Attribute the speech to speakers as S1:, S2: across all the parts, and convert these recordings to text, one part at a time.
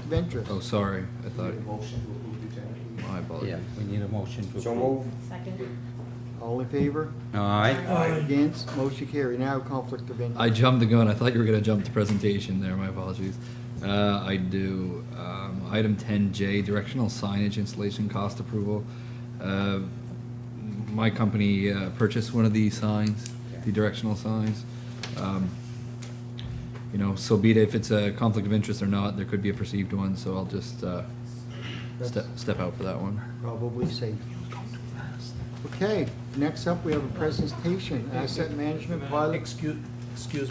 S1: of interest.
S2: Oh, sorry, I thought,
S3: Need a motion to approve the agenda.
S2: my apologies.
S4: Yeah, we need a motion to approve.
S3: So move.
S5: Second.
S1: All in favor?
S4: Aye.
S1: Against? Motion carried. Now conflict of interest.
S2: I jumped the gun. I thought you were gonna jump to presentation there. My apologies. I do. Item 10J, directional signage installation cost approval. My company purchased one of these signs, the directional signs. You know, so be it if it's a conflict of interest or not, there could be a perceived one, so I'll just step out for that one.
S1: Probably safe. Okay, next up, we have a presentation, asset management pilot.
S6: Excuse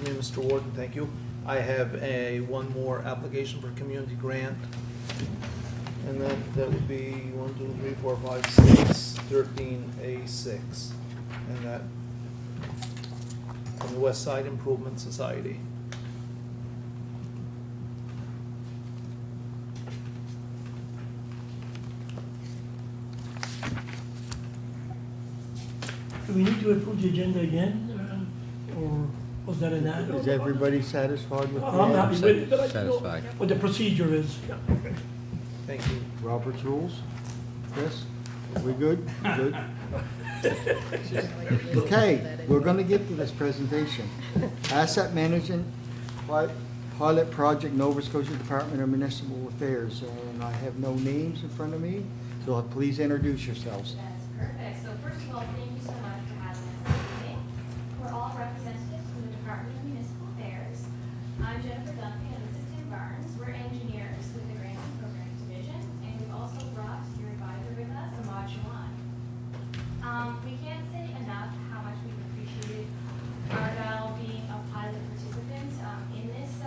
S6: me, Mr. Warden, thank you. I have one more application for community grant. And that would be 1, 2, 3, 4, 5, 6, 13A6. And that from the West Side Improvement Society.
S7: Do we need to approve the agenda again, or was that an ad?
S1: Is everybody satisfied with
S7: I'm happy
S1: that?
S7: with it, but I don't know
S4: Satisfied.
S7: what the procedure is. Yeah, okay.
S6: Thank you.
S1: Robert's rules? Chris? We good? We good? Okay, we're gonna get to this presentation. Asset management pilot project, Nova Scotia Department of Municipal Affairs, and I have no names in front of me, so please introduce yourselves.
S8: That's perfect. So first of all, thank you so much for having us this evening. We're all representatives from the Department of Municipal Affairs. I'm Jennifer Dunphy and this is Tim Barnes. We're engineers with the Grants and Program Division, and we've also brought your advisor with us, Ahmad Shawan. We can't say enough how much we've appreciated Argyle being a pilot participant in this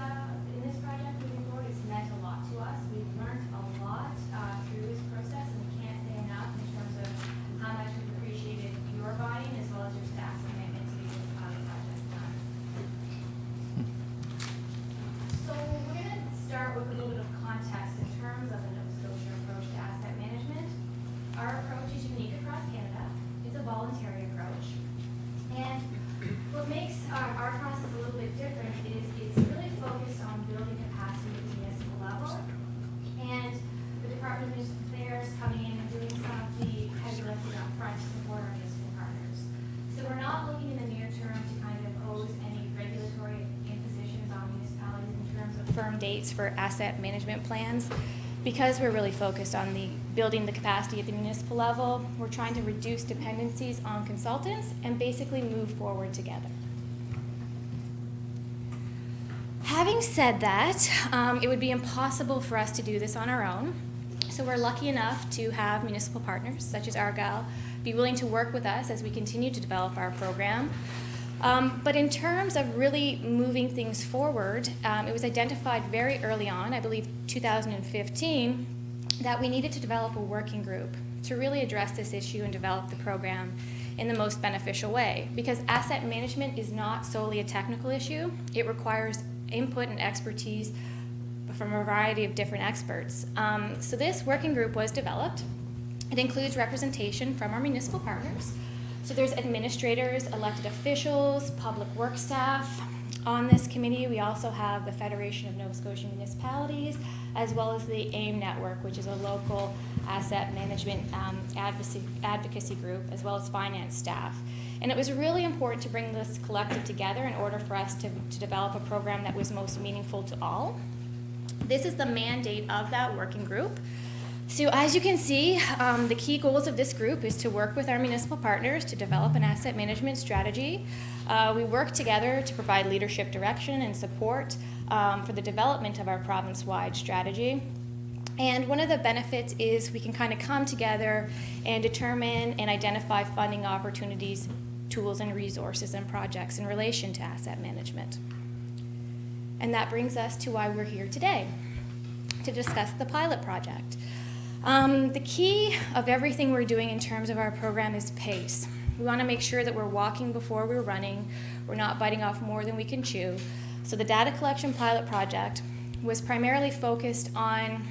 S8: project moving forward. It's meant a lot to us. We've learned a lot through this process, and we can't say enough in terms of how much we've appreciated your buy-in as well as your staff's commitment to getting the pilot project done. So we're going to start with a little bit of context in terms of the Nova Scotia approach to asset management. Our approach is unique across Canada. It's a voluntary approach. And what makes our process a little bit different is it's really focused on building capacity at the municipal level. And the Department of Municipal Affairs coming in and doing some of the heavy lifting up front to support our municipal partners. So we're not looking in the near term to kind of impose any regulatory impositions on municipalities in terms of firm dates for asset management plans. Because we're really focused on building the capacity at the municipal level, we're trying to reduce dependencies on consultants and basically move forward together. Having said that, it would be impossible for us to do this on our own. So we're lucky enough to have municipal partners, such as Argyle, be willing to work with us as we continue to develop our program. But in terms of really moving things forward, it was identified very early on, I believe 2015, that we needed to develop a working group to really address this issue and develop the program in the most beneficial way. Because asset management is not solely a technical issue. It requires input and expertise from a variety of different experts. So this working group was developed. It includes representation from our municipal partners. So there's administrators, elected officials, public work staff. On this committee, we also have the Federation of Nova Scotia Municipalities, as well as the AIM Network, which is a local asset management advocacy group, as well as finance staff. And it was really important to bring this collective together in order for us to develop a program that was most meaningful to all. This is the mandate of that working group. So as you can see, the key goals of this group is to work with our municipal partners to develop an asset management strategy. We work together to provide leadership direction and support for the development of our province-wide strategy. And one of the benefits is we can kind of come together and determine and identify funding opportunities, tools and resources and projects in relation to asset management. And that brings us to why we're here today, to discuss the pilot project. The key of everything we're doing in terms of our program is pace. We want to make sure that we're walking before we're running. We're not biting off more than we can chew. So the data collection pilot project was primarily focused on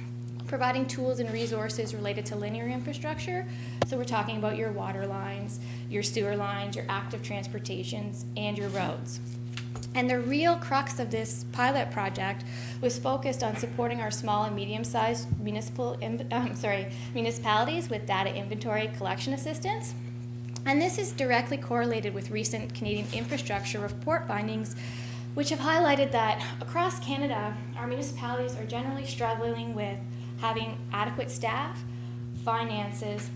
S8: providing tools and resources related to linear infrastructure. So we're talking about your water lines, your sewer lines, your active transportations, and your roads. And the real crux of this pilot project was focused on supporting our small and medium-sized municipalities with data inventory collection assistance. And this is directly correlated with recent Canadian infrastructure report findings, which have highlighted that across Canada, our municipalities are generally struggling with having adequate staff, finances,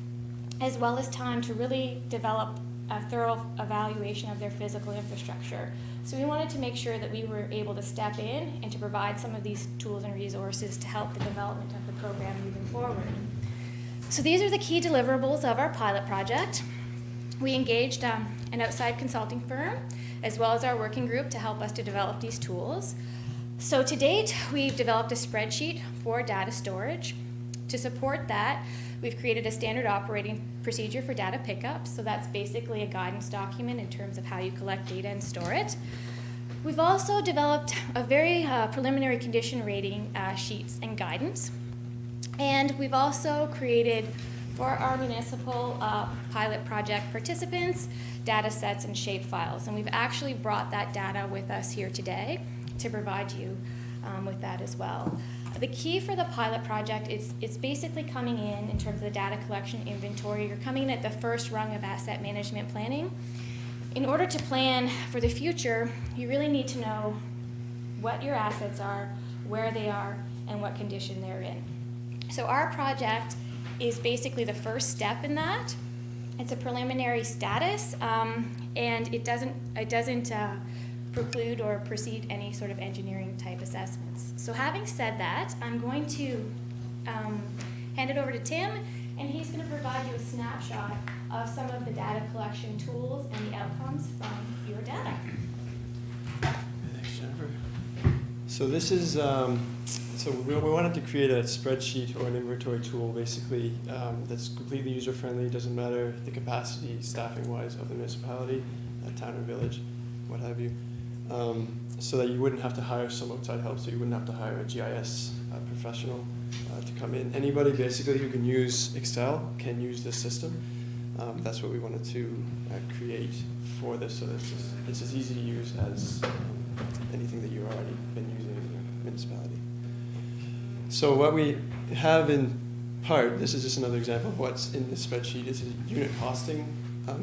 S8: as well as time to really develop a thorough evaluation of their physical infrastructure. So we wanted to make sure that we were able to step in and to provide some of these tools and resources to help the development of the program moving forward. So these are the key deliverables of our pilot project. We engaged an outside consulting firm as well as our working group to help us to develop these tools. So to date, we've developed a spreadsheet for data storage. To support that, we've created a standard operating procedure for data pickup. So that's basically a guidance document in terms of how you collect data and store it. We've also developed a very preliminary condition rating sheets and guidance. And we've also created for our municipal pilot project participants, data sets and shape files. And we've actually brought that data with us here today to provide you with that as well. The key for the pilot project is it's basically coming in terms of the data collection inventory. You're coming in at the first rung of asset management planning. In order to plan for the future, you really need to know what your assets are, where they are, and what condition they're in. So our project is basically the first step in that. It's a preliminary status, and it doesn't preclude or precede any sort of engineering type assessments. So having said that, I'm going to hand it over to Tim, and he's going to provide you a snapshot of some of the data collection tools and the outcomes from your data.
S4: Thanks, Jennifer. So this is, so we wanted to create a spreadsheet or an inventory tool basically that's completely user-friendly, doesn't matter the capacity staffing-wise of the municipality, town or village, what have you. So that you wouldn't have to hire some outside help, so you wouldn't have to hire a GIS professional to come in. Anybody basically who can use Excel can use this system. That's what we wanted to create for this, so that it's as easy to use as anything that you've already been using in your municipality. So what we have in part, this is just another example of what's in this spreadsheet, is a unit costing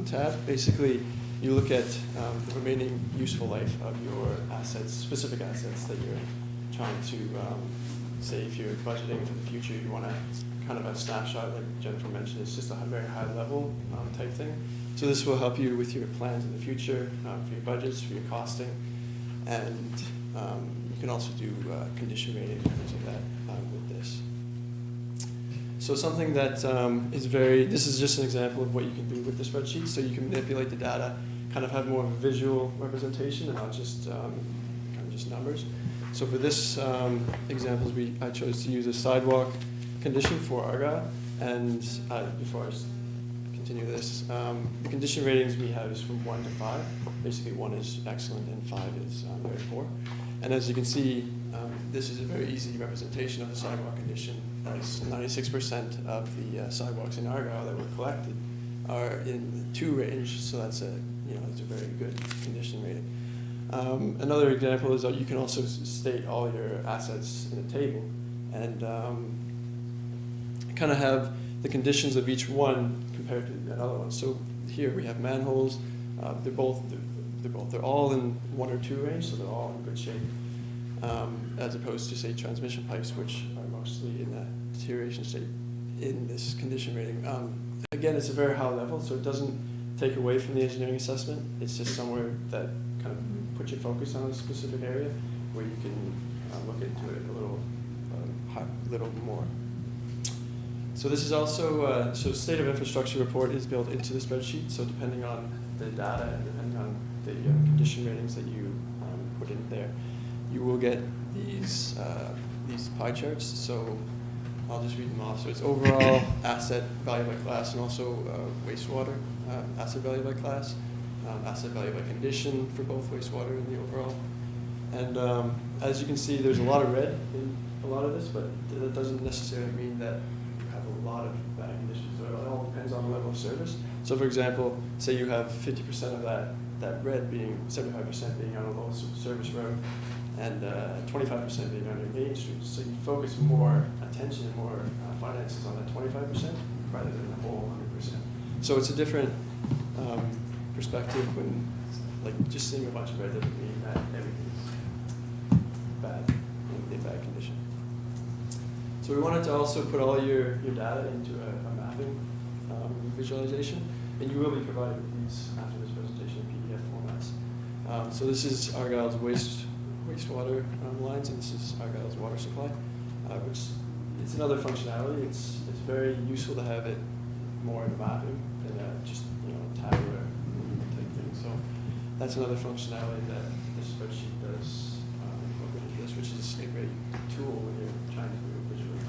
S4: tab. Basically, you look at the remaining useful life of your assets, specific assets that you're trying to, say if you're budgeting for the future, you want to kind of a snapshot, like Jennifer mentioned, it's just a very high level type thing. So this will help you with your plans in the future, for your budgets, for your costing, and you can also do condition rating and things like that with this. So something that this is just an example of what you can do with the spreadsheet. So you can manipulate the data, kind of have more of a visual representation and not just kind of just numbers. So for this examples, I chose to use a sidewalk condition for Argyle. And before I continue this, the condition ratings we have is from 1 to 5. Basically 1 is excellent and 5 is very poor. And as you can see, this is a very easy representation of the sidewalk condition, as 96% of the sidewalks in Argyle that were collected are in the 2 range, so that's it's a very good condition rating. Another example is that you can also state all your assets in a table and kind of have the conditions of each one compared to another one. So here we have manholes. They're all in 1 or 2 range, so they're all in good shape. As opposed to, say, transmission pipes, which are mostly in a deterioration state in this condition rating. Again, it's a very high level, so it doesn't take away from the engineering assessment. It's just somewhere that kind of puts your focus on a specific area where you can look into it a little more. So this is also, so state of infrastructure report is built into the spreadsheet, so depending on the data and depending on the condition ratings that you put in there, you will get these pie charts. So I'll just read them off. So it's overall asset value by class and also wastewater asset value by class, asset value by condition for both wastewater and the overall. And as you can see, there's a lot of red in a lot of this, but that doesn't necessarily mean that you have a lot of bad conditions. So it all depends on the level of service. So for example, say you have 50% of that that red being 75% being on a low service road, and 25% being on your main street. So you focus more attention and more finances on that 25% rather than the whole 100%. So it's a different perspective when, like, just seeing a bunch of red doesn't mean that everything's bad, in bad condition. So we wanted to also put all your data into a mapping visualization, and you will be provided with these after this presentation in PDF formats. So this is Argyle's wastewater lines, and this is Argyle's water supply, which it's another functionality. It's very useful to have it more in the mapping than just tabular type thing. So that's another functionality that this spreadsheet does incorporate into this, which is a great tool when you're trying to do it visually.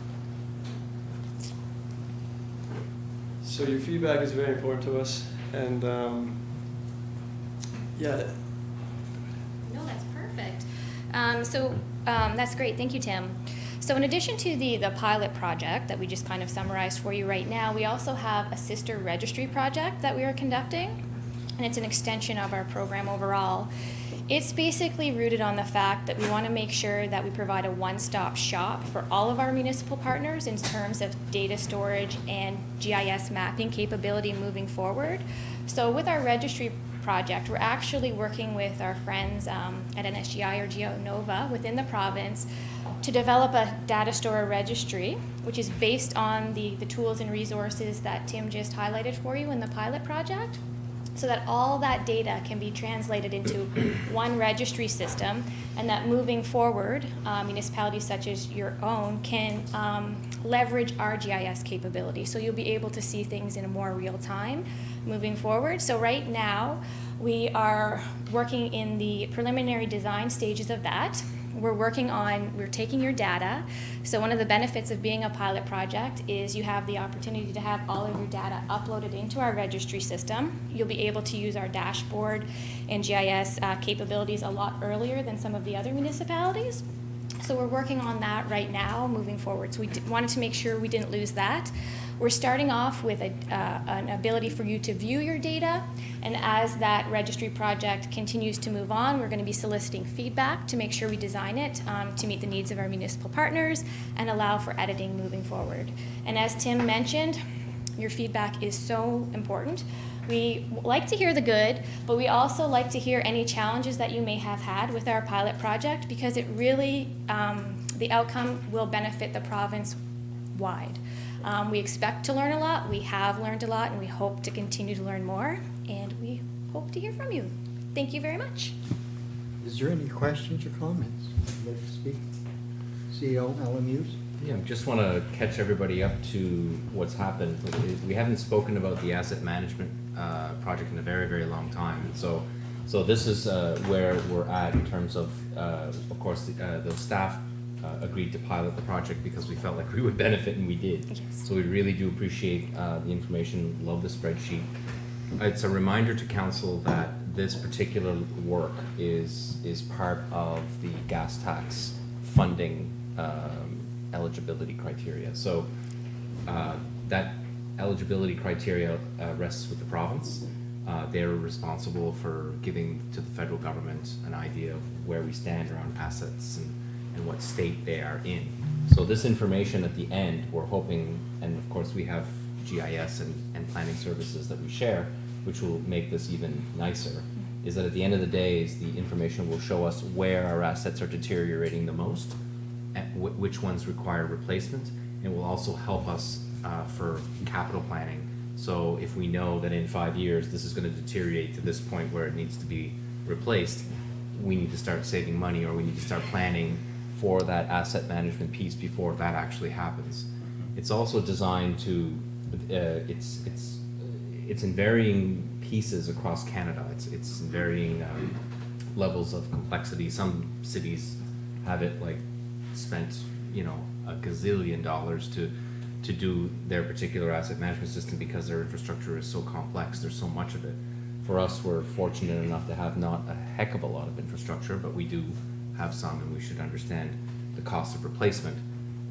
S4: So your feedback is very important to us, and yeah.
S8: No, that's perfect. That's great. Thank you, Tim. So in addition to the pilot project that we just kind of summarized for you right now, we also have a sister registry project that we are conducting, and it's an extension of our program overall. It's basically rooted on the fact that we want to make sure that we provide a one-stop shop for all of our municipal partners in terms of data storage and GIS mapping capability moving forward. So with our registry project, we're actually working with our friends at NSGI or GeoNova within the province to develop a data store registry, which is based on the tools and resources that Tim just highlighted for you in the pilot project, so that all that data can be translated into one registry system, and that moving forward, municipalities such as your own can leverage our GIS capability. So you'll be able to see things in a more real time moving forward. So right now, we are working in the preliminary design stages of that. We're taking your data. So one of the benefits of being a pilot project is you have the opportunity to have all of your data uploaded into our registry system. You'll be able to use our dashboard and GIS capabilities a lot earlier than some of the other municipalities. So we're working on that right now moving forward. So we wanted to make sure we didn't lose that. We're starting off with an ability for you to view your data, and as that registry project continues to move on, we're going to be soliciting feedback to make sure we design it to meet the needs of our municipal partners and allow for editing moving forward. And as Tim mentioned, your feedback is so important. We like to hear the good, but we also like to hear any challenges that you may have had with our pilot project, because it really, the outcome will benefit the province wide. We expect to learn a lot, we have learned a lot, and we hope to continue to learn more, and we hope to hear from you. Thank you very much.
S1: Is there any questions or comments? Would you like to speak? CEO Alan Hughes?
S5: Yeah, just want to catch everybody up to what's happened. We haven't spoken about the asset management project in a very, very long time. And so this is where we're at in terms of course, the staff agreed to pilot the project because we felt like we would benefit, and we did.
S8: Yes.
S5: So we really do appreciate the information, love the spreadsheet. It's a reminder to council that this particular work is part of the gas tax funding eligibility criteria. So that eligibility criteria rests with the province. They're responsible for giving to the federal government an idea of where we stand around assets and what state they are in. So this information at the end, we're hoping, and of course we have GIS and planning services that we share, which will make this even nicer, is that at the end of the day, is the information will show us where our assets are deteriorating the most, and which ones require replacement, and will also help us for capital planning. So if we know that in 5 years this is going to deteriorate to this point where it needs to be replaced, we need to start saving money, or we need to start planning for that asset management piece before that actually happens. It's also designed to, it's in varying pieces across Canada. It's in varying levels of complexity. Some cities have it like spent, a gazillion dollars to do their particular asset management system because their infrastructure is so complex. There's so much of it. For us, we're fortunate enough to have not a heck of a lot of infrastructure, but we do have some, and we should understand the cost of replacement.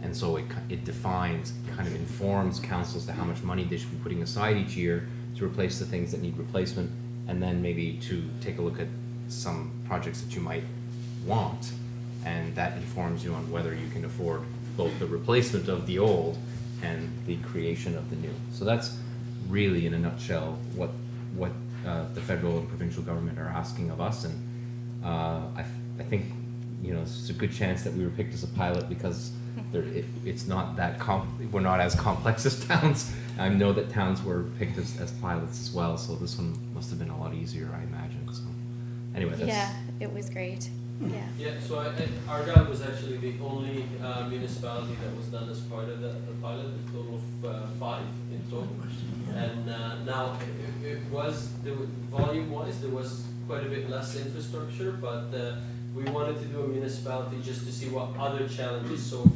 S5: And so it defines, kind of informs councils to how much money they should be putting aside each year to replace the things that need replacement, and then maybe to take a look at some projects that you might want, and that informs you on whether you can afford both the replacement of the old and the creation of the new. So that's really, in a nutshell, what the federal and provincial government are asking of us, and I think, you know, it's a good chance that we were picked as a pilot because it's not that we're not as complex as towns. I know that towns were picked as pilots as well, so this one must have been a lot easier, I imagine. So anyway, that's...
S8: Yeah, it was great. Yeah.
S9: Yeah, so Argyle was actually the only municipality that was done as part of the pilot, a total of 5 in total. And now, volume-wise, there was quite a bit less infrastructure, but we wanted to do a municipality just to see what other challenges. So,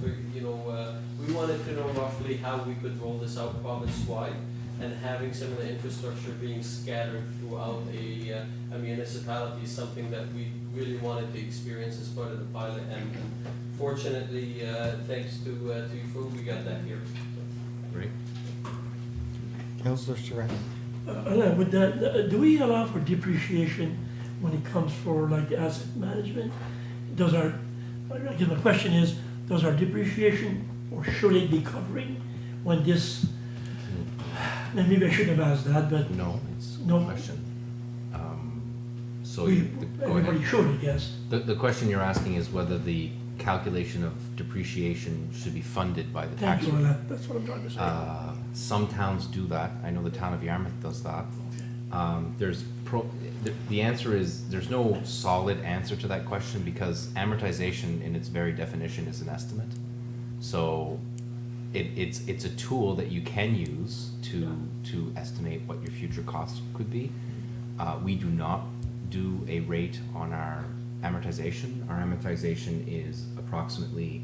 S9: we wanted to know roughly how we could roll this out province-wide, and having some of the infrastructure being scattered throughout a municipality is something that we really wanted to experience as part of the pilot. And fortunately, thanks to you folks, we got that here.
S5: Great.
S1: Councillor Surratt.
S7: With that, do we allow for depreciation when it comes for like the asset management? Again, the question is, does our depreciation, or should it be covering when this, and maybe I shouldn't have asked that, but
S5: No, it's
S7: No.
S5: a question. So
S7: we,
S5: go ahead.
S7: everybody should, I guess.
S5: The question you're asking is whether the calculation of depreciation should be funded by the
S7: Thank you,
S5: taxpayer.
S7: that's what I'm trying to say.
S5: Some towns do that. I know the town of Yarmouth does that. The answer is, there's no solid answer to that question because amortization in its very definition is an estimate. So it's a tool that you can use to estimate what your future costs could be. We do not do a rate on our amortization. Our amortization is approximately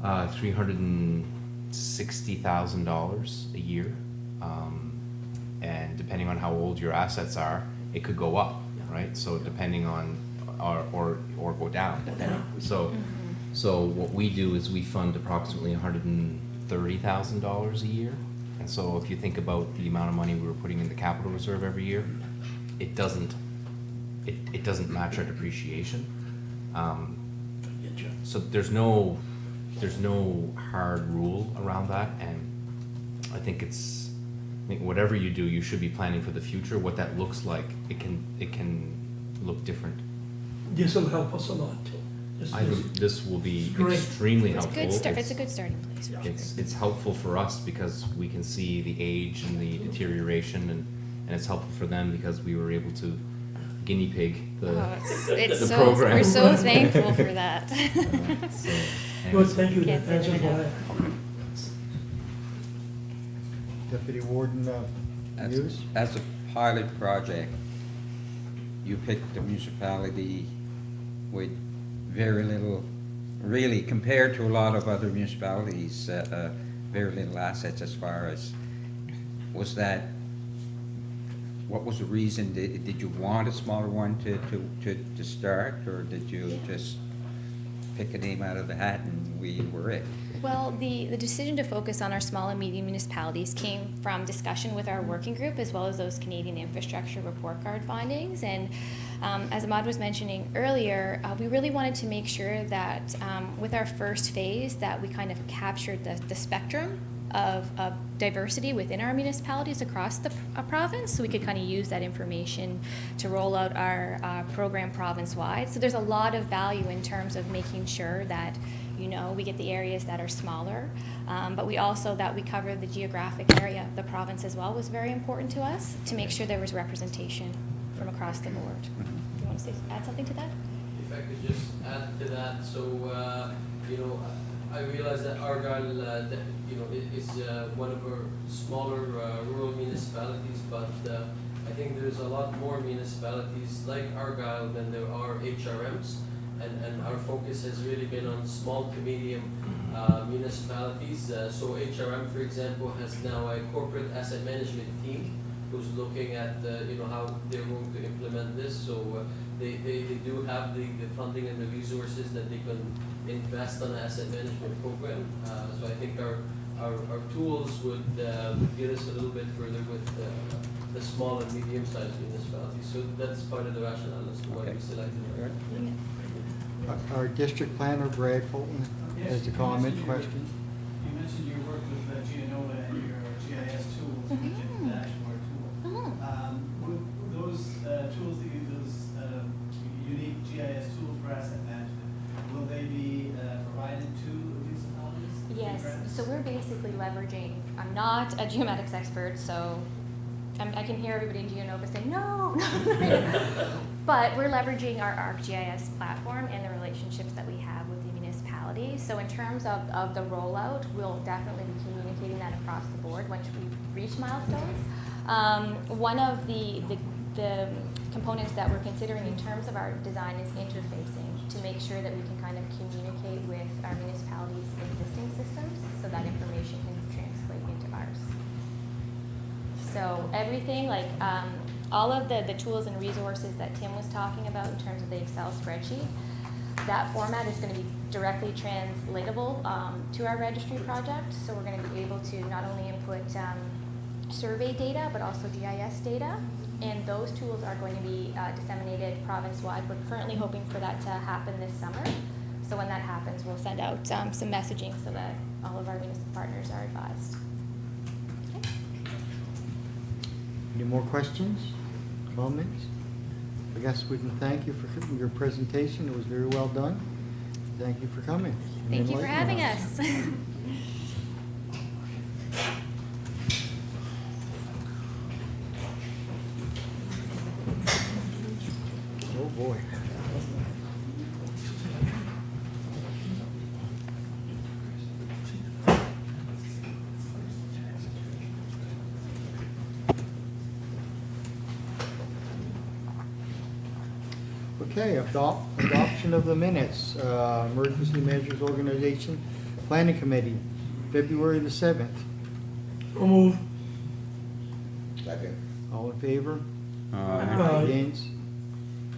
S5: $360,000 a year, and depending on how old your assets are, it could go up, right? So depending on or go down. So what we do is we fund approximately $130,000 a year, and so if you think about the amount of money we were putting in the capital reserve every year, it doesn't match our depreciation. So there's no hard rule around that, and I think whatever you do, you should be planning for the future. What that looks like, it can look different.
S7: This will help us a lot.
S5: This will be
S7: Great.
S5: extremely
S8: It's
S5: helpful.
S8: it's a good starting place. for sure.
S5: It's helpful for us because we can see the age and the deterioration, and it's helpful for them because we were able to guinea pig the
S8: It's
S5: the
S8: so,
S5: program.
S8: we're so thankful for that.
S5: So,
S7: Good, thank you,
S8: Can't
S7: that
S8: say
S7: answers
S8: that
S7: what I
S8: enough.
S7: have.
S1: Deputy Warden, News?
S10: As a pilot project, you picked a municipality with very little, really, compared to a lot of other municipalities, very little assets as far as, what was the reason? Did you want a smaller one to start, or did you just pick a name out of the hat and we were it?
S8: Well, the decision to focus on our small and medium municipalities came from discussion with our working group as well as those Canadian infrastructure report card findings. And as Ahmad was mentioning earlier, we really wanted to make sure that with our first phase that we kind of captured the spectrum of diversity within our municipalities across the province, so we could kind of use that information to roll out our program province-wide. So there's a lot of value in terms of making sure that, you know, we get the areas that are smaller, but we also, that we cover the geographic area of the province as well was very important to us, to make sure there was representation from across the board. Do you want to add something to that?
S9: If I could just add to that, so, I realize that Argyle, is one of our smaller rural municipalities, but I think there's a lot more municipalities like Argyle than there are HRMs, and our focus has really been on small to medium municipalities. So HRM, for example, has now a corporate asset management team who's looking at how they're going to implement this. So they do have the funding and the resources that they can invest on an asset management program. So I think our tools would get us a little bit further with the small and medium-sized municipalities. So that's part of the rationale as to why
S10: Okay.
S9: we selected it.
S1: Our district planner, Brad Fulton, has a comment, question.
S11: You mentioned your work with Gianola and your GIS tools, which is the dashboard tool. Will those tools, those unique GIS tools for asset management, will they be provided to municipalities?
S8: Yes, so we're basically leveraging, I'm not a geomatics expert, so I can hear everybody in GeoNova saying, no, but we're leveraging our ArcGIS platform and the relationships that we have with the municipality. So in terms of the rollout, we'll definitely be communicating that across the board once we reach milestones. One of the components that we're considering in terms of our design is interfacing to make sure that we can kind of communicate with our municipalities' existing systems so that information can translate into ours. So everything, like all of the tools and resources that Tim was talking about in terms of the Excel spreadsheet, that format is going to be directly translatable to our registry project. So we're going to be able to not only input survey data, but also GIS data. And those tools are going to be disseminated province-wide. We're currently hoping for that to happen this summer. So when that happens, we'll send out some messaging so that all of our municipal partners are advised. Okay.
S1: Any more questions, comments? I guess we can thank you for your presentation. It was very well done. Thank you for coming. and
S8: Thank you for having
S1: enlightening
S8: us.
S1: Oh, boy. Okay, adoption of the minutes, Emergency Measures Organization Planning Committee, February the 7th.
S7: So move.
S3: Second.
S1: All in favor?
S7: Aye.
S1: Against?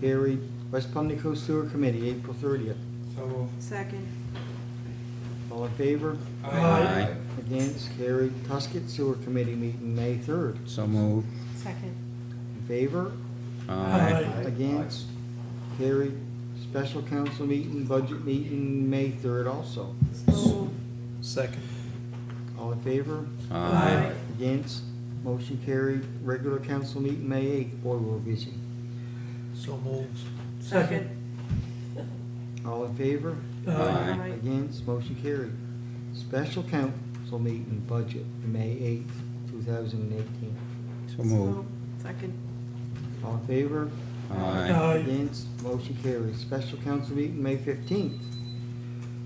S1: Carried. West Pubnico Sewer Committee, April 30th.
S4: So moved.
S12: Second.
S1: All in favor?
S7: Aye.
S1: Against? Carried. Tusket Sewer Committee meeting, May 3rd.
S10: So move.
S12: Second.
S1: In favor?
S7: Aye.
S1: Against? Carried. Special council meeting, budget meeting, May 3rd also.
S12: So
S6: Second.
S1: All in favor?
S7: Aye.
S1: Against? Motion carried. Regular council meeting, May 8th. Boy, we're busy.
S6: So moved.
S7: Second.
S1: All in favor?
S7: Aye.
S1: Against? Motion carried. Special council meeting, budget, May 8th, 2018.
S10: So move.
S12: Second.
S1: All in favor?
S10: Aye.
S7: Aye.
S1: Against? Motion carried. Special council meeting, May 15th,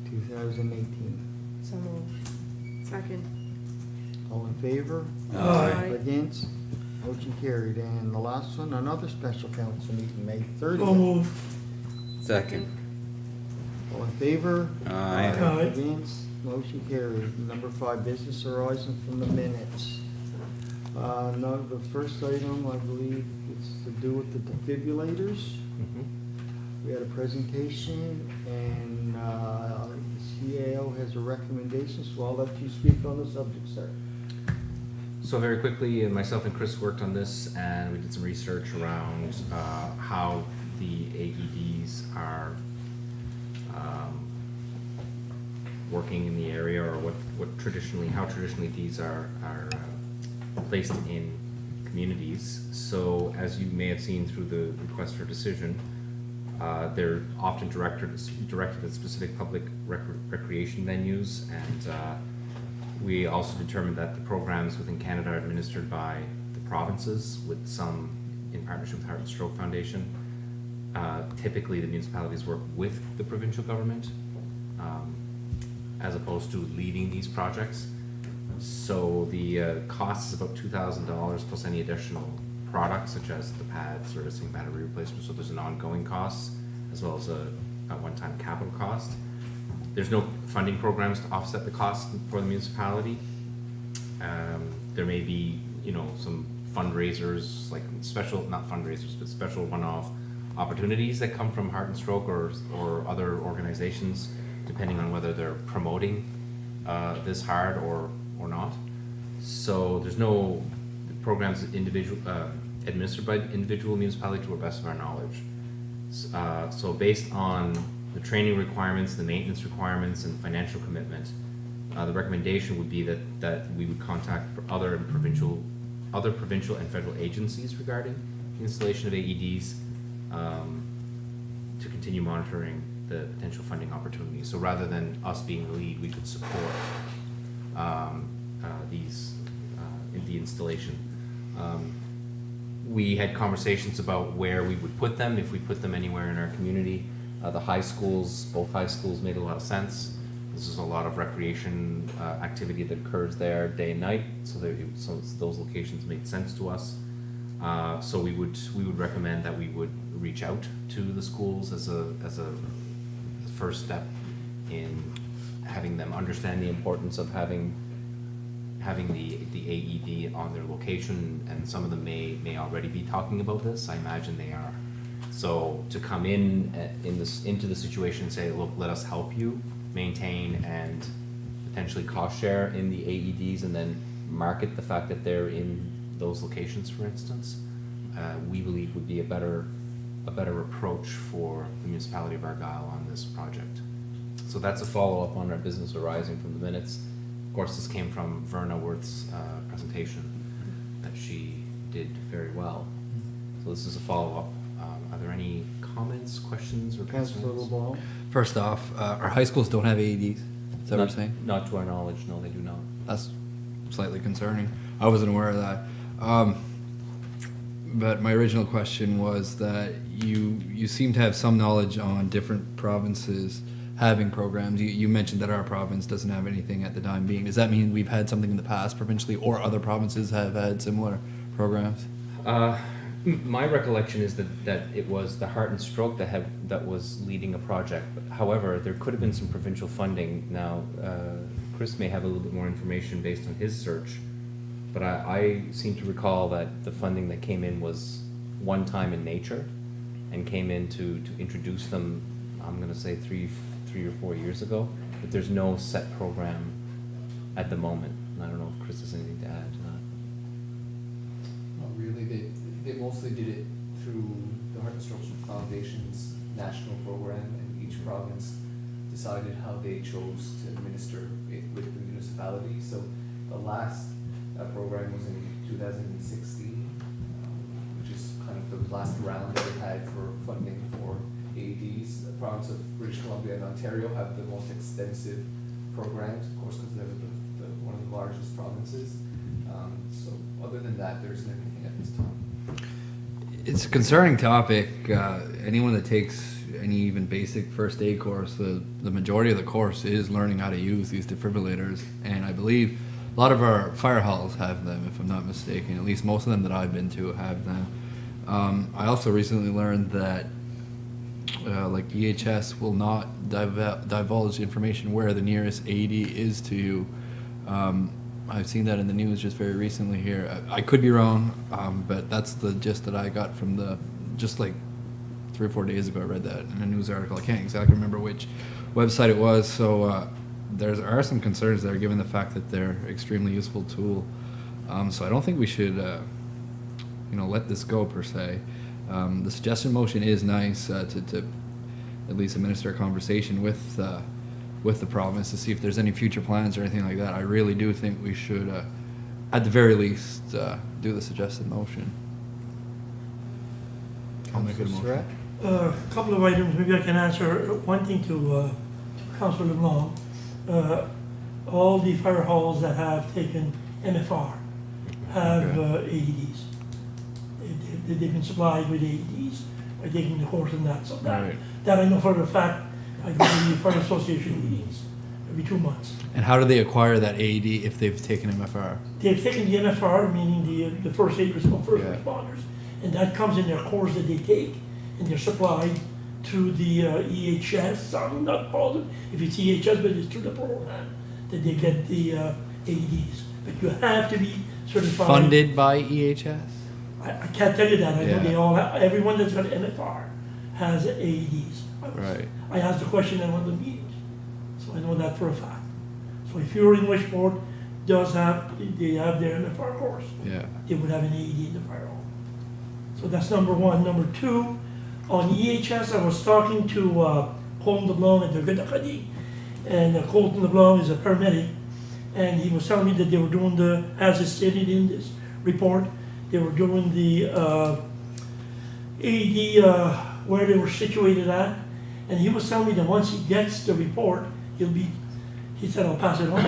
S1: 2018.
S12: So moved. Second.
S1: All in favor?
S7: Aye.
S1: Against? Motion carried. And the last one, another special council meeting, May 30th.
S7: So move.
S10: Second.
S1: All in favor?
S10: Aye.
S7: Aye.
S1: Against? Motion carried. Number 5, business arising from the minutes. No, the first item, I believe, it's to do with the defibrillators. We had a presentation, and the CAO has a recommendation, so I'll let you speak on the subject, sir.
S5: So very quickly, myself and Chris worked on this, and we did some research around how the AEDs are working in the area, or how traditionally these are placed in communities. So as you may have seen through the request for decision, they're often directed at specific public recreation venues, and we also determined that the programs within Canada are administered by the provinces, with some in partnership with Heart and Stroke Foundation. Typically, the municipalities work with the provincial government, as opposed to leading these projects. So the cost is about $2,000 plus any additional products such as the pad, servicing, battery replacement. So there's an ongoing cost as well as a one-time capital cost. There's no funding programs to offset the cost for the municipality. There may be, some fundraisers, like not fundraisers, but special one-off opportunities that come from Heart and Stroke or other organizations, depending on whether they're promoting this hard or not. So there's no, programs administered by individual municipalities to the best of our knowledge. So based on the training requirements, the maintenance requirements, and financial commitment, the recommendation would be that we would contact other provincial and federal agencies regarding the installation of AEDs to continue monitoring the potential funding opportunities. So rather than us being the lead, we could support the installation. We had conversations about where we would put them, if we put them anywhere in our community. The high schools, both high schools made a lot of sense. This is a lot of recreation activity that occurs there day and night, so those locations made sense to us. So we would recommend that we would reach out to the schools as a first step in having them understand the importance of having the AED on their location, and some of them may already be talking about this. I imagine they are. So to come into the situation and say, look, let us help you maintain and potentially cost share in the AEDs, and then market the fact that they're in those locations, for instance, we believe would be a better approach for the municipality of Argyle on this project. So that's a follow-up on our business arising from the minutes. Of course, this came from Verna Worth's presentation that she did very well. So this is a follow-up. Are there any comments, questions, or
S1: Councillor
S5: concerns?
S1: LeBlanc?
S2: First off, our high schools don't have AEDs. Is that what you're saying?
S5: Not to our knowledge, no, they do not.
S2: That's slightly concerning. I wasn't aware of that. But my original question was that you seem to have some knowledge on different provinces having programs. You mentioned that our province doesn't have anything at the time being. Does that mean we've had something in the past provincially, or other provinces have had similar programs?
S5: My recollection is that it was the Heart and Stroke that was leading a project. But however, there could have been some provincial funding. Now, Chris may have a little bit more information based on his search, but I seem to recall that the funding that came in was one time in nature, and came in to introduce them, I'm going to say three or 4 years ago. But there's no set program at the moment. And I don't know if Chris has anything to add to that.
S13: Not really. They mostly did it through the Heart and Stroke Foundation's national program, and each province decided how they chose to administer it with the municipality. So the last program was in 2016, which is kind of the last round that they had for funding for AEDs. The province of British Columbia and Ontario have the most extensive programs, of course, because they're one of the largest provinces. So other than that, there isn't anything at this time.
S2: It's a concerning topic. Anyone that takes any even basic first aid course, the majority of the course is learning how to use these defibrillators, and I believe a lot of our fire halls have them, if I'm not mistaken. At least most of them that I've been to have them. I also recently learned that like EHS will not divulge information where the nearest AED is to you. I've seen that in the news just very recently here. I could be wrong, but that's the gist that I got from just like 3 or 4 days ago. I read that in a news article. I can't exactly remember which website it was. So there are some concerns there, given the fact that they're an extremely useful tool. So I don't think we should, let this go per se. The suggestion motion is nice to at least administer a conversation with the province to see if there's any future plans or anything like that. I really do think we should, at the very least, do the suggested motion. I'll make it a motion.
S7: A couple of items, maybe I can answer. One thing to Councillor LeBlanc. All the fire halls that have taken MFR have AEDs. They've been supplied with AEDs by taking the course in that. So that I know for a fact. I go to the fire association meetings every 2 months.
S2: And how do they acquire that AED if they've taken MFR?
S7: They've taken the MFR, meaning the first responders, and that comes in their course that they take, and they're supplied through the EHS. I'm not positive if it's EHS, but it's through the program that they get the AEDs. But you have to be certified.
S2: Funded by EHS?
S7: I can't tell you that. I know they all have, everyone that's got MFR has AEDs.
S2: Right.
S7: I asked the question in one of the meetings, so I know that for a fact. So if you're in Wishport, they have their MFR course.
S2: Yeah.
S7: They would have an AED in the fire hall. So that's number one. Number two, on EHS, I was talking to Colton LeBlanc at the Acadienne, and Colton LeBlanc is a paramedic, and he was telling me that they were doing as it's stated in this report, they were doing the AED where they were situated at, and he was telling me that once he gets the report, he said, I'll pass it on.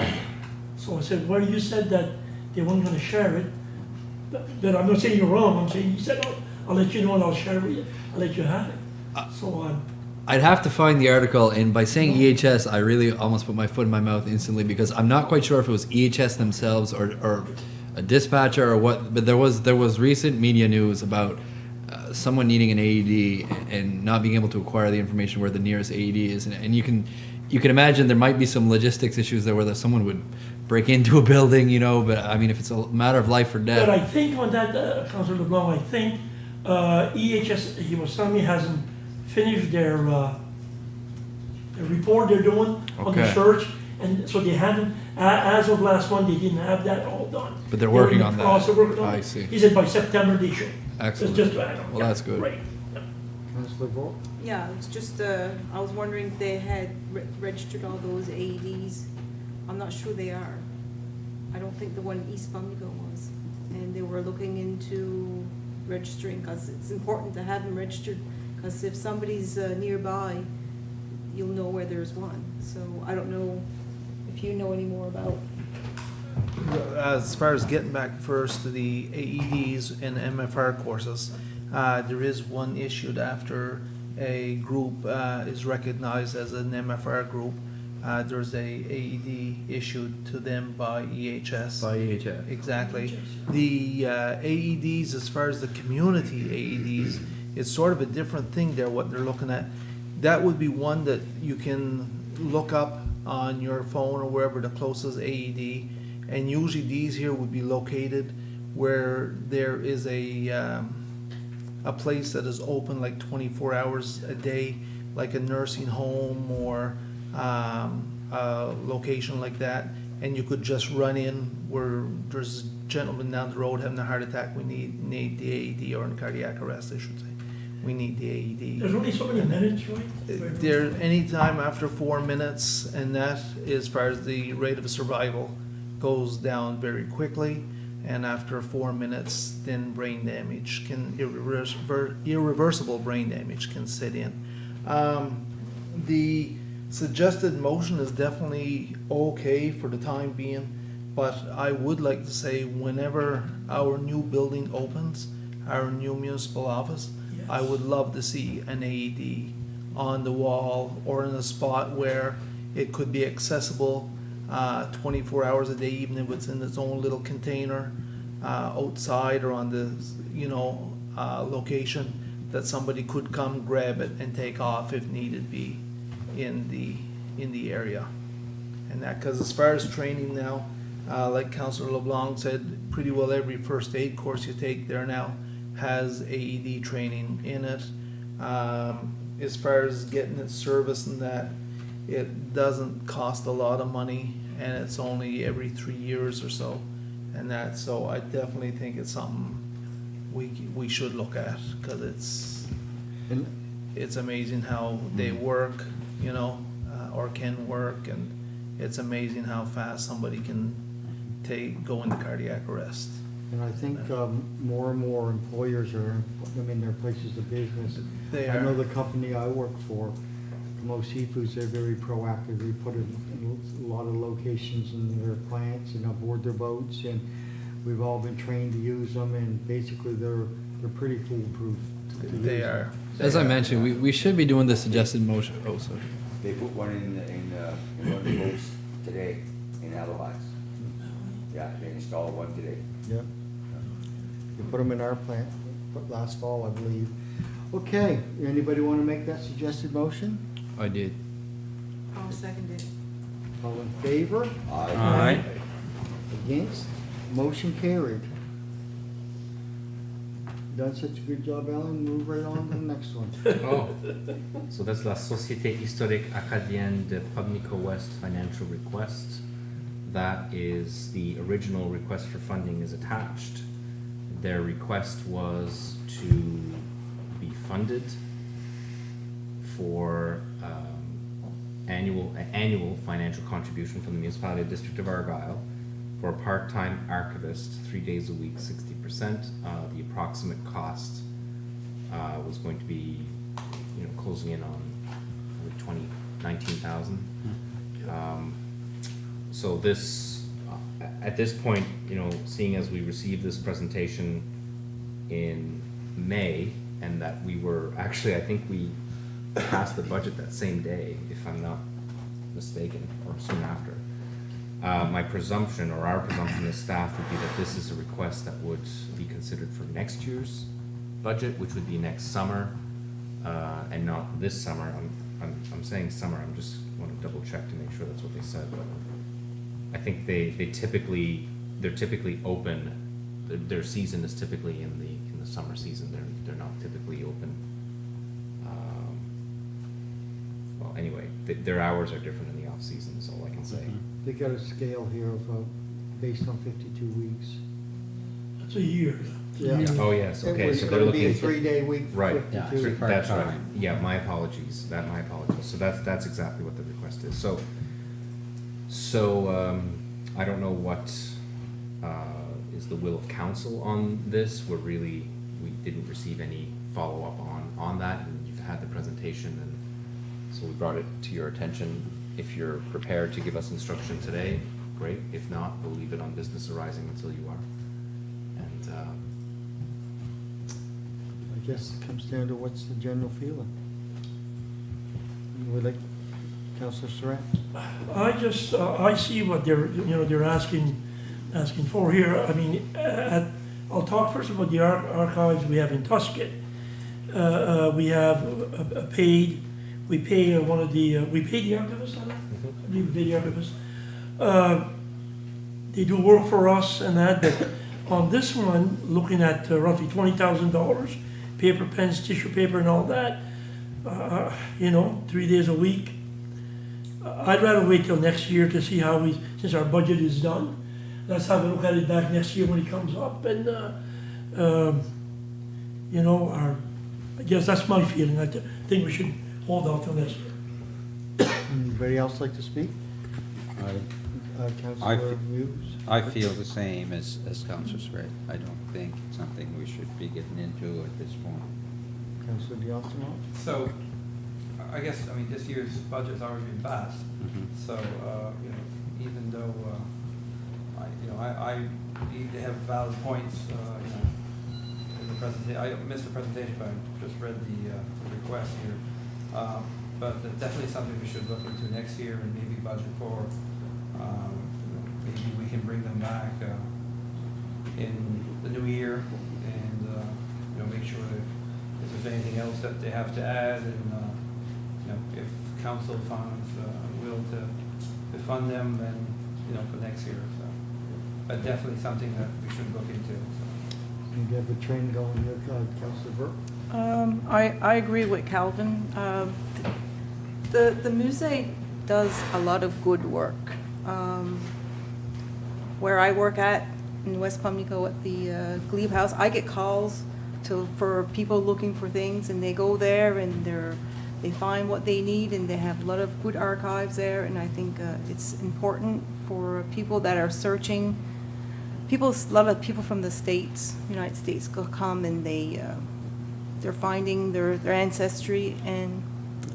S7: So I said, well, you said that they weren't gonna share it, but I'm not saying you're wrong, I'm saying, he said, I'll let you know and I'll share it with you, I'll let you have it. So
S2: I'd have to find the article, and by saying EHS, I really almost put my foot in my mouth instantly, because I'm not quite sure if it was EHS themselves or a dispatcher or what, but there was recent media news about someone needing an AED and not being able to acquire the information where the nearest AED is, and you can imagine there might be some logistics issues there where someone would break into a building, but I mean, if it's a matter of life or death.
S7: But I think on that, Councillor LeBlanc, I think EHS, he was telling me, hasn't finished their report they're doing on the
S2: Okay.
S7: search, and so they haven't, as of last month, they didn't have that all done.
S2: But they're working
S7: in the
S2: on that.
S7: process, working on
S2: I
S7: it.
S2: see.
S7: He said by September they should.
S2: Excellent.
S7: It's just to add on.
S2: Well,
S7: Yeah,
S2: that's good.
S7: Great.
S1: Councillor Brook?
S12: Yeah, it's just, I was wondering if they had registered all those AEDs. I'm not sure they are. I don't think the one in East Pubnico was. And they were looking into registering, because it's important to have them registered, because if somebody's nearby, you'll know where there's one. So I don't know if you know any more about.
S6: As far as getting back first to the AEDs and MFR courses, there is one issued after a group is recognized as an MFR group. There's a AED issued to them by EHS.
S2: By EHS.
S6: Exactly. The AEDs, as far as the community AEDs, it's sort of a different thing there, what they're looking at. That would be one that you can look up on your phone or wherever the closest AED, and usually these here would be located where there is a place that is open like 24 hours a day, like a nursing home or a location like that, and you could just run in where there's a gentleman down the road having a heart attack, we need the AED, or in cardiac arrest, I should say. We need the AED.
S7: There's only so many minutes, right?
S6: There, anytime after 4 minutes, and that, as far as the rate of survival, goes down very quickly. And after 4 minutes, then brain damage irreversible brain damage can set in. The suggested motion is definitely okay for the time being, but I would like to say whenever our new building opens, our new municipal office, I would love to see an AED on the wall or in a spot where it could be accessible 24 hours a day, even if it's in its own little container outside or on the location, that somebody could come grab it and take off if needed be in the area. And that, because as far as training now, like Councillor LeBlanc said, pretty well every first aid course you take there now has AED training in it. As far as getting it serviced and that, it doesn't cost a lot of money, and it's only every 3 years or so. And that, so I definitely think it's something we should look at, because it's amazing how they work, or can work, and it's amazing how fast somebody can go into cardiac arrest.
S1: And I think more and more employers are putting them in their places of business.
S6: They
S1: I know
S6: are.
S1: the company I work for, Most Seafoods, they're very proactive. They put it in a lot of locations in their plants and aboard their boats, and we've all been trained to use them, and basically they're pretty foolproof. to use
S6: They
S1: them.
S6: are.
S2: As I mentioned, we should be doing the suggested motion. Oh, sorry.
S3: They put one in one of the boats today in Halifax. Yeah, they installed one today.
S1: Yeah. We put them in our plant last fall, I believe. Okay, anybody want to make that suggested motion?
S2: I did.
S12: I'll second it.
S1: All in favor?
S3: Aye.
S1: Against? Motion carried. Done such a good job, Alan. Move right on to the next one.
S5: Oh, so that's la Société historique acadienne de Pubnico-Ouest Financial Request. that is the original request for funding is attached. Their request was to be funded for annual financial contribution from the municipality of District of Argyle for a part-time archivist, 3 days a week, 60%. The approximate cost was going to be, closing in on 19,000. So this, at this point, seeing as we received this presentation in May, and that we were, actually, I think we passed the budget that same day, if I'm not mistaken, or soon after. My presumption, or our presumption as staff, would be that this is a request that would be considered for next year's budget, which would be next summer, and not this summer. I'm saying summer, I'm just want to double check to make sure that's what they said, but I think they're typically open, their season is typically in the summer season, they're not typically open. Well, anyway, their hours are different in the off season, is all I can say.
S1: They got a scale here of, based on 52 weeks.
S7: That's a year.
S1: Yeah.
S5: Oh, yes, okay,
S1: It was
S5: so they're
S1: gonna be
S5: looking.
S1: a 3-day week,
S5: Right,
S1: 52.
S5: that's right,
S10: part-time.
S5: yeah, my apologies, so that's exactly what the request is, so, I don't know what, is the will of council on this, we didn't receive any follow-up on that, and you've had the presentation, and so we brought it to your attention. If you're prepared to give us instruction today, great, if not, we'll leave it on business arising until you are, and,
S1: I guess it comes down to what's the general feeling. You would like, Councillor Surratt?
S7: I see what they're asking for here. I mean, I'll talk first about the archives we have in Tusket. We have we pay the archivists on that? I believe we pay the archivists. They do work for us and that, but on this one, looking at roughly $20,000, paper, pens, tissue paper and all that, 3 days a week. I'd rather wait till next year to see how since our budget is done, let's have a look at it back next year when it comes up, and I guess that's my feeling. I think we should hold out till next year.
S1: Anybody else like to speak? Councillor Hughes?
S10: I feel the same as Councillor Surratt. I don't think it's something we should be getting into at this point.
S1: Councillor Dion-Simon?
S14: So, I guess, this year's budget's already been passed, so, even though, I need to have valid points, in the presentation, I missed the presentation, but I just read the request here. But it's definitely something we should look into next year and maybe budget for. Maybe we can bring them back in the new year and make sure that if there's anything else that they have to add, and if council funds will to fund them, then for next year. So, but definitely something that we should look into. So.
S1: You have a trend going here, Councillor Burke?
S12: I agree with Calvin. The Musée does a lot of good work. Where I work at in West Pubnico at the Glebe House, I get calls for people looking for things, and they go there and they find what they need, and they have a lot of good archives there. And I think it's important for people that are searching. A lot of people from the States, United States, come and they're finding their ancestry, and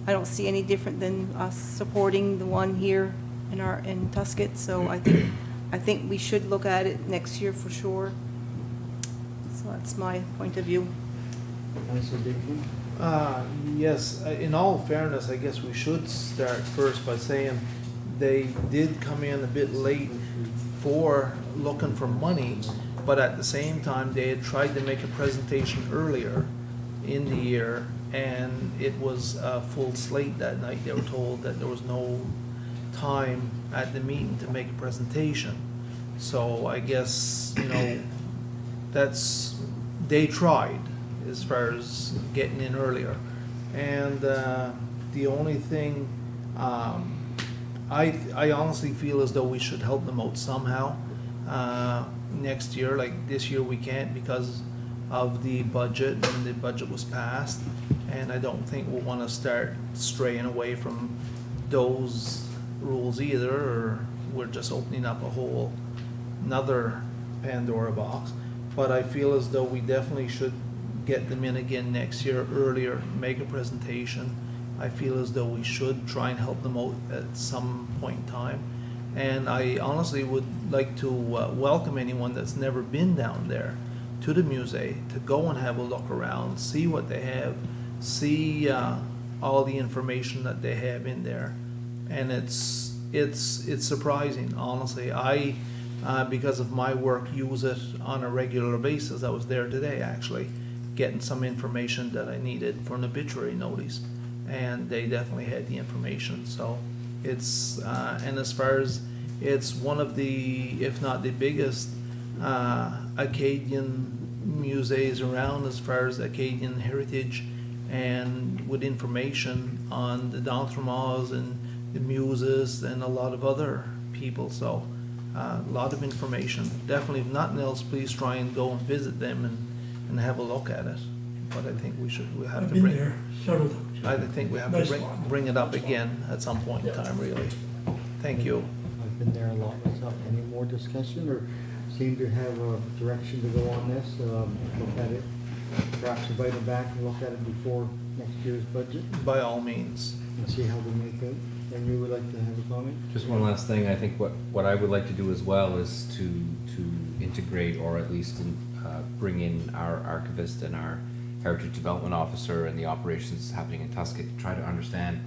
S12: I don't see any different than us supporting the one here in Tusket. So I think we should look at it next year for sure. So that's my point of view.
S1: Councillor Dickman?
S6: Yes, in all fairness, I guess we should start first by saying they did come in a bit late for looking for money, but at the same time, they had tried to make a presentation earlier in the year, and it was a full slate that night. They were told that there was no time at the meeting to make a presentation. So I guess, they tried as far as getting in earlier. And the only thing I honestly feel as though we should help them out somehow. Next year, like this year we can't because of the budget, and the budget was passed. And I don't think we'll wanna start straying away from those rules either, or we're just opening up a whole another Pandora box. But I feel as though we definitely should get them in again next year earlier, make a presentation. I feel as though we should try and help them out at some point in time. And I honestly would like to welcome anyone that's never been down there to the museum, to go and have a look around, see what they have, see all the information that they have in there. And it's surprising, honestly. I, because of my work, use it on a regular basis. I was there today, actually, getting some information that I needed for an obituary notice. And they definitely had the information, so it's, and as far as, it's one of the, if not the biggest, Acadian museums around as far as Acadian heritage, and with information on the Downtramas and the Muses and a lot of other people, so a lot of information. Definitely, if nothing else, please try and go and visit them and have a look at it. But I think we have
S7: I've
S6: to
S7: been
S6: bring.
S7: there several times.
S6: I think we have to bring it up again at some point in time, really. Thank you.
S1: I've been there a lot myself. Any more discussion, or seem to have a direction to go on this? Look at it, perhaps invite them back and look at it before next year's budget
S6: By all means.
S1: and see how they make it. And you would like to have a comment?
S5: Just one last thing, I think what I would like to do as well is to integrate, or at least bring in our archivist and our Heritage Development Officer and the operations happening in Tusket to try to understand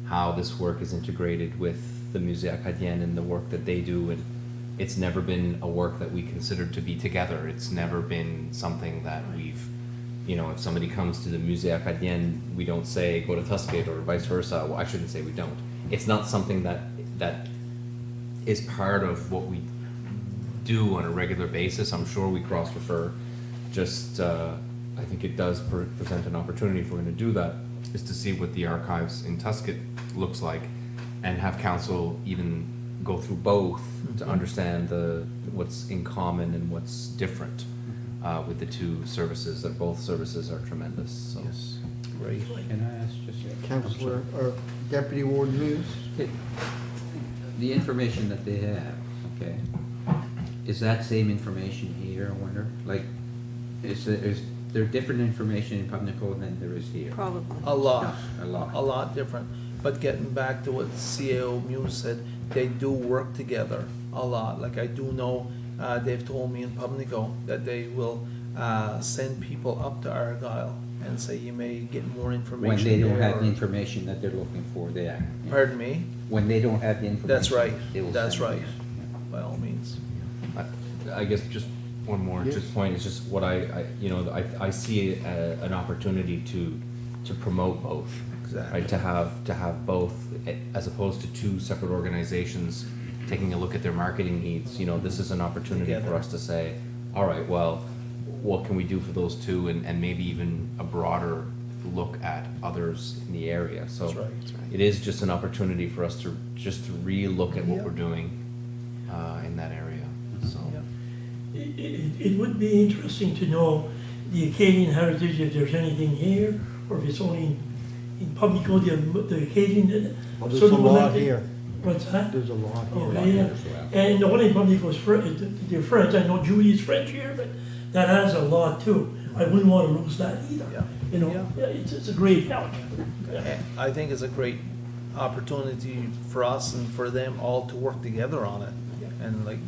S5: how this work is integrated with the Musée Acadienne and the work that they do. And it's never been a work that we considered to be together. It's never been something that we've, you know, if somebody comes to the Musée Acadienne, we don't say go to Tusket or vice versa. Well, I shouldn't say we don't. It's not something that is part of what we do on a regular basis. I'm sure we cross-refer. Just, I think it does present an opportunity if we're going to do that, is to see what the archives in Tusket looks like, and have council even go through both to understand what's in common and what's different with the two services. That both services are tremendous. So.
S6: Yes. Great.
S10: Can I ask just?
S1: Councillor, or Deputy Warden News?
S10: The information that they have, okay, is that same information here, I wonder? Like, is there different information in Pubnico than there is here?
S12: Probably.
S6: A lot.
S10: A lot.
S6: A lot different. But getting back to what CAO Muse said, they do work together a lot. Like I do know, they've told me in Pubnico that they will send people up to Argyle and say you may get more information.
S10: When they don't
S6: there,
S10: have the
S6: or-
S10: information that they're looking for, they act.
S6: Pardon me?
S10: When they don't have the information.
S6: That's right.
S10: they will
S6: That's
S10: send it.
S6: right. By all means.
S5: I guess just one more
S1: Yes.
S5: just point is just what I see an opportunity to promote both.
S6: Exactly.
S5: Right, to have both, as opposed to two separate organizations taking a look at their marketing needs. You know, this is an opportunity for
S6: Together.
S5: us to say, all right, well, what can we do for those two, and maybe even a broader look at others in the area. So
S6: That's right. That's right.
S5: it is just an opportunity for us to re-look at what
S6: Yeah.
S5: we're doing in that area. So.
S6: Yeah.
S7: It would be interesting to know the Acadian heritage, if there's anything here, or if it's only in Pubnico, the Acadian.
S1: Well, there's
S7: sort
S1: a
S7: of
S1: lot
S7: like-
S1: here.
S7: What's that?
S1: There's a lot here.
S7: Okay, yeah. And the one in Pubnico is they're French. I know Judy is French here, but that adds a lot too. I wouldn't want to lose that either.
S6: Yeah.
S7: You know,
S6: Yeah.
S7: yeah, it's a great help. Yeah.
S6: I think it's a great opportunity for us and for them all to work together on it. And like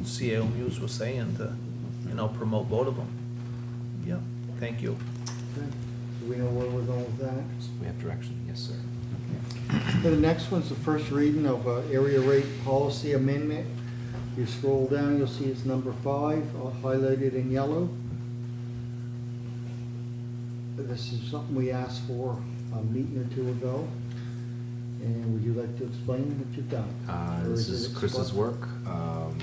S6: CAO Muse was saying, to, promote both of them. Yeah, thank you.
S1: Okay. Do we know where we're going with that?
S5: We have direction, yes, sir.
S1: The next one's the first reading of area rate policy amendment. You scroll down, you'll see it's number 5, highlighted in yellow. This is something we asked for a meeting or two ago. And would you like to explain what you've done? Or
S5: This
S1: it
S5: is Chris's
S1: explained?
S5: work.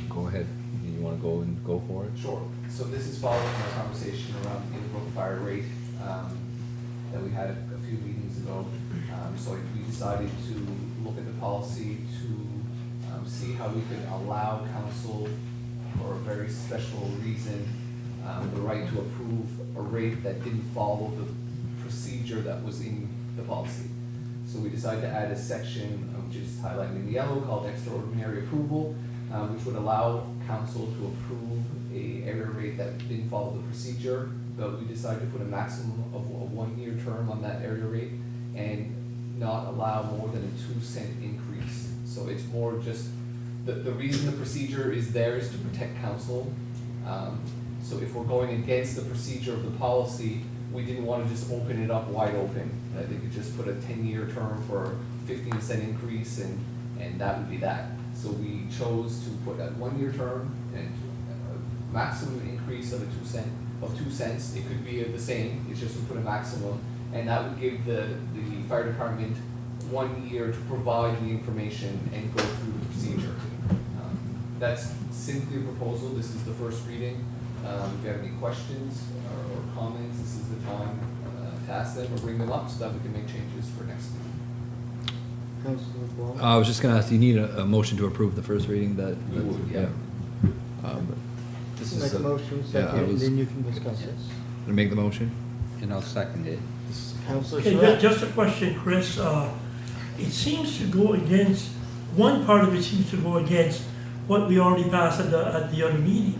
S5: Go ahead. You want to go for it?
S13: Sure. So this is following our conversation around the integral fire rate that we had a few meetings ago. So we decided to look at the policy to see how we could allow council, for a very special reason, the right to approve a rate that didn't follow the procedure that was in the policy. So we decided to add a section, which is highlighted in yellow, called extraordinary approval, which would allow council to approve a area rate that didn't follow the procedure, but we decided to put a maximum of a 1 year term on that area rate and not allow more than a 2-cent increase. So it's more just, the reason the procedure is there is to protect council. So if we're going against the procedure of the policy, we didn't want to just open it up wide open. I think it just put a 10-year term for 15-cent increase and that would be that. So we chose to put a 1 year term and a maximum increase of 2 cents. It could be the same, it's just we put a maximum, and that would give the fire department 1 year to provide the information and go through the procedure. That's simply a proposal. This is the first reading. If you have any questions or comments, this is the time to ask them or bring them up so that we can make changes for next week.
S1: Councillor Wall?
S2: I was just gonna ask, do you need a motion to approve the first reading that?
S13: We would, yeah.
S2: This
S1: Make
S2: is
S1: a motion,
S2: yeah, I
S1: second, and
S2: was-
S1: then you can discuss it.
S2: Gonna make the motion?
S10: And I'll second it.
S1: Councillor
S7: Okay,
S1: Surratt?
S7: just a question, Chris. It seems to go against, one part of it seems to go against what we already passed at the other meeting.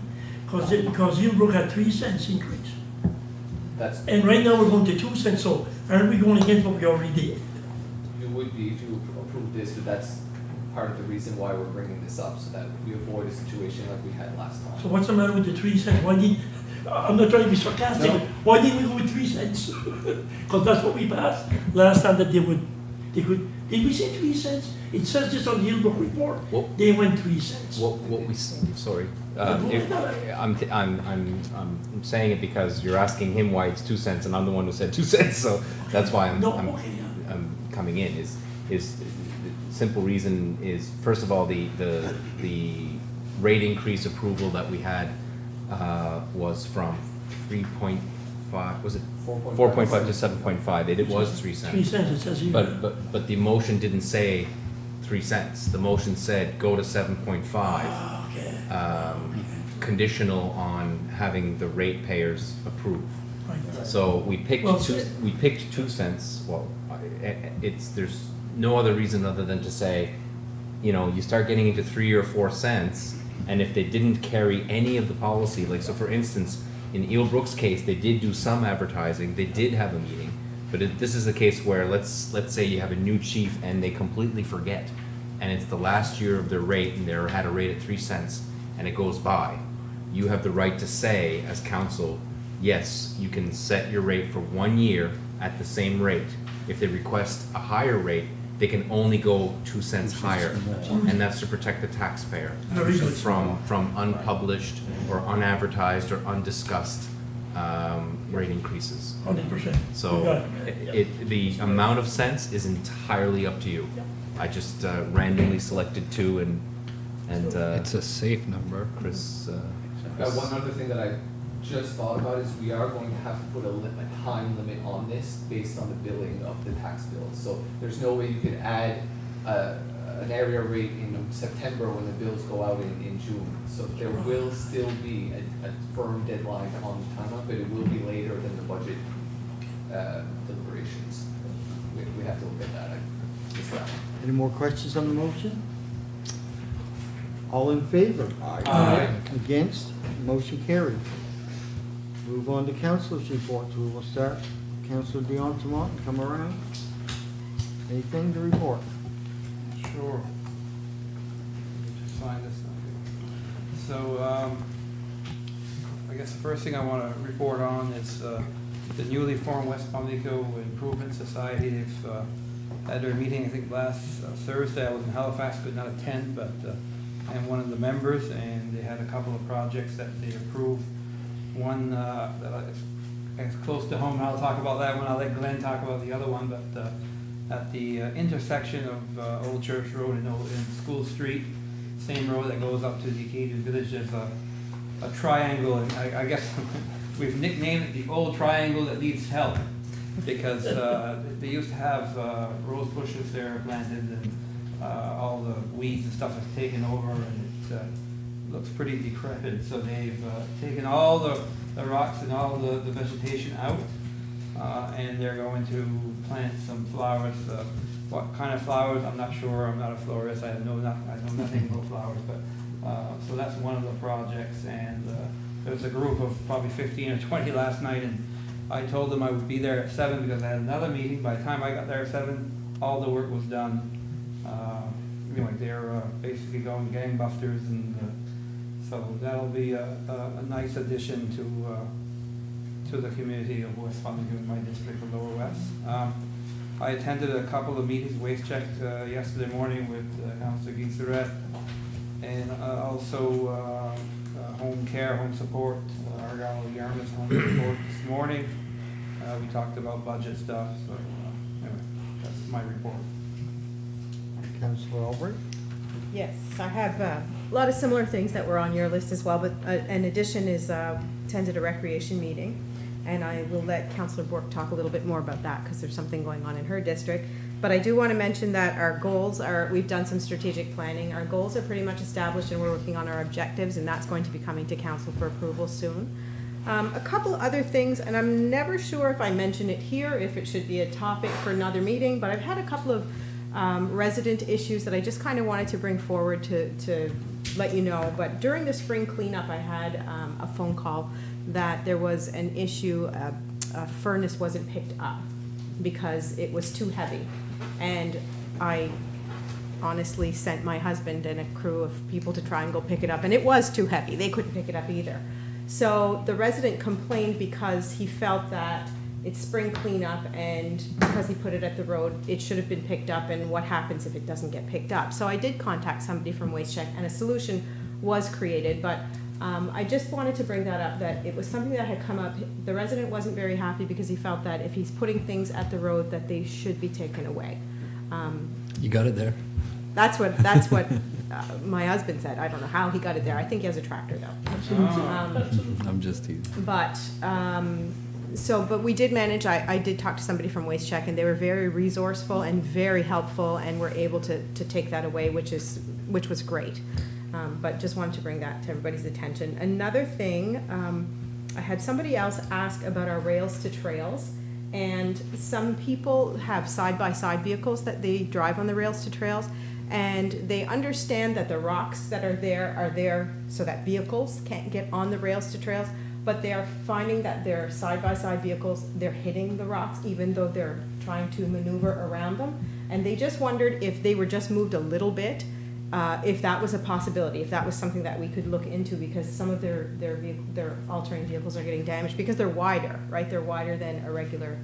S7: Because Brook had 3 cents increase.
S13: That's,
S7: And right now we're going to 2 cents, so aren't we going against what we already did?
S13: you would be if you approve this, but that's part of the reason why we're bringing this up, so that we avoid a situation like we had last time.
S7: So what's the matter with the 3 cents? Why didn't, I'm not trying to be sarcastic,
S13: No.
S7: but why didn't we go with 3 cents? Because that's what we passed last time that they could, did we say 3 cents? It says this on the Brook report,
S5: What-
S7: they went 3 cents.
S5: Sorry. I'm saying it because you're asking him why it's 2 cents, and I'm the one who said 2 cents, so that's why I'm coming in, is the simple reason is, first of all, the rate increase approval that we had, was from 3.5, was it 4.5 to 7.5, it was 3 cents.
S7: 3 cents, it says here.
S5: But the motion didn't say 3 cents. The motion said go to 7.5, conditional on having the ratepayers approve.
S7: Right.
S5: So we picked
S7: Well,
S5: 2 cents. Well, there's no other reason other than to say, you start getting into 3 or 4 cents, and if they didn't carry any of the policy, like, so for instance, in Eel Brook's case, they did do some advertising, they did have a meeting, but this is the case where let's say you have a new chief and they completely forget, and it's the last year of their rate and they had a rate at 3 cents, and it goes by. You have the right to say as council, yes, you can set your rate for 1 year at the same rate. If they request a higher rate, they can only go 2 cents higher, and that's to protect the taxpayer
S7: Very good.
S5: from unpublished or unadvertised or undiscussed rate increases.
S7: 100%.
S5: So
S7: We got it.
S5: the amount of cents is entirely up to you. I just randomly selected 2, and
S2: It's a safe number.
S5: Chris.
S13: One other thing that I just thought about is we are going to have to put a time limit on this based on the billing of the tax bills. So there's no way you could add an area rate in September when the bills go out in June. So there will still be a firm deadline on the timeline, but it will be later than the budget deliberations. We have to look at that.
S1: Any more questions on the motion? All in favor?
S10: Aye.
S1: Against? Motion carried. Move on to councilors' reports. We will start Councillor Dion Tamont and come around. Anything to report?
S14: Sure. Just find this up here. So, I guess the first thing I want to report on is the newly formed West Pubnico Improvement Society. They've had their meeting, I think, last Thursday. I was in Halifax, could not attend, but I am one of the members, and they had a couple of projects that they approved. One that is close to home, I'll talk about that one. I'll let Glenn talk about the other one, but at the intersection of Old Church Road and School Street, same road that goes up to the Acadian Village, there's a triangle, and I guess we've nicknamed it the old triangle that needs help, because they used to have rose bushes there planted, all the weeds and stuff has taken over, and it looks pretty decrepit. So they've taken all the rocks and all the vegetation out, and they're going to plant some flowers. What kind of flowers, I'm not sure. I'm not a florist. I know nothing about flowers, but so that's one of the projects. And there was a group of probably 15 or 20 last night, and I told them I would be there at 7 because I had another meeting. By the time I got there at 7, all the work was done. Anyway, they're basically going gangbusters, and so that'll be a nice addition to the community of West Pubnico, my district of Lower West. I attended a couple of meetings, waste check yesterday morning with Councillor Guiseret, and also home care, home support, Argyle Yarmouth home support this morning. We talked about budget stuff, so anyway, that's my report.
S1: Councillor Albrecht?
S15: Yes, I have a lot of similar things that were on your list as well, but an addition is attended a recreation meeting, and I will let Councillor Brook talk a little bit more about that because there's something going on in her district. But I do want to mention that our goals are, we've done some strategic planning. Our goals are pretty much established, and we're working on our objectives, and that's going to be coming to council for approval soon. A couple other things, and I'm never sure if I mention it here, if it should be a topic for another meeting, but I've had a couple of resident issues that I just kind of wanted to bring forward to let you know. But during the spring cleanup, I had a phone call that there was an issue, a furnace wasn't picked up because it was too heavy. And I honestly sent my husband and a crew of people to try and go pick it up, and it was too heavy. They couldn't pick it up either. So the resident complained because he felt that it's spring cleanup, and because he put it at the road, it should have been picked up, and what happens if it doesn't get picked up? So I did contact somebody from Waste Check, and a solution was created, but I just wanted to bring that up, that it was something that had come up. The resident wasn't very happy because he felt that if he's putting things at the road, that they should be taken away.
S2: You got it there.
S15: That's what my husband said. I don't know how he got it there. I think he has a tractor though.
S2: I'm just teasing.
S15: But but we did manage. I did talk to somebody from Waste Check, and they were very resourceful and very helpful, and were able to take that away, which was great. But just wanted to bring that to everybody's attention. Another thing, I had somebody else ask about our rails to trails, and some people have side-by-side vehicles that they drive on the rails to trails, and they understand that the rocks that are there so that vehicles can't get on the rails to trails, but they are finding that their side-by-side vehicles, they're hitting the rocks even though they're trying to maneuver around them. And they just wondered if they were just moved a little bit, if that was a possibility, if that was something that we could look into, because some of their all-terrain vehicles are getting damaged because they're wider, right? They're wider than a regular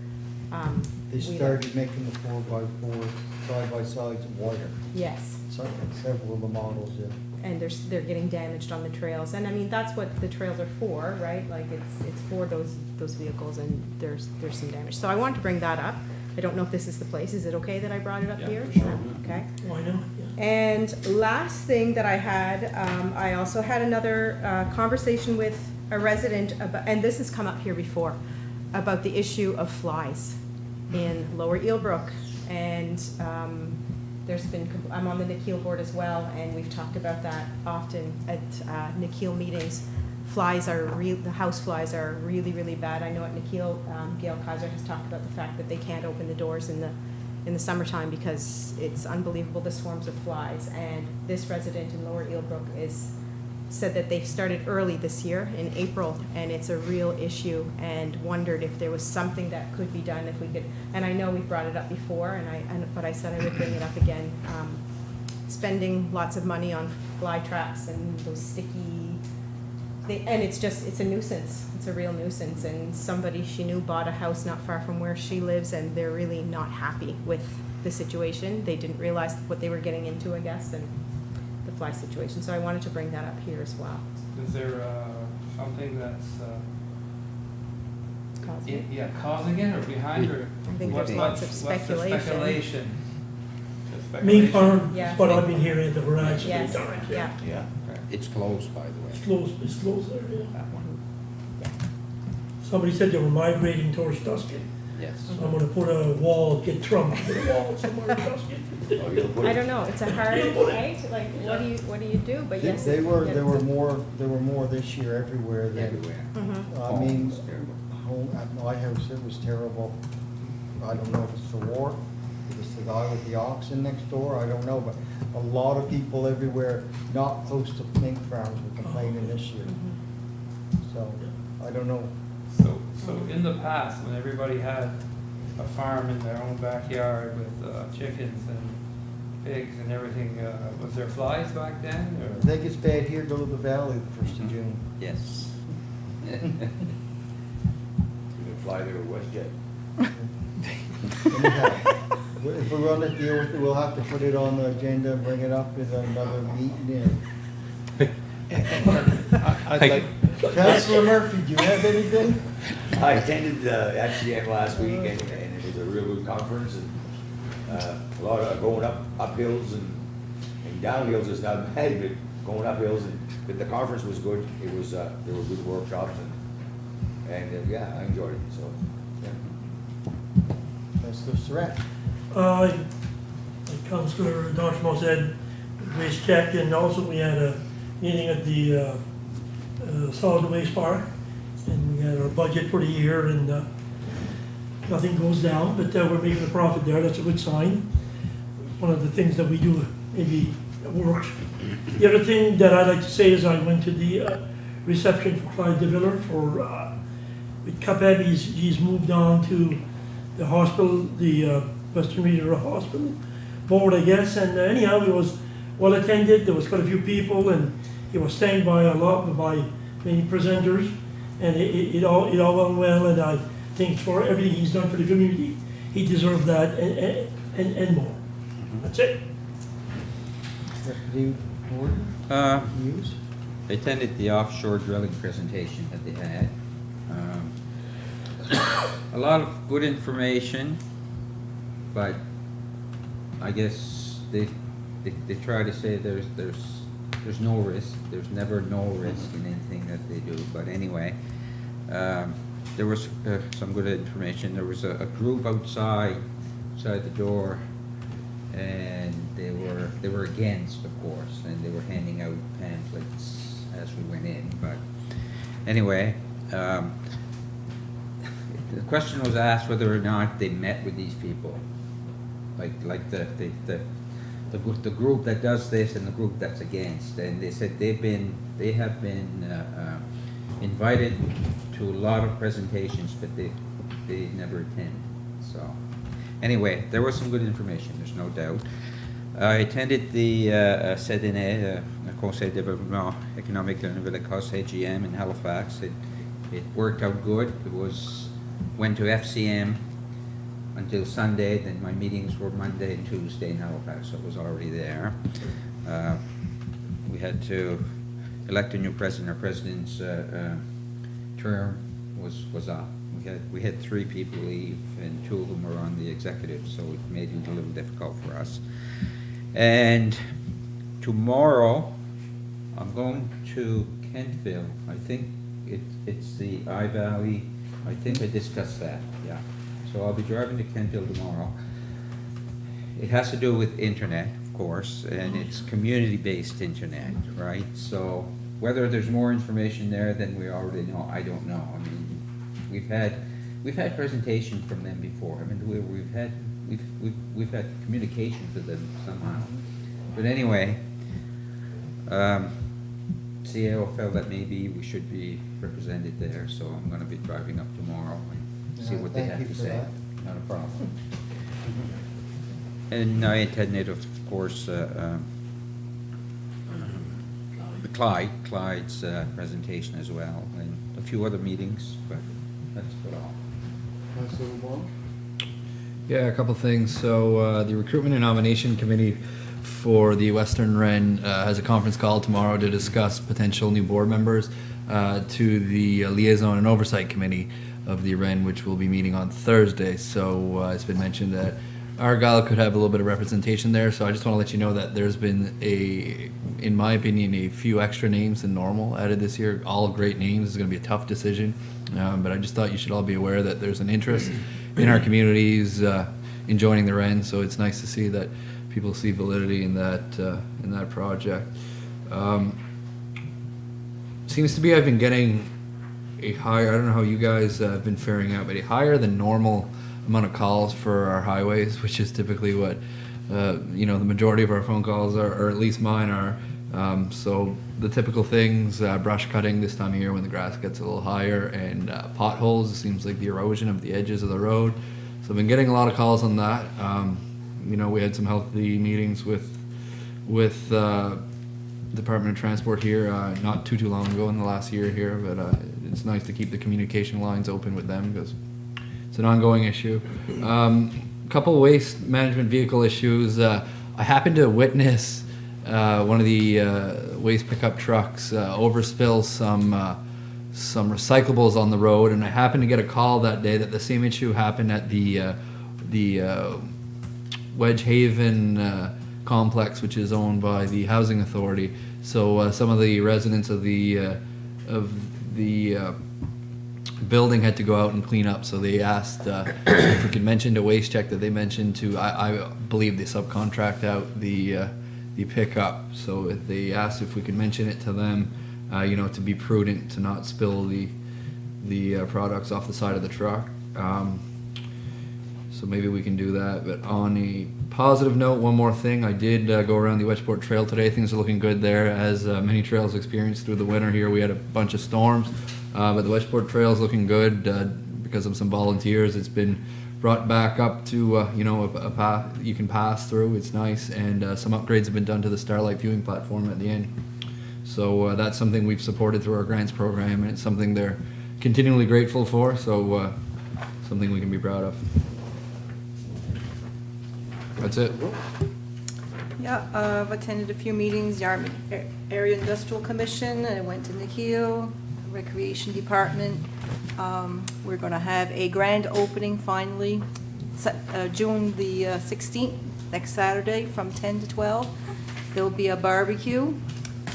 S1: They started making the 4x4 side-by-sides wider.
S15: Yes.
S1: So several of the models, yeah.
S15: And they're getting damaged on the trails, and I mean that's what the trails are for, right? Like it's for those vehicles, and there's some damage. So I wanted to bring that up. I don't know if this is the place. Is it okay that I brought it up here?
S14: For sure.
S15: Okay.
S7: Why not? Yeah.
S15: And last thing that I had, I also had another conversation with a resident about, and this has come up here before, about the issue of flies in Lower Eelbrook, and I'm on the Nakile board as well, and we've talked about that often at Nakile meetings. The house flies are really, really bad. I know at Nakile, Gail Kaiser has talked about the fact that they can't open the doors in the summertime because it's unbelievable, the swarms of flies. And this resident in Lower Eelbrook said that they started early this year in April, and it's a real issue, and wondered if there was something that could be done, if we could. And I know we brought it up before, but I said I would bring it up again. Spending lots of money on fly traps and those sticky. And it's a nuisance. It's a real nuisance. And somebody she knew bought a house not far from where she lives, and they're really not happy with the situation. They didn't realize what they were getting into, I guess, and the fly situation. So I wanted to bring that up here as well.
S14: Is there something that's
S15: Causing it?
S14: causing it or behind, or
S15: I think there's lots of speculation.
S14: What's the speculation?
S7: Main farm
S15: Yeah.
S7: is what I've been hearing at the garage.
S15: Yes, yeah.
S10: Yeah, it's closed, by the way.
S7: It's closed there, yeah.
S10: That one.
S7: Somebody said they were migrating towards Tusket.
S10: Yes.
S7: I'm gonna put a wall, get Trump, put a wall somewhere in Tusket.
S3: Oh, you'll put
S15: I
S3: it-
S15: don't know, it's a hard, right? Like, what do you do? But yes.
S1: There
S15: yeah.
S1: were more this year everywhere than,
S3: Everywhere.
S15: Mhm.
S1: I mean,
S3: It's terrible.
S1: home, at my house, it was terrible. I don't know if it's the war, if it's the guy with the oxen next door, I don't know, but a lot of people everywhere not close to mink farms were complaining this year. So, I don't know.
S14: So in the past, when everybody had a farm in their own backyard with chickens and pigs and everything, was there flies back then,
S1: I
S14: or?
S1: think it's bad here, go to the valley the 1st of June.
S10: Yes.
S3: You can fly there with WestJet.
S1: Anyhow, if we're gonna deal with it, we'll have to put it on the agenda and bring it up in another meeting.
S6: I'd like,
S1: Councillor Murphy, do you have anything?
S3: I attended FCF last week, and it was a real good conference, and a lot of going up hills and down hills is not bad, but going up hills, but the conference was good. It was, there were good workshops, and yeah, I enjoyed it, so, yeah.
S1: Councillor Surratt.
S7: Like Councillor Donchmo said, waste check, and also we had a meeting at the solid waste park, and we had our budget for the year, and nothing goes down, but we're making a profit there, that's a good sign. One of the things that we do maybe works. The other thing that I'd like to say is I went to the reception for Clyde DeViller for, with Capeb, he's moved on to the hospital, the Western Regional Hospital Board, I guess, and anyhow, it was well attended, there was quite a few people, and it was thanked by many presenters, and it all went well, and I think for everything he's done for the community, he deserved that and more. That's it.
S1: Deputy Warden, news?
S10: I attended the offshore drilling presentation that they had. A lot of good information, but I guess they try to say there's no risk. There's never no risk in anything that they do. But anyway, there was some good information. There was a group outside the door, and they were against, of course, and they were handing out pamphlets as we went in. But anyway, the question was asked whether or not they met with these people, like the group that does this and the group that's against, and they said they have been invited to a lot of presentations, but they never attend. So anyway, there was some good information, there's no doubt. I attended the CDN, Conseil de Développement Économique de la Nouvelle-Écosse, AGM in Halifax. It worked out good. Went to FCM until Sunday, then my meetings were Monday and Tuesday in Halifax, so I was already there. We had to elect a new president. Our president's term was up. We had 3 people leave, and 2 of them were on the executive, so it made it a little difficult for us. And tomorrow, I'm going to Kentville. I think it's the I-Valley. I think I discussed that, yeah. So I'll be driving to Kentville tomorrow. It has to do with internet, of course, and it's community-based internet, right? So whether there's more information there than we already know, I don't know. I mean, we've had presentations from them before. I mean, we've had communication to them somehow. But anyway, CAO felt that maybe we should be represented there, so I'm going to be driving up tomorrow and see what they have to say. Not a problem. And I attended, of course, Clyde's presentation as well, and a few other meetings, but that's about all.
S1: Councillor Wong?
S2: Yeah, a couple things. So the Recruitment and Nomination Committee for the Western Ren has a conference call tomorrow to discuss potential new board members to the Liaison and Oversight Committee of the Ren, which will be meeting on Thursday. So it's been mentioned that Argyle could have a little bit of representation there. So I just want to let you know that there's been in my opinion, a few extra names than normal added this year. All great names. It's going to be a tough decision. But I just thought you should all be aware that there's an interest in our communities enjoying the end. So it's nice to see that people see validity in that project. Seems to be I've been getting a higher, I don't know how you guys have been faring out, but a higher than normal amount of calls for our highways, which is typically what, the majority of our phone calls are, or at least mine are. So the typical things, brush cutting this time of year when the grass gets a little higher, and potholes, it seems like the erosion of the edges of the road. So I've been getting a lot of calls on that. We had some healthy meetings with Department of Transport here not too long ago in the last year here, but it's nice to keep the communication lines open with them because it's an ongoing issue. Couple of waste management vehicle issues. I happened to witness one of the waste pickup trucks overspill some recyclables on the road, and I happened to get a call that day that the same issue happened at the Wedge Haven complex, which is owned by the housing authority. So some of the residents of the building had to go out and clean up. So they asked if we could mention to Waste Check that they mentioned to, I believe they subcontract out the pickup. So if they asked if we could mention it to them, to be prudent to not spill the products off the side of the truck. So maybe we can do that. But on a positive note, one more thing. I did go around the Westport Trail today. Things are looking good there, as many trails experienced through the winter here. We had a bunch of storms, but the Westport Trail is looking good because of some volunteers. It's been brought back up to a path you can pass through. It's nice, and some upgrades have been done to the Starlight viewing platform at the end. So that's something we've supported through our grants program, and it's something they're continually grateful for. So something we can be proud of. That's it.
S12: Yeah, I've attended a few meetings, Yarmouth Area Industrial Commission, I went to Nakile, Recreation Department. We're gonna have a grand opening finally, June the 16th, next Saturday from 10 to 12. There'll be a barbecue.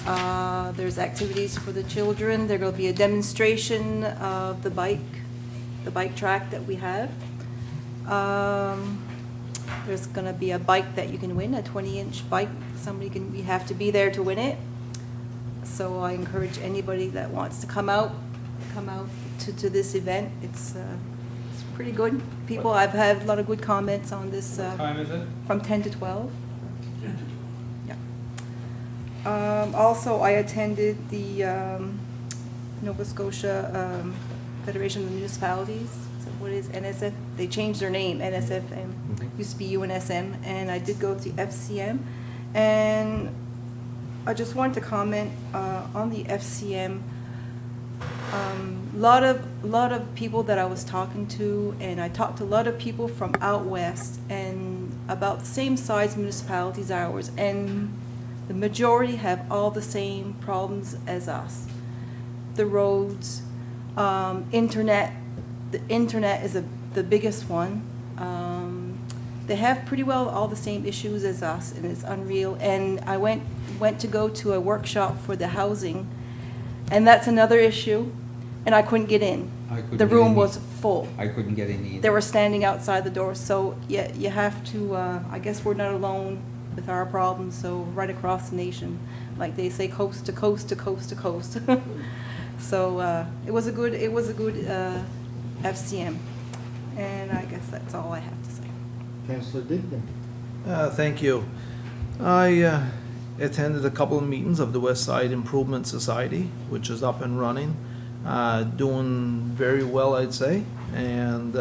S12: There's activities for the children. There will be a demonstration of the bike track that we have. There's gonna be a bike that you can win, a 20-inch bike. You have to be there to win it. So I encourage anybody that wants to come out to this event. It's pretty good. People, I've had a lot of good comments on this.
S14: What time is it?
S12: From 10 to 12. Yeah. Also, I attended the Nova Scotia Federation of Municipalities. So what is NSF? They changed their name, NSFM. Used to be UNSM, and I did go to FCM, and I just wanted to comment on the FCM. Lot of people that I was talking to, and I talked to a lot of people from out west, and about the same size municipalities as ours, and the majority have all the same problems as us. The roads, internet. The internet is the biggest one. They have pretty well all the same issues as us, and it's unreal. And I went to go to a workshop for the housing, and that's another issue, and I couldn't get in. The room was full.
S10: I couldn't get in either.
S12: They were standing outside the door, so yeah, you have to, I guess we're not alone with our problems, so right across the nation, like they say, coast to coast to coast to coast. So it was a good FCM, and I guess that's all I have to say.
S1: Councillor Digdon.
S6: Thank you. I attended a couple of meetings of the West Side Improvement Society, which is up and running, doing very well, I'd say. And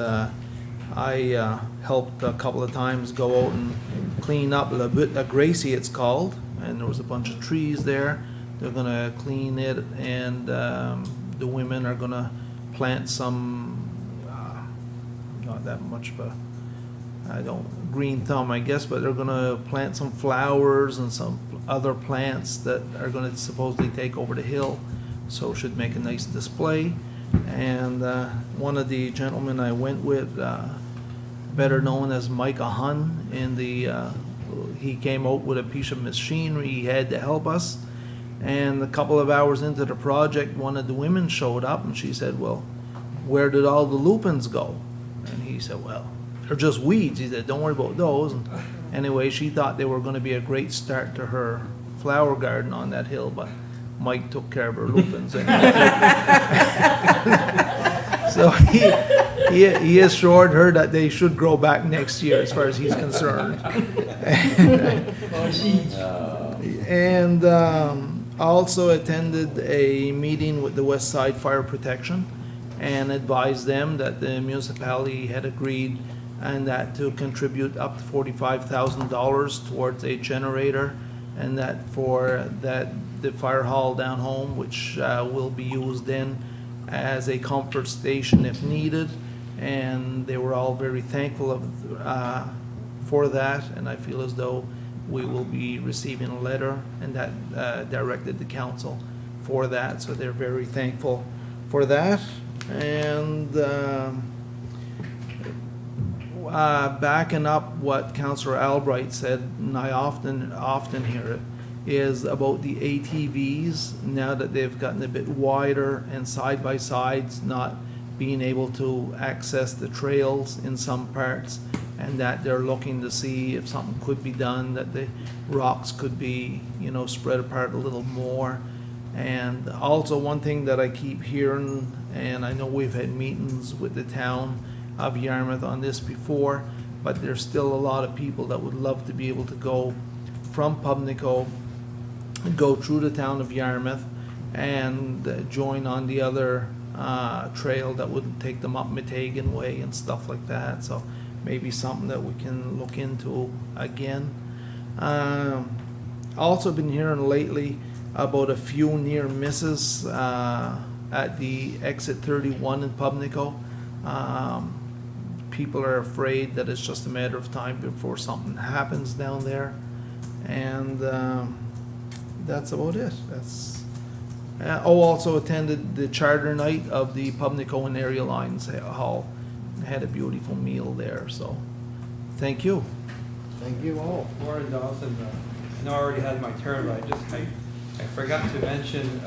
S6: I helped a couple of times go out and clean up a bit of Gracie, it's called, and there was a bunch of trees there. They're gonna clean it, and the women are gonna plant some, not that much of a, green thumb, I guess, but they're gonna plant some flowers and some other plants that are gonna supposedly take over the hill, so it should make a nice display. And one of the gentlemen I went with, better known as Micah Hun, he came out with a piece of machinery he had to help us. And a couple of hours into the project, one of the women showed up and she said, well, where did all the lupins go? And he said, well, they're just weeds. He said, don't worry about those. And anyway, she thought they were gonna be a great start to her flower garden on that hill, but Mike took care of her lupins. So he assured her that they should grow back next year as far as he's concerned. And also attended a meeting with the West Side Fire Protection and advised them that the municipality had agreed and that to contribute up to $45,000 towards a generator, and that for that the fire hall down home, which will be used then as a comfort station if needed. And they were all very thankful for that, and I feel as though we will be receiving a letter, and that directed the council for that, so they're very thankful for that. And backing up what Councillor Albright said, and I often hear it, is about the ATVs, now that they've gotten a bit wider and side-by-sides not being able to access the trails in some parts, and that they're looking to see if something could be done, that the rocks could be, spread apart a little more. And also one thing that I keep hearing, and I know we've had meetings with the town of Yarmouth on this before, but there's still a lot of people that would love to be able to go from Pubnico, go through the town of Yarmouth, and join on the other trail that would take them up Metagan Way and stuff like that. So maybe something that we can look into again. Also been hearing lately about a few near misses at the exit 31 in Pubnico. People are afraid that it's just a matter of time before something happens down there. And that's about it. Also attended the charter night of the Pubnico and Area Lines Hall. Had a beautiful meal there, so thank you.
S1: Thank you all.
S14: Warren Dawson, I know I already had my turn, but I forgot to mention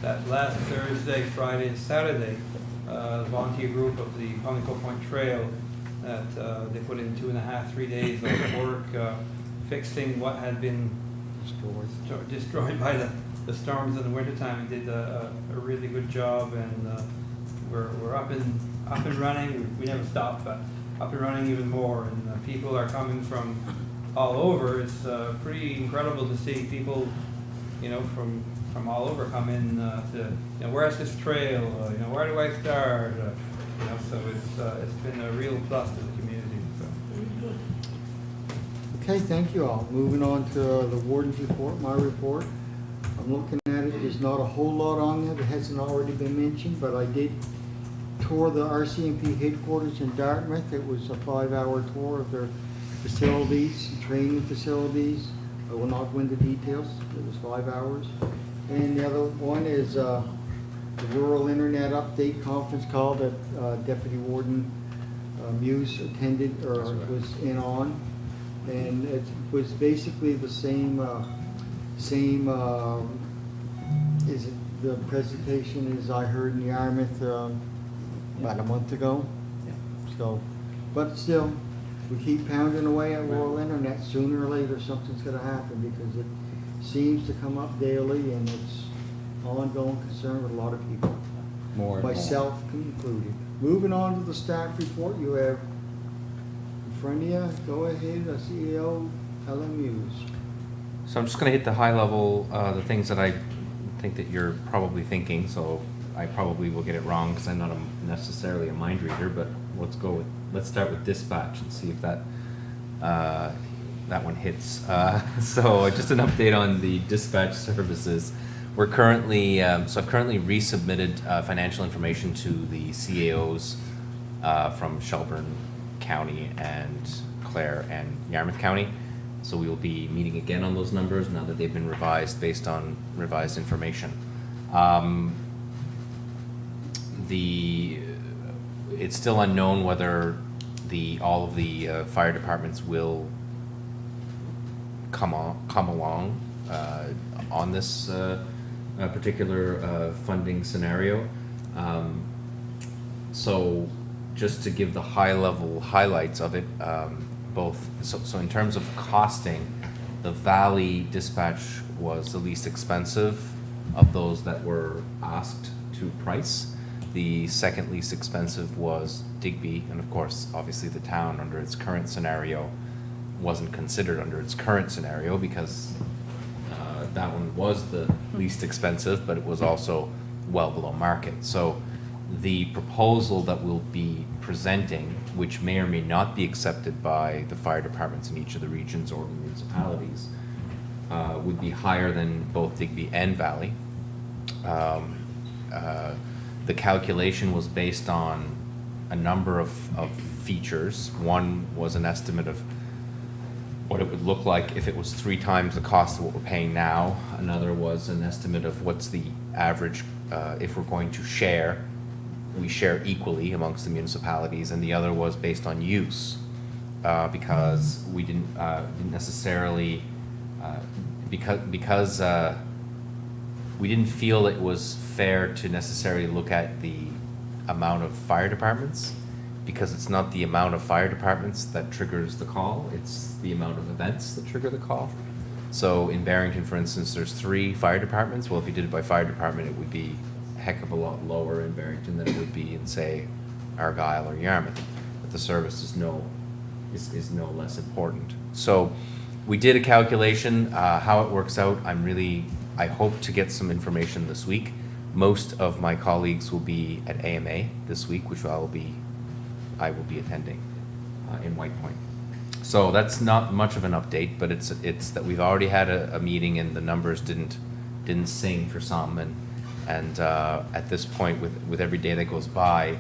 S14: that last Thursday, Friday, and Saturday, the volunteer group of the Pubnico Point Trail, that they put in 2.5-3 days of work fixing what had been destroyed by the storms in the wintertime, and did a really good job. And we're up and running. We never stopped, but up and running even more. And people are coming from all over. It's pretty incredible to see people, from all over come in to, where's this trail? Where do I start? So it's been a real plus to the community. So.
S1: Okay, thank you all. Moving on to the warden's report, my report. I'm looking at it, there's not a whole lot on there that hasn't already been mentioned, but I did tour the RCMP headquarters in Dartmouth. It was a 5-hour tour of their facilities, training facilities. I will not go into details, it was 5 hours. And the other one is the Rural Internet Update Conference call that Deputy Warden Muse attended, or was in on. And it was basically the same is it the presentation as I heard in Yarmouth about a month ago. So, but still, we keep pounding away at rural internet. Sooner or later, something's going to happen, because it seems to come up daily, and it's ongoing concern with a lot of people,
S10: More and
S1: myself included. Moving on to the staff report, you have in front of you. Go ahead, CEO Ellen Muse.
S5: So I'm just going to hit the high level, the things that I think that you're probably thinking. So I probably will get it wrong because I'm not necessarily a mind reader. But let's start with dispatch and see if that one hits. So just an update on the dispatch services. We're currently so I've currently resubmitted financial information to the CAOs from Shelburne County and Clare and Yarmouth County. So we will be meeting again on those numbers now that they've been revised based on revised information. It's still unknown whether all of the fire departments will come along on this particular funding scenario. So just to give the high-level highlights of it, so in terms of costing, the Valley dispatch was the least expensive of those that were asked to price. The second least expensive was Digby, and of course, obviously the town under its current scenario wasn't considered under its current scenario because that one was the least expensive, but it was also well below market. So the proposal that we'll be presenting, which may or may not be accepted by the fire departments in each of the regions or the municipalities, would be higher than both Digby and Valley. The calculation was based on a number of features. One was an estimate of what it would look like if it was 3 times the cost of what we're paying now. Another was an estimate of what's the average, if we're going to share, we share equally amongst the municipalities, and the other was based on use, because we didn't necessarily, because we didn't feel it was fair to necessarily look at the amount of fire departments, because it's not the amount of fire departments that triggers the call, it's the amount of events that trigger the call. So in Barrington, for instance, there's 3 fire departments. Well, if you did it by fire department, it would be a heck of a lot lower in Barrington than it would be in, say, Argyle or Yarmouth. But the service is no less important. So we did a calculation. How it works out, I hope to get some information this week. Most of my colleagues will be at AMA this week, which I will be attending in White Point. So that's not much of an update, but it's that we've already had a meeting and the numbers didn't sing for some, and at this point, with every day that goes by,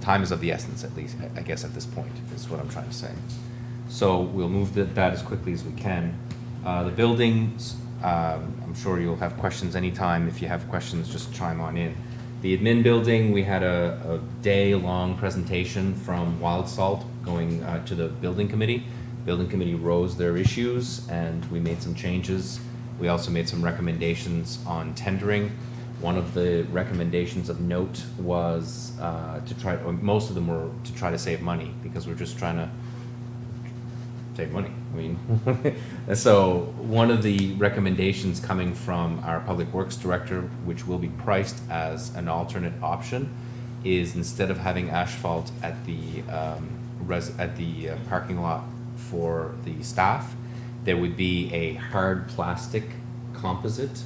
S5: time is of the essence, at least, I guess at this point, is what I'm trying to say. So we'll move that as quickly as we can. The buildings, I'm sure you'll have questions anytime. If you have questions, just chime on in. The admin building, we had a day-long presentation from Wild Salt going to the building committee. Building committee rose their issues and we made some changes. We also made some recommendations on tendering. One of the recommendations of note was most of them were to try to save money, because we're just trying to save money. I mean, so one of the recommendations coming from our Public Works Director, which will be priced as an alternate option, is instead of having asphalt at the parking lot for the staff, there would be a hard plastic composite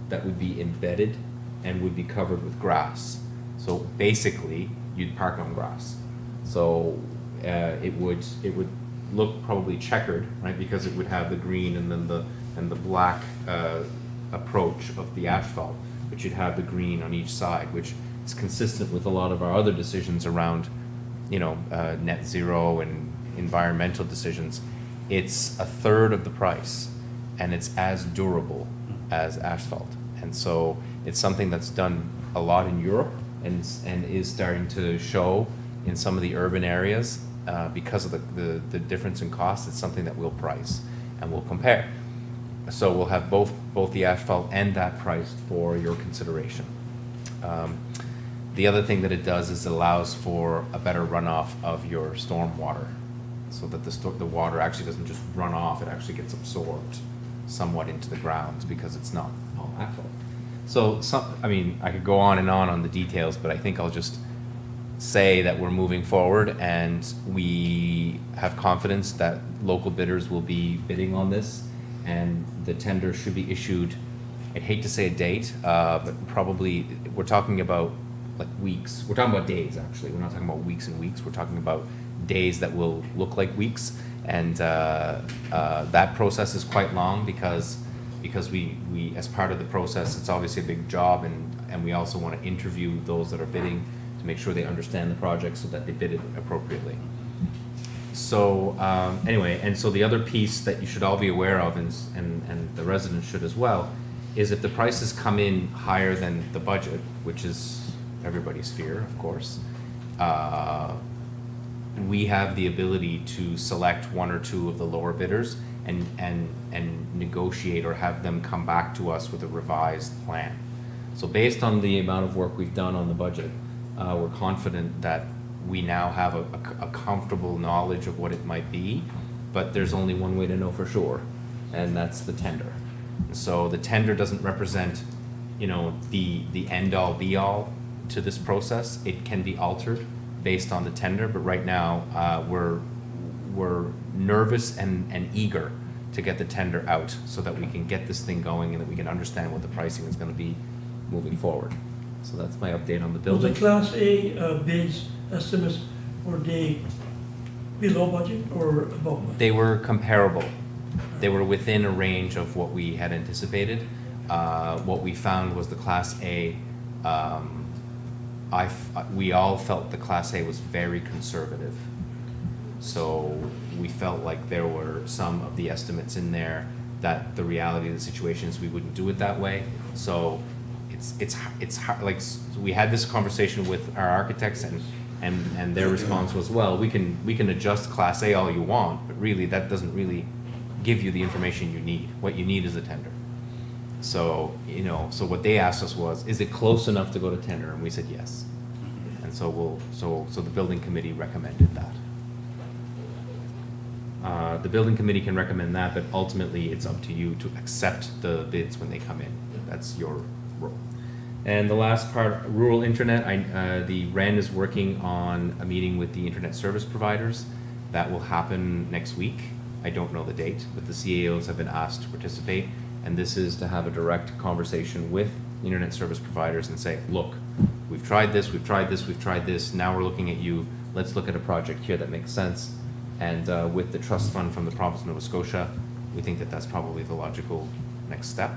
S5: that would be embedded and would be covered with grass. So basically, you'd park on grass. So it would look probably checkered, right? Because it would have the green and then the black approach of the asphalt, but you'd have the green on each side, which is consistent with a lot of our other decisions around, net zero and environmental decisions. It's a third of the price, and it's as durable as asphalt. And so it's something that's done a lot in Europe and is starting to show in some of the urban areas. Because of the difference in cost, it's something that we'll price and we'll compare. So we'll have both the asphalt and that priced for your consideration. The other thing that it does is it allows for a better runoff of your storm water, so that the water actually doesn't just run off, it actually gets absorbed somewhat into the ground because it's not all asphalt. So I could go on the details, but I think I'll just say that we're moving forward and we have confidence that local bidders will be bidding on this, and the tender should be issued. I'd hate to say a date, but probably we're talking about like weeks. We're talking about days, actually. We're not talking about weeks and weeks. We're talking about days that will look like weeks, and that process is quite long because we as part of the process, it's obviously a big job, and we also want to interview those that are bidding to make sure they understand the project so that they bid it appropriately. So anyway, and so the other piece that you should all be aware of, and the residents should as well, is if the prices come in higher than the budget, which is everybody's fear, of course, we have the ability to select 1 or 2 of the lower bidders and negotiate or have them come back to us with a revised plan. So based on the amount of work we've done on the budget, We're confident that we now have a comfortable knowledge of what it might be, but there's only one way to know for sure, and that's the tender. So the tender doesn't represent, you know, the end-all be-all to this process. It can be altered based on the tender, but right now, we're nervous and eager to get the tender out so that we can get this thing going and that we can understand what the pricing is gonna be moving forward. So that's my update on the
S7: Was
S5: building.
S7: the Class A bids estimates, were they below budget or above budget?
S5: They were comparable. They were within a range of what we had anticipated. What we found was the Class A, we all felt the Class A was very conservative. So we felt like there were some of the estimates in there that the reality of the situation is we wouldn't do it that way. So it's hard, like, we had this conversation with our architects and their response was, well, we can adjust Class A all you want, but really that doesn't really give you the information you need. What you need is a tender. So, you know, so what they asked us was, is it close enough to go to tender? And we said yes. And so so the building committee recommended that. The building committee can recommend that, but ultimately it's up to you to accept the bids when they come in. That's your role. And the last part, rural internet, the REN is working on a meeting with the internet service providers. That will happen next week. I don't know the date, but the CAOs have been asked to participate. And this is to have a direct conversation with internet service providers and say, look, we've tried this, we've tried this, we've tried this. Now we're looking at you. Let's look at a project here that makes sense. And with the trust fund from the province of Nova Scotia, we think that that's probably the logical next step.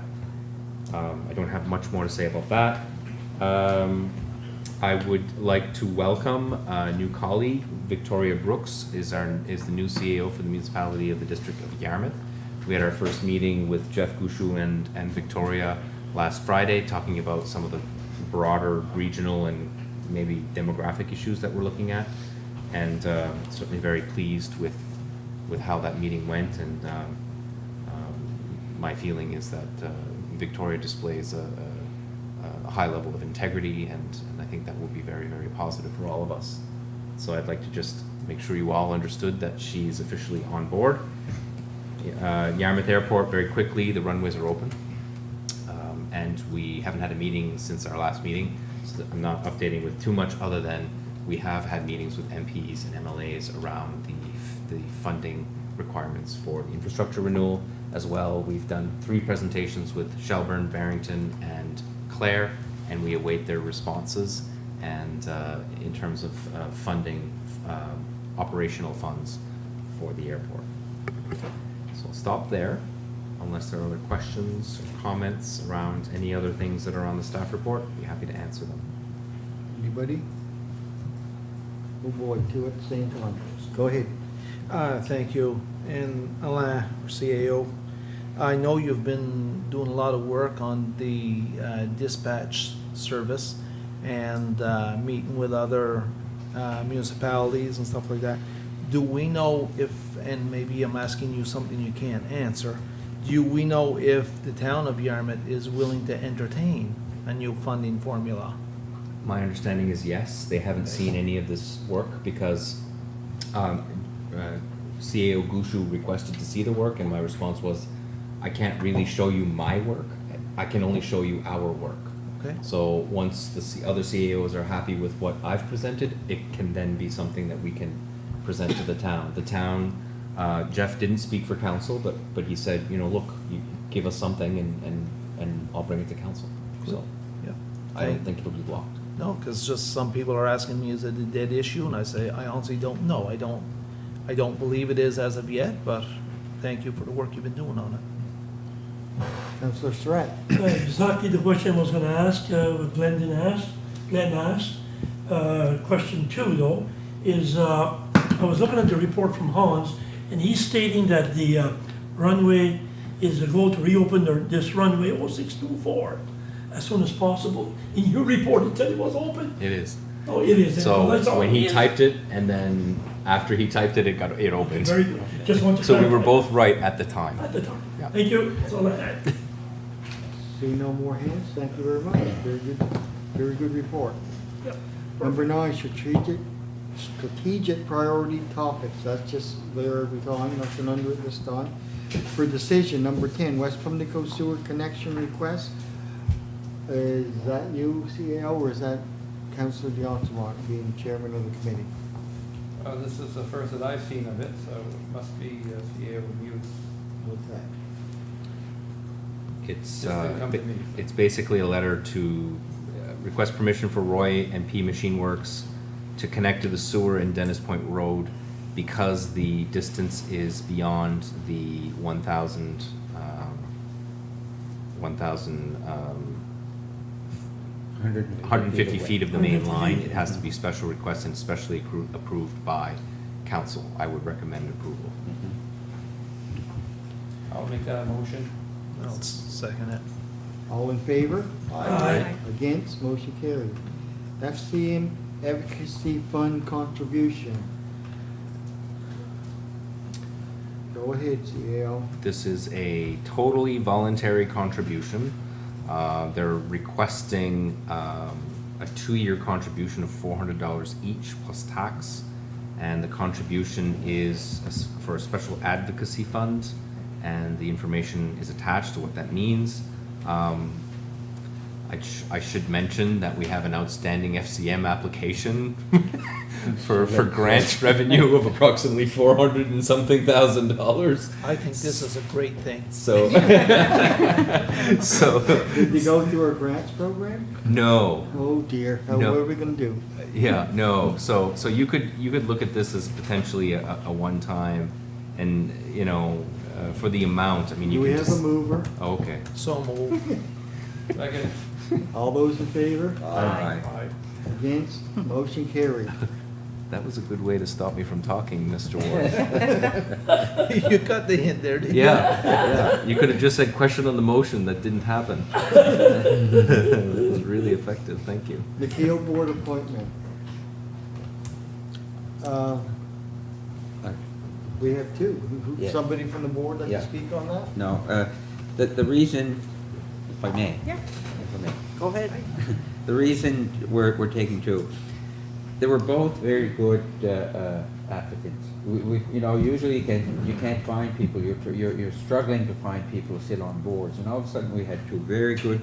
S5: I don't have much more to say about that. I would like to welcome a new colleague. Victoria Brooks is the new CAO for the municipality of the District of Yarmouth. We had our first meeting with Jeff Gushu and Victoria last Friday, talking about some of the broader regional and maybe demographic issues that we're looking at. And certainly very pleased with how that meeting went. And my feeling is that Victoria displays a high level of integrity, and I think that will be very, very positive for all of us. So I'd like to just make sure you all understood that she's officially on board. Yarmouth Airport, very quickly, the runways are open. And we haven't had a meeting since our last meeting, so I'm not updating with too much other than we have had meetings with MPs and MLAs around the funding requirements for the infrastructure renewal as well. We've done 3 presentations with Shelburne, Barrington, and Clare, and we await their responses. And in terms of funding operational funds for the airport. So I'll stop there, unless there are other questions or comments around any other things that are on the staff report. I'd be happy to answer them.
S1: Anybody? Oh boy, 2 at the same time. Go ahead.
S6: Thank you. And Alain, CAO, I know you've been doing a lot of work on the dispatch service and meeting with other municipalities and stuff like that. Do we know if, and maybe I'm asking you something you can't answer, do we know if the town of Yarmouth is willing to entertain a new funding formula?
S5: My understanding is yes. They haven't seen any of this work because CAO Gushu requested to see the work, and my response was, I can't really show you my work. I can only show you our work.
S6: Okay.
S5: So once the other CAOs are happy with what I've presented, it can then be something that we can present to the town. The town, Jeff didn't speak for council, but he said, you know, look, you give us something and I'll bring it to council. So
S6: Yeah.
S5: I don't think it'll be blocked.
S6: No, because just some people are asking me, is it a dead issue? And I say, I honestly don't know. I don't believe it is as of yet, but thank you for the work you've been doing on it.
S1: Councillor Surratt.
S7: Exactly the question I was gonna ask, what Glenn asked. Question 2 though, is, I was looking at the report from Hans, and he's stating that the runway is the goal to reopen this runway 0624 as soon as possible. In your report, it said it was open.
S5: It is.
S7: Oh, it is.
S5: So
S7: That's all.
S5: when he typed it, and then after he typed it, it opened.
S7: Very good. Just want to
S5: So we were
S7: clarify.
S5: both right at the time.
S7: At the time.
S5: Yeah.
S7: Thank you. That's all I had.
S1: See no more hands? Thank you very much. Very good report.
S7: Yep.
S1: Number 9, strategic priority topics. That's just there every time, nothing under it this time. For decision, number 10, West Pubnico Sewer Connection Request. Is that you, CAO, or is that Councillor Dion-Sawant being chairman of the committee?
S14: This is the first that I've seen of it, so it must be CA review.
S1: Okay.
S5: It's,
S14: Just a company.
S5: it's basically a letter to request permission for Roy MP Machine Works to connect to the sewer in Dennis Point Road because the distance is beyond the 150 feet of the main line. It has to be special request and specially approved by council. I would recommend approval.
S14: I'll make that a motion.
S6: I'll second it.
S1: All in favor?
S7: Aye.
S1: Against? Motion carried. FCM Advocacy Fund contribution. Go ahead, CAO.
S5: This is a totally voluntary contribution. They're requesting a 2-year contribution of $400 each plus tax, and the contribution is for a special advocacy fund, and the information is attached to what that means. I should mention that we have an outstanding FCM application for grant revenue of approximately $400 and something thousand.
S6: I think this is a great thing.
S5: So, so
S1: Did you go through our grants program?
S5: no.
S1: Oh dear,
S5: No.
S1: what are we gonna do?
S5: Yeah, no. So you could look at this as potentially a one-time, and for the amount. I mean, you
S1: Do we
S5: can
S1: have
S5: just.
S1: a mover?
S5: Oh, okay.
S6: So moved.
S14: Second.
S1: All those in favor?
S5: Aye.
S1: Against? Motion carried.
S5: That was a good way to stop me from talking, Mr. Ward.
S6: You got the hint there, didn't you?
S5: Yeah. You could have just said question on the motion. That didn't happen. It was really effective. Thank you.
S1: Nakile Board appointment. We have two.
S10: Yeah.
S1: Somebody from the board like
S10: Yeah.
S1: to speak on that?
S10: No, the reason, if I may.
S15: Yeah.
S10: If I may. Go ahead. The reason we're taking two, they were both very good applicants. We usually you can't find people, you're struggling to find people to sit on boards, and all of a sudden we had two very good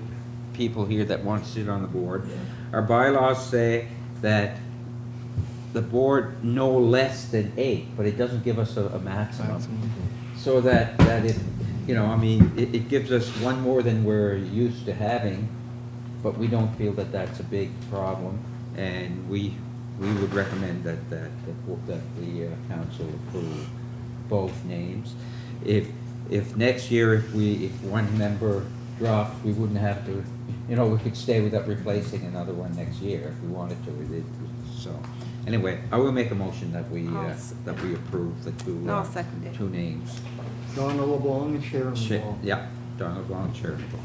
S10: people here that want to sit on the board. Our bylaws say that the board no less than 8, but it doesn't give us a maximum. So that it, it gives us one more than we're used to having, but we don't feel that that's a big problem, and we would recommend that the council approve both names. If next year, if one member dropped, we wouldn't have to, we could stay without replacing another one next year if we wanted to. So, anyway, I will make a motion that we approve the
S12: I'll second it.
S10: two names.
S1: Donna LeBlanc and Sharon LeBlanc.
S10: Yeah, Donald Blanc, Sharon LeBlanc.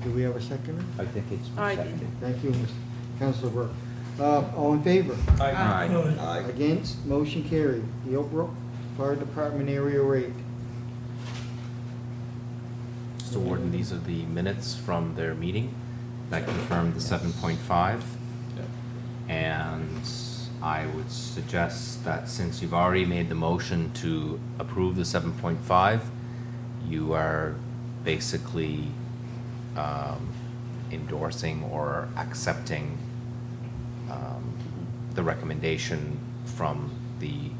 S1: Do we have a seconder?
S10: I think it's
S12: I did.
S10: seconded.
S1: Thank you, Councilor Burke. All in favor?
S10: Aye.
S1: Against? Motion carried. The Oak Brook Fire Department area rate.
S5: Mr. Warden, these are the minutes from their meeting that confirmed the 7.5. And I would suggest that since you've already made the motion to approve the 7.5, you are basically endorsing or accepting the recommendation from the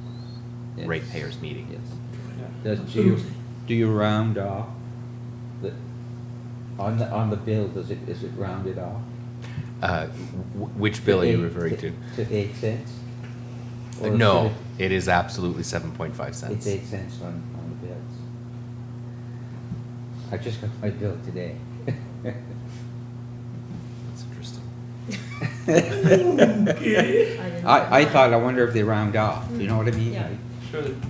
S10: Yes.
S5: ratepayers meeting.
S10: Yes. Do you round off? On the bill, is it rounded off?
S5: Which bill are you referring to?
S10: To 8 cents? Or
S5: No,
S10: should
S5: it is absolutely 7.5
S10: It's
S5: cents.
S10: 8 cents on the bills. I just got my bill today.
S5: That's interesting.
S10: I thought, I wonder if they round off, you know what I mean?
S15: Yeah.
S14: Should.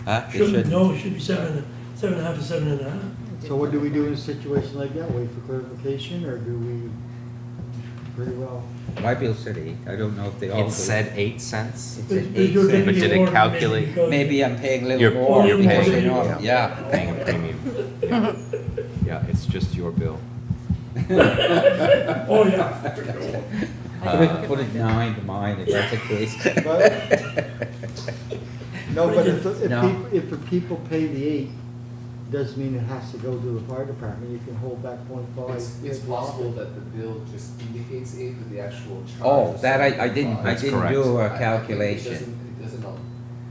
S10: Huh? They
S7: Shouldn't,
S10: shouldn't?
S7: no, it should be 7.5 to 7.5.
S1: So what do we do in a situation like that? Wait for clarification, or do we pretty well?
S10: My bill said 8, I don't know if they all do.
S5: It said 8 cents.
S10: It said
S7: But
S10: 8
S7: you're
S10: cents.
S5: But did it
S7: more
S5: calculate-
S7: because-
S10: Maybe I'm paying a little
S5: You're-
S10: more.
S7: you're
S10: because,
S7: paying-
S10: yeah.
S5: Paying a premium. Yeah, it's just your bill.
S7: Oh, yeah.
S10: Put it 9 to mine if that's the case.
S1: No, but if
S10: No.
S1: if the people pay the 8, doesn't mean it has to go to the fire department, you can hold back 0.5.
S13: It's possible that the bill just indicates 8, but the actual charge.
S10: Oh,
S13: is
S10: that I
S13: 7.5.
S10: didn't, I
S5: That's
S10: didn't
S5: correct.
S10: do a
S13: I think
S10: calculation.
S13: It doesn't,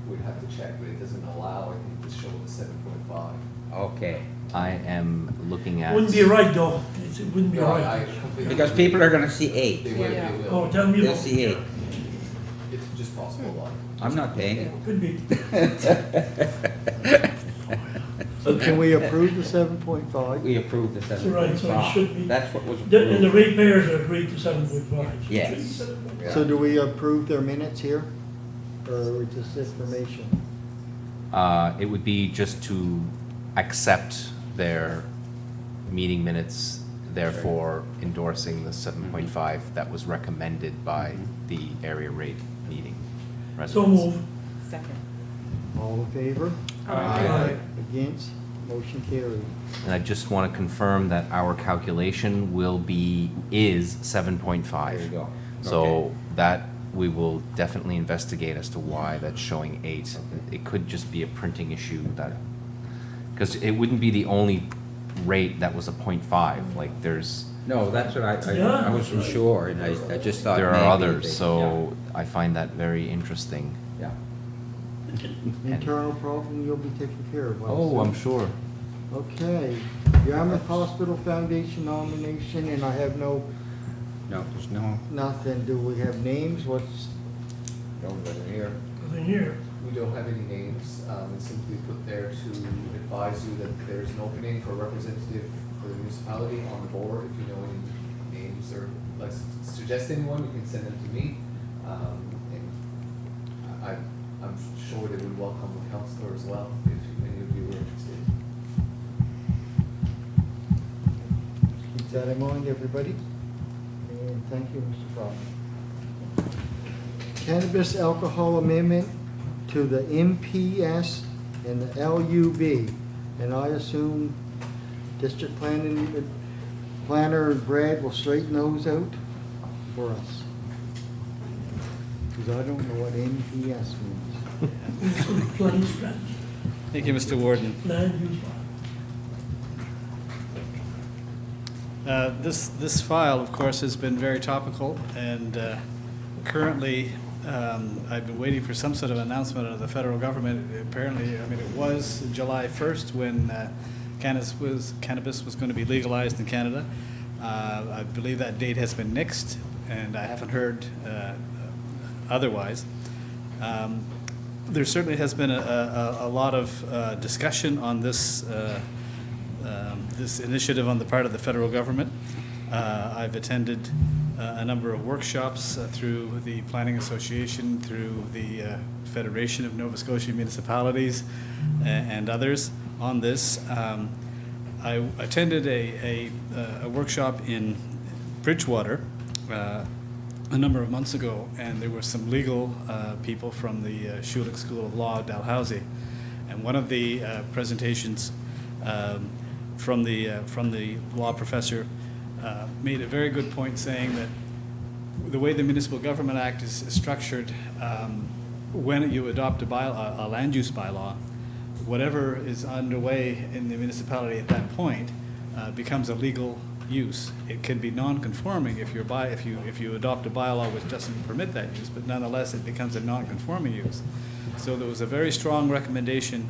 S13: we'd have to check, but it doesn't allow, I think, to show the 7.5.
S10: Okay.
S5: I am looking at.
S7: Wouldn't be right, though. It wouldn't be
S13: No, I
S7: right.
S13: completely.
S10: Because people are gonna see
S13: They
S10: 8.
S13: will, they
S12: Yeah.
S13: will.
S7: Oh, tell me
S10: They'll
S7: about
S10: see 8.
S13: It's just possible, like.
S10: I'm not paying.
S7: Could be.
S1: So can we approve the 7.5?
S10: We approved the
S7: That's right, so it should be.
S10: 7.5. That's what was
S7: And the
S10: approved.
S7: ratepayers agreed to 7.5.
S10: Yes.
S1: So do we approve their minutes here, or just information?
S5: It would be just to accept their meeting minutes, therefore endorsing the 7.5 that was recommended by the area rate meeting residents.
S7: So move.
S12: Second.
S1: All in favor?
S7: Aye.
S1: Against? Motion carried.
S5: And I just want to confirm that our calculation is 7.5.
S10: There you go.
S5: So
S10: Okay.
S5: that we will definitely investigate as to why that's showing 8. It could just be a printing issue that, because it wouldn't be the only rate that was a 0.5, like there's,
S10: No, that's what I
S7: Yeah.
S10: wasn't sure, and I just thought
S5: there
S10: maybe
S5: are others,
S10: they-
S5: so I find that very interesting.
S10: Yeah.
S1: Internal problem you'll be taking care of. I
S5: Oh, I'm
S1: assume.
S5: sure.
S1: Okay, Yarmouth Hospital Foundation nomination, and I have
S10: No, there's no,
S1: nothing. Do we have names? What's,
S10: nobody here.
S7: Nothing here.
S13: We don't have any names, it's simply put there to advise you that there is an opening for a representative for the municipality on the board. If you know any names or like suggest anyone, you can send them to me. And I'm sure they would welcome the councillor as well, if any of you are interested.
S1: keep that in mind, everybody. And thank you, Mr. Frost. Cannabis alcohol amendment to the MPS and the LUB. And I assume district planner Brad will straighten those out for us. Because I don't know what MPS means.
S7: Planning strategy,
S11: Thank you, Mr. Warden.
S7: land use.
S11: This file, of course, has been very topical, and currently, I've been waiting for some sort of announcement out of the federal government. Apparently, I mean, it was July 1st when cannabis was going to be legalized in Canada. I believe that date has been nixed, and I haven't heard otherwise. There certainly has been a lot of discussion on this this initiative on the part of the federal government. I've attended a number of workshops through the Planning Association, through the Federation of Nova Scotia Municipalities, and others on this. I attended a workshop in Bridgewater a number of months ago, and there were some legal people from the Schulich School of Law, Dalhousie, and one of the presentations from the law professor made a very good point, saying that the way the Municipal Government Act is structured, when you adopt a land use bylaw, whatever is underway in the municipality at that point becomes a legal use. It can be non-conforming if you adopt a bylaw which doesn't permit that use, but nonetheless it becomes a non-conforming use. So there was a very strong recommendation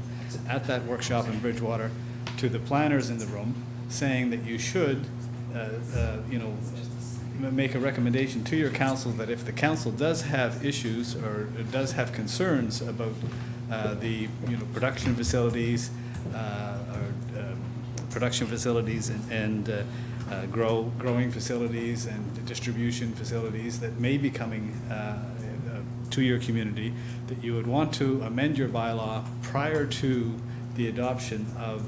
S11: at that workshop in Bridgewater to the planners in the room, saying that you should, make a recommendation to your council that if the council does have issues or does have concerns about the production facilities and growing facilities and distribution facilities that may be coming to your community, that you would want to amend your bylaw prior to the adoption of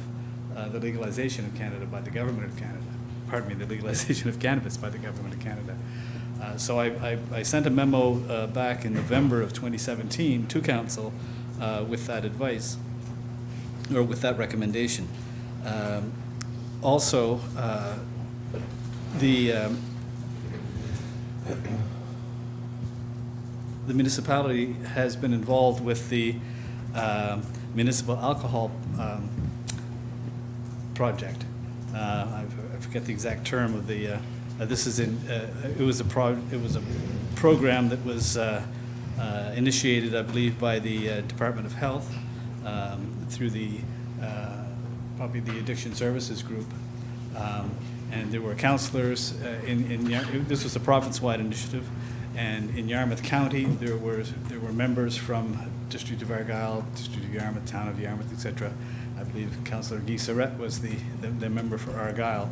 S11: the legalization of Canada by the government of Canada. Pardon me, the legalization of cannabis by the government of Canada. So I sent a memo back in November of 2017 to council with that advice, or with that recommendation. Also, the municipality has been involved with the municipal alcohol project. I forget the exact term of the. This is in. It was a program that was initiated, I believe, by the Department of Health through the probably the Addiction Services Group. And there were councillors this was a province-wide initiative, and in Yarmouth County there were members from District of Argyll, District of Yarmouth, Town of Yarmouth, etc. I believe Councillor Guy Surrett was the member for Argyll.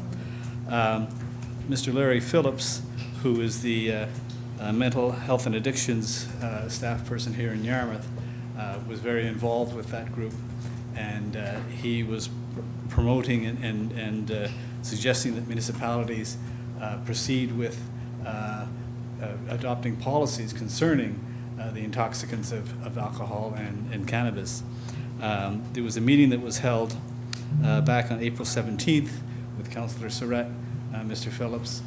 S11: Mr. Larry Phillips, who is the mental health and addictions staff person here in Yarmouth, was very involved with that group, and he was promoting and suggesting that municipalities proceed with adopting policies concerning the intoxicants of alcohol and cannabis. There was a meeting that was held back on April 17th with Councillor Surrett, Mr. Phillips,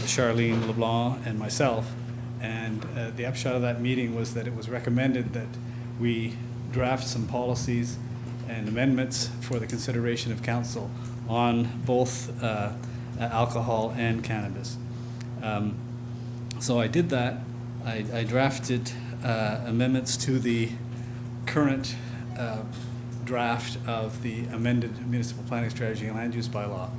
S11: Charlene LeBlanc, and myself. And the upshot of that meeting was that it was recommended that we draft some policies and amendments for the consideration of council on both alcohol and cannabis. So I did that. I drafted amendments to the current draft of the amended municipal planning strategy and land use bylaw.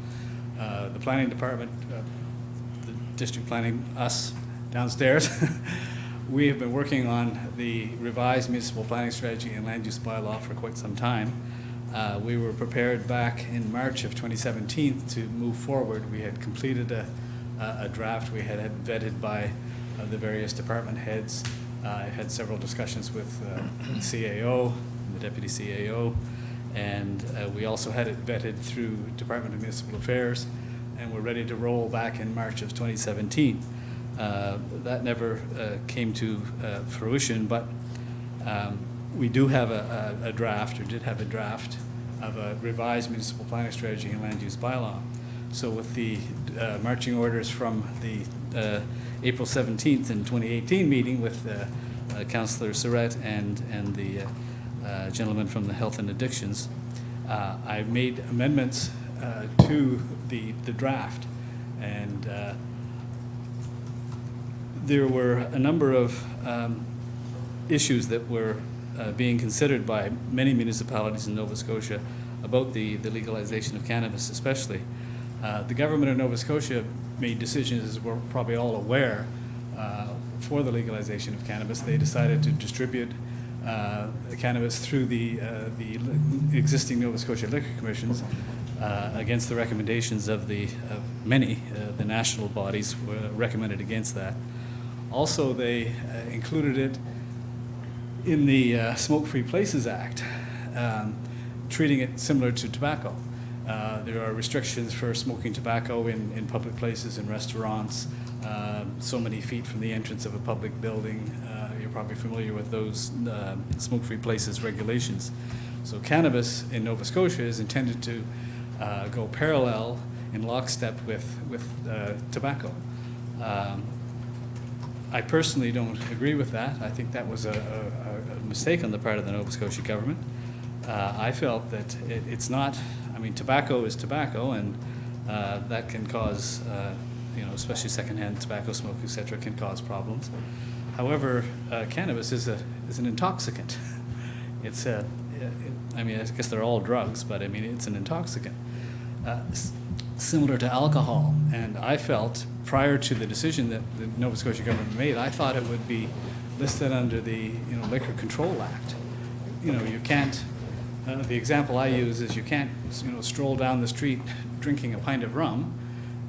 S11: The planning department, the district planning, us downstairs, we have been working on the revised municipal planning strategy and land use bylaw for quite some time. We were prepared back in March of 2017 to move forward. We had completed a draft. We had vetted by the various department heads. I had several discussions with the CAO, the deputy CAO, and we also had it vetted through Department of Municipal Affairs, and we're ready to roll back in March of 2017. That never came to fruition, but we do have a draft, or did have a draft, of a revised municipal planning strategy and land use bylaw. So with the marching orders from the April 17th and 2018 meeting with Councillor Surrett and the gentleman from the Health and Addictions, I made amendments to the draft, and there were a number of issues that were being considered by many municipalities in Nova Scotia about the legalization of cannabis especially. The government of Nova Scotia made decisions, as we're probably all aware, for the legalization of cannabis. They decided to distribute cannabis through the existing Nova Scotia liquor commissions against the recommendations of many. The national bodies were recommended against that. Also, they included it in the Smoke-Free Places Act, treating it similar to tobacco. There are restrictions for smoking tobacco in public places and restaurants, so many feet from the entrance of a public building. You're probably familiar with those Smoke-Free Places regulations. So cannabis in Nova Scotia is intended to go parallel in lockstep with tobacco. I personally don't agree with that. I think that was a mistake on the part of the Nova Scotia government. I felt that it's not, I mean, tobacco is tobacco, and that can cause, especially secondhand tobacco smoke, etc., can cause problems. However, cannabis is an intoxicant. It's I guess they're all drugs, but I mean, it's an intoxicant. Similar to alcohol, and I felt prior to the decision that the Nova Scotia government made, I thought it would be listed under the Liquor Control Act. You can't. The example I use is you can't stroll down the street drinking a pint of rum,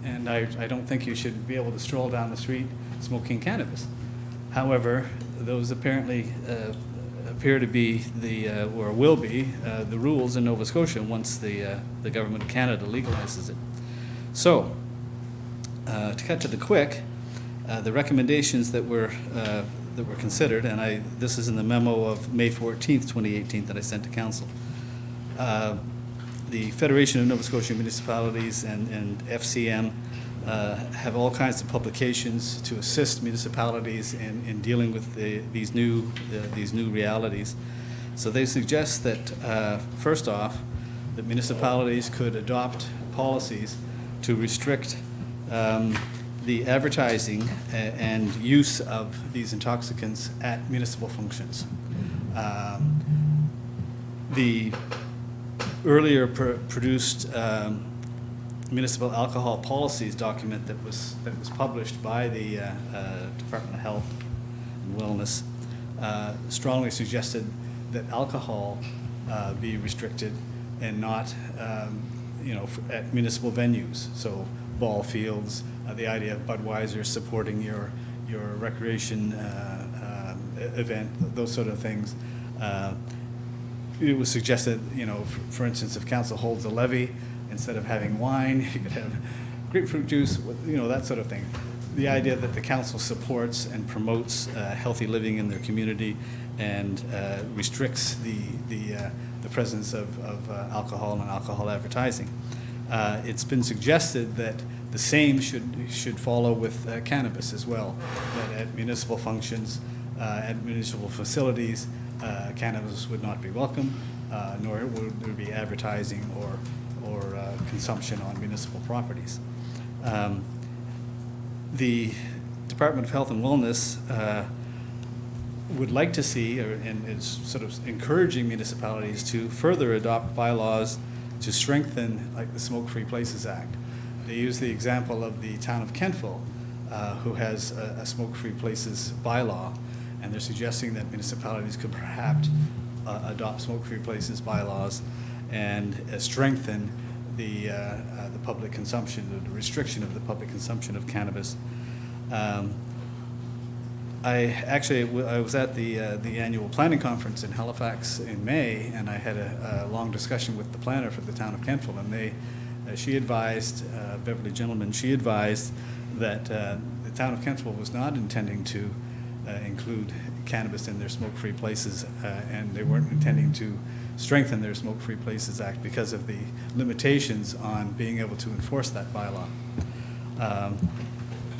S11: and I don't think you should be able to stroll down the street smoking cannabis. However, those apparently appear to be or will be the rules in Nova Scotia once the government of Canada legalizes it. So, to cut to the quick, the recommendations that were considered, and this is in the memo of May 14th, 2018 that I sent to Council.
S16: the Federation of Nova Scotia Municipalities and FCM have all kinds of publications to assist municipalities in dealing with these new realities. So they suggest that, first off, that municipalities could adopt policies to restrict the advertising and use of these intoxicants at municipal functions. The earlier produced municipal alcohol policies document that was published by the Department of Health and Wellness strongly suggested that alcohol be restricted and not, at municipal venues. So ball fields, the idea of Budweiser supporting your recreation event, those sort of things. It was suggested, for instance, if council holds a levy, instead of having wine, you could have grapefruit juice, that sort of thing. The idea that the council supports and promotes healthy living in their community and restricts the presence of alcohol and alcohol advertising. It's been suggested that the same should follow with cannabis as well, that at municipal functions, at municipal facilities, cannabis would not be welcome, nor would there be advertising or consumption on municipal properties. The Department of Health and Wellness would like to see, and is sort of encouraging municipalities to further adopt bylaws to strengthen, like the Smoke-Free Places Act. They use the example of the town of Kentville, who has a smoke-free places bylaw, and they're suggesting that municipalities could perhaps adopt smoke-free places bylaws and strengthen the public consumption, the restriction of the public consumption of cannabis. I was at the annual planning conference in Halifax in May, and I had a long discussion with the planner for the town of Kentville, and she advised, Beverly Gentleman, she advised that the town of Kentville was not intending to include cannabis in their smoke-free places, and they weren't intending to strengthen their Smoke-Free Places Act because of the limitations on being able to enforce that bylaw.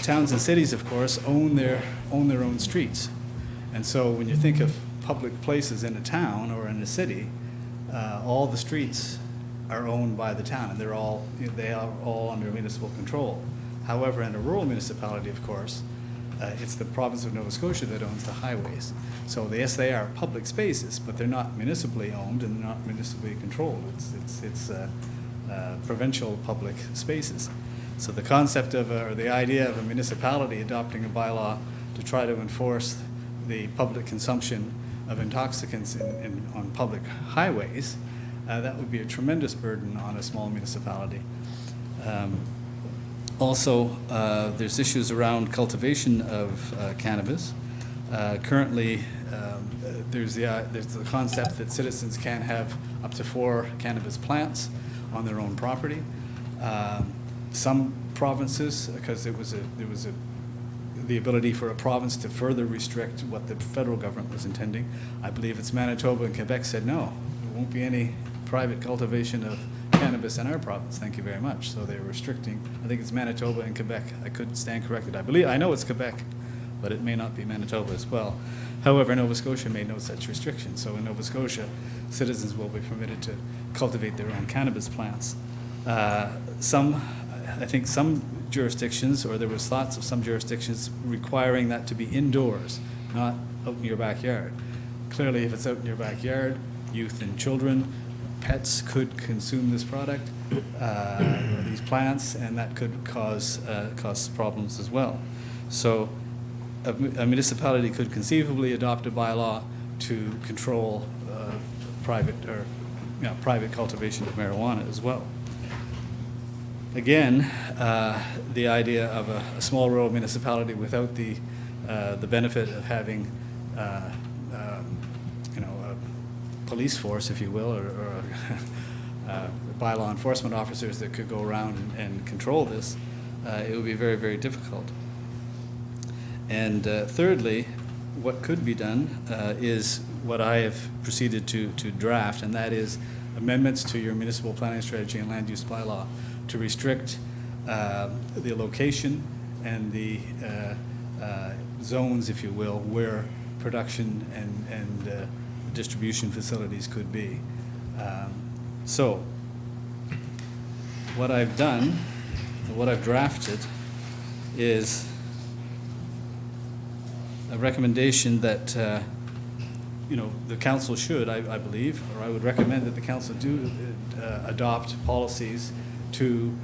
S16: Towns and cities, of course, own their own streets, and so when you think of public places in a town or in a city, all the streets are owned by the town, and they are all under municipal control. However, in a rural municipality, of course, it's the province of Nova Scotia that owns the highways. So yes, they are public spaces, but they're not municipally owned and they're not municipally controlled. It's provincial public spaces. So the concept of, or the idea of a municipality adopting a bylaw to try to enforce the public consumption of intoxicants on public highways, that would be a tremendous burden on a small municipality. Also, there's issues around cultivation of cannabis. Currently, there's the concept that citizens can have up to 4 cannabis plants on their own property. Some provinces, because there was the ability for a province to further restrict what the federal government was intending. I believe it's Manitoba and Quebec said no, there won't be any private cultivation of cannabis in our province, thank you very much. So they're restricting, I think it's Manitoba and Quebec. I could stand corrected. I know it's Quebec, but it may not be Manitoba as well. However, Nova Scotia made no such restriction. So in Nova Scotia, citizens will be permitted to cultivate their own cannabis plants. I think some jurisdictions, or there was thoughts of some jurisdictions requiring that to be indoors, not out in your backyard. Clearly, if it's out in your backyard, youth and children, pets could consume this product, these plants, and that could cause problems as well. So a municipality could conceivably adopt a bylaw to control private cultivation of marijuana as well. Again, the idea of a small rural municipality without the benefit of having a police force, if you will, or bylaw enforcement officers that could go around and control this, it would be very, very difficult. And thirdly, what could be done is what I have proceeded to draft, and that is amendments to your municipal planning strategy and land use bylaw to restrict the location and the zones, if you will, where production and distribution facilities could be. So, what I've done, what I've drafted, is a recommendation that the council should, I believe, or I would recommend that the council do adopt policies to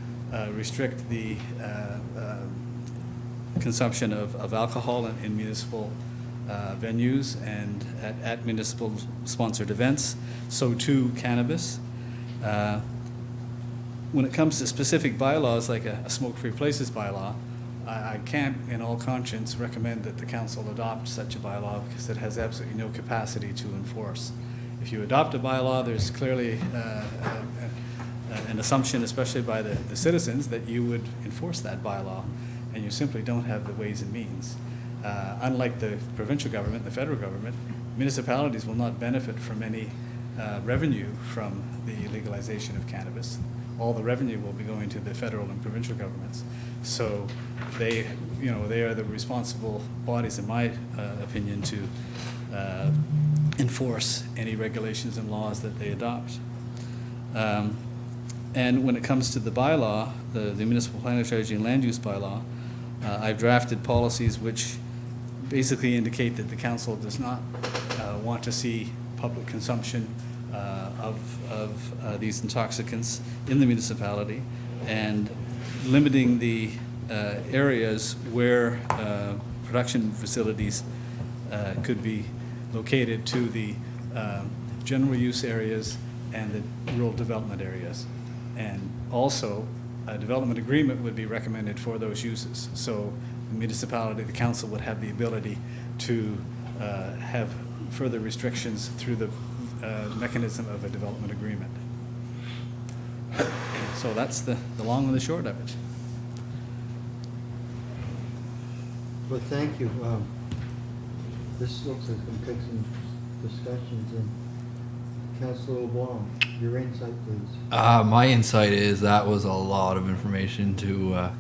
S16: restrict the consumption of alcohol in municipal venues and at municipal sponsored events. So too cannabis. When it comes to specific bylaws like a smoke-free places bylaw, I can't in all conscience recommend that the council adopt such a bylaw because it has absolutely no capacity to enforce. If you adopt a bylaw, there's clearly an assumption, especially by the citizens, that you would enforce that bylaw, and you simply don't have the ways and means. Unlike the provincial government, the federal government, municipalities will not benefit from any revenue from the legalization of cannabis. All the revenue will be going to the federal and provincial governments. So they are the responsible bodies, in my opinion, to enforce any regulations and laws that they adopt. And when it comes to the bylaw, the municipal planning strategy and land use bylaw, I've drafted policies which basically indicate that the council does not want to see public consumption of these intoxicants in the municipality, and limiting the areas where production facilities could be located to the general use areas and the rural development areas. And also, a development agreement would be recommended for those uses. So the municipality, the council would have the ability to have further restrictions through the mechanism of a development agreement. So that's the long and the short of it.
S1: Well, thank you. This looks like it's going to take some discussions. And Councillor LeBlanc, your insight, please.
S2: My insight is that was a lot of information to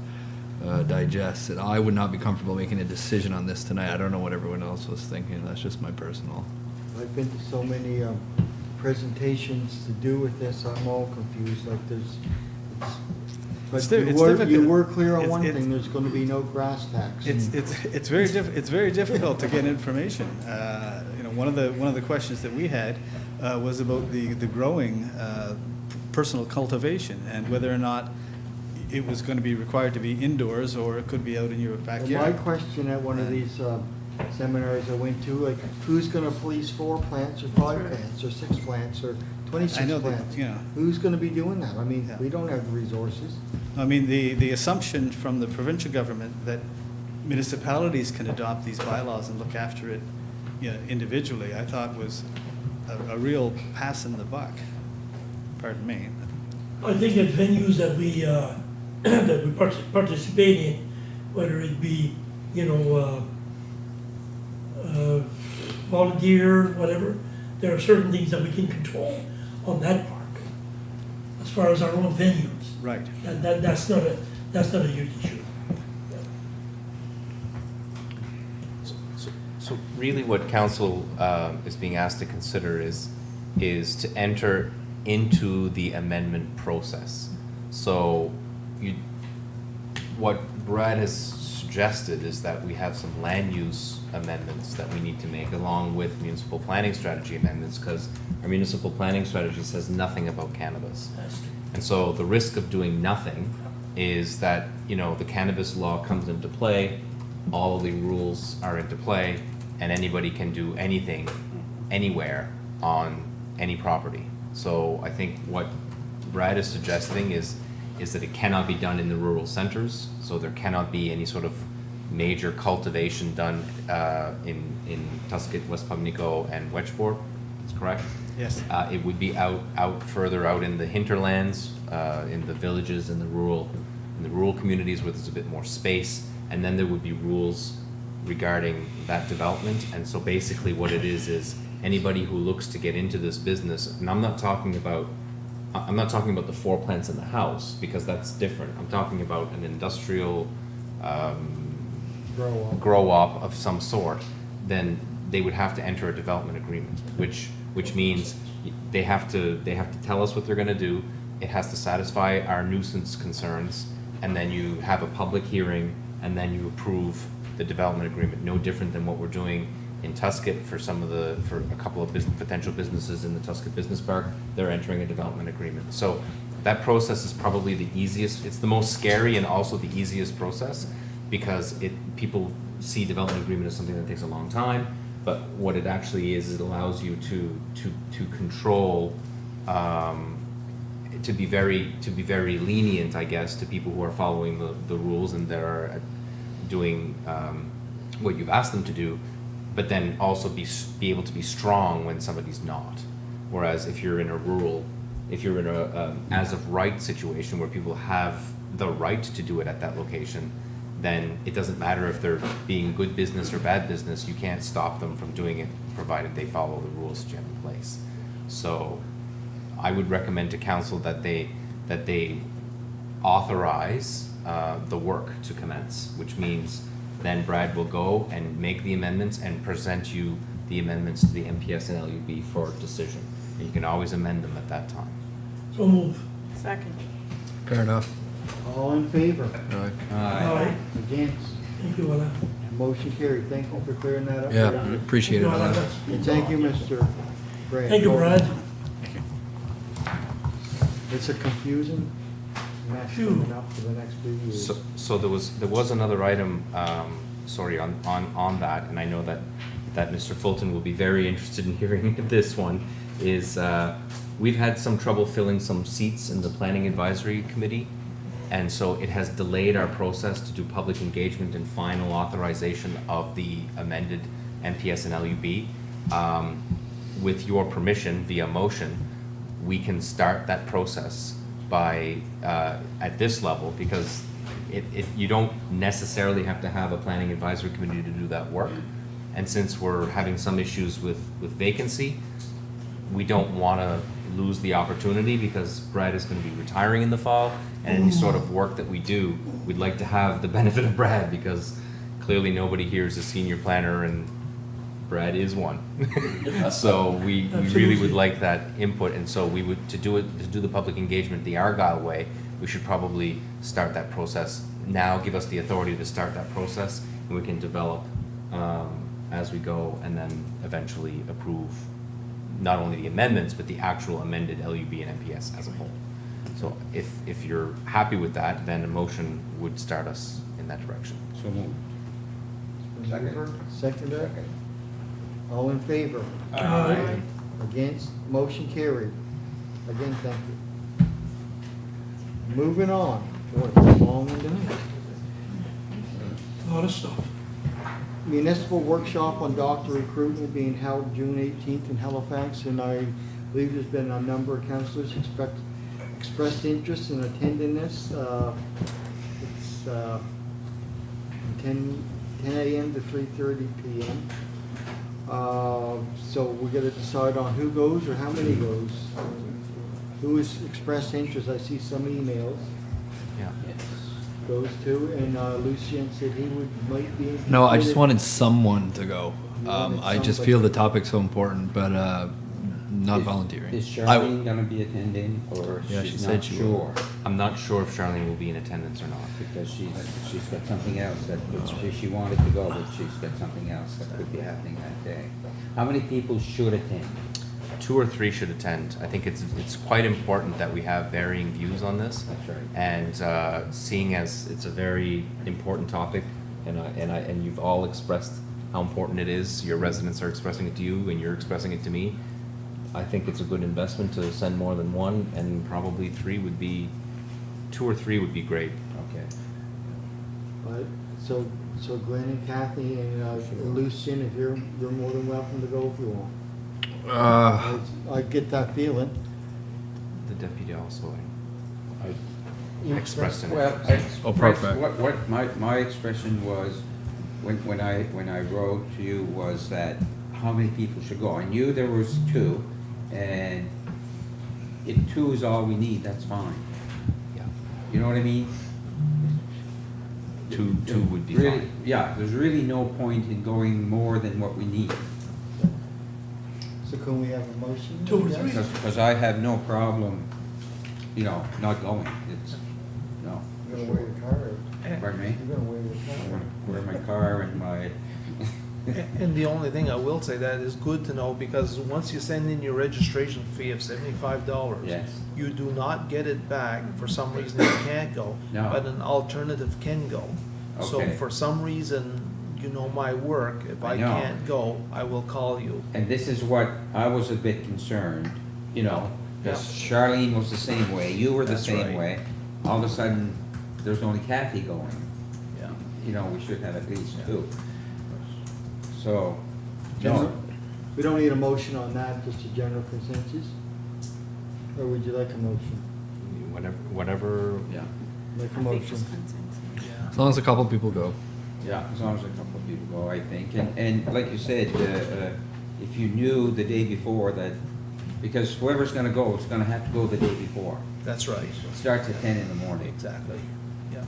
S2: digest, and I would not be comfortable making a decision on this tonight. I don't know what everyone else was thinking. That's just my personal.
S1: I've been to so many presentations to do with this, I'm all confused, like you were clear on one thing, there's going to be no grass tax.
S16: It's very difficult to get information. One of the questions that we had was about the growing personal cultivation and whether or not it was going to be required to be indoors or it could be out in your backyard.
S1: My question at one of these seminars I went to, like, who's going to police 4 plants or 5 plants or 6 plants or 26 plants? Who's going to be doing that? I mean, we don't have the resources.
S16: I mean, the assumption from the provincial government that municipalities can adopt these bylaws and look after it individually, I thought was a real pass in the buck. Pardon me.
S7: I think that venues that we that we participate in, whether it be volunteer, whatever, there are certain things that we can control on that park as far as our own venues.
S16: Right.
S7: That's not a huge issue.
S5: So really what council is being asked to consider is to enter into the amendment process. So what Brad has suggested is that we have some land use amendments that we need to make along with municipal planning strategy amendments, because our municipal planning strategy says nothing about cannabis. And so the risk of doing nothing is that, the cannabis law comes into play, all of the rules are into play, and anybody can do anything, anywhere, on any property. So I think what Brad is suggesting is that it cannot be done in the rural centers, so there cannot be any sort of major cultivation done in Tusket, West Pubnico, and Wedgeport. That's correct?
S16: Yes.
S5: It would be further out in the hinterlands, in the villages, in the rural communities where there's a bit more space, and then there would be rules regarding that development. And so basically what it is anybody who looks to get into this business, and I'm not talking about the floor plans in the house, because that's different. I'm talking about an industrial grow up of some sort. Then they would have to enter a development agreement, which means they have to tell us what they're going to do. It has to satisfy our nuisance concerns, and then you have a public hearing, and then you approve the development agreement. No different than what we're doing in Tusket for a couple of potential businesses in the Tusket Business Park. They're entering a development agreement. So that process is probably the easiest. It's the most scary and also the easiest process, because people see development agreement as something that takes a long time. But what it actually is, it allows you to control, to be very lenient, I guess, to people who are following the rules and that are doing what you've asked them to do, but then also be able to be strong when somebody's not. Whereas if you're in a as of right situation where people have the right to do it at that location, then it doesn't matter if they're being good business or bad business. You can't stop them from doing it, provided they follow the rules that you have in place. So I would recommend to council that they authorize the work to commence, which means then Brad will go and make the amendments and present you the amendments to the MPS and LUB for decision. And you can always amend them at that time.
S7: So move.
S12: Second.
S2: Fair enough.
S1: All in favor?
S7: Aye.
S1: Against?
S7: Thank you, Alain.
S1: Motion carried. Thank you for clearing that up.
S2: Yeah,
S1: Brad.
S2: appreciate it.
S7: Thank you,
S2: Alan.
S7: Alain.
S1: And thank you, Mr. Brad.
S7: Thank you, Brad.
S1: It's a confusing mess
S7: Phew.
S1: coming up for the next few years.
S5: So there was another item, on that, and I know that Mr. Fulton will be very interested in hearing this one, is we've had some trouble filling some seats in the Planning Advisory Committee, and so it has delayed our process to do public engagement and final authorization of the amended MPS and LUB. With your permission, via motion, we can start that process by, at this level, because you don't necessarily have to have a planning advisory committee to do that work. And since we're having some issues with vacancy, we don't want to lose the opportunity, because Brad is going to be retiring in the fall, and any sort of work that we do, we'd like to have the benefit of Brad, because clearly nobody here is a senior planner, and Brad is one. So we really would like that input, and so we would, to do the public engagement the Argyle way, we should probably start that process now, give us the authority to start that process, and we can develop as we go, and then eventually approve not only the amendments, but the actual amended LUB and MPS as a whole. So if you're happy with that, then a motion would start us in that direction.
S10: So moved.
S1: Second. All in favor?
S7: Aye.
S1: Against? Motion carried. Again, thank you. Moving on. Boy, it's a long one tonight.
S7: A lot of stuff.
S1: Municipal workshop on doctor recruitment being held June 18th in Halifax, and I believe there's been a number of councillors expressed interest in attending this. It's from 10 a.m. to 3:30 p.m. So we're gonna decide on who goes or how many goes. Who has expressed interest? I see some emails.
S5: Yeah.
S1: Goes to, and Lucien said he might be interested.
S2: No, I just wanted someone to go.
S1: You wanted
S2: I just
S1: somebody.
S2: feel the topic's so important, but not volunteering.
S10: Is Charlene gonna be attending, or
S2: Yeah, she
S10: she's
S2: said
S10: not
S2: she
S10: sure?
S5: I'm not sure if Charlene will be in attendance or not.
S10: Because she's got something else she wanted to go, but she's got something else that could be happening that day. How many people should attend?
S5: 2 or 3 should attend. I think it's quite important that we have varying views on this.
S10: That's right.
S5: And seeing as it's a very important topic, and you've all expressed how important it is. Your residents are expressing it to you, and you're expressing it to me. I think it's a good investment to send more than one, and probably 2 or 3 would be great.
S10: Okay.
S1: But, so Glenn and Kathy and Lucien, if you're more than welcome to go if you want. I get that feeling.
S5: The deputy also expressed an
S10: Well,
S5: interest.
S2: Oh, perfect.
S10: What my expression was, when I wrote to you, was that how many people should go. I knew there was 2, and if 2 is all we need, that's fine.
S5: Yeah.
S10: You know what I mean?
S5: Two would be
S10: Really,
S5: fine.
S10: yeah, there's really no point in going more than what we need.
S1: So can we have a motion?
S7: 2 or 3.
S10: Because I have no problem, you know, not going. It's, no.
S1: You're gonna wear your car, or
S10: Pardon me?
S1: you're gonna wear your
S10: I'm
S1: car.
S10: gonna wear my car and my,
S6: And the only thing I will say, that is good to know, because once you send in your registration fee of $75,
S10: yes.
S6: you do not get it back for some reason you can't go,
S10: No.
S6: but an alternative can go. So
S10: Okay.
S6: for some reason, you know my work, if
S10: I
S6: I
S10: know.
S6: can't go, I will call you.
S10: And this is what I was a bit concerned, you know, because Charlene was the same way, you were the
S6: That's
S10: same
S6: right.
S10: way. All of a sudden, there's only Kathy going.
S6: Yeah.
S10: You know, we should have at least
S6: Yeah.
S10: 2. So,
S1: General-
S10: no,
S1: We don't need a motion on that, just a general consensus? Or would you like a motion?
S5: Whatever.
S10: yeah,
S1: Make a
S12: I think
S1: motion.
S12: just consensus.
S6: Yeah.
S2: As long as a couple people go.
S10: yeah, as long as a couple of people go, I think. And like you said, if you knew the day before that, because whoever's gonna go is gonna have to go the day before.
S6: That's right.
S10: It starts at 10 in the morning.
S6: Exactly, yeah.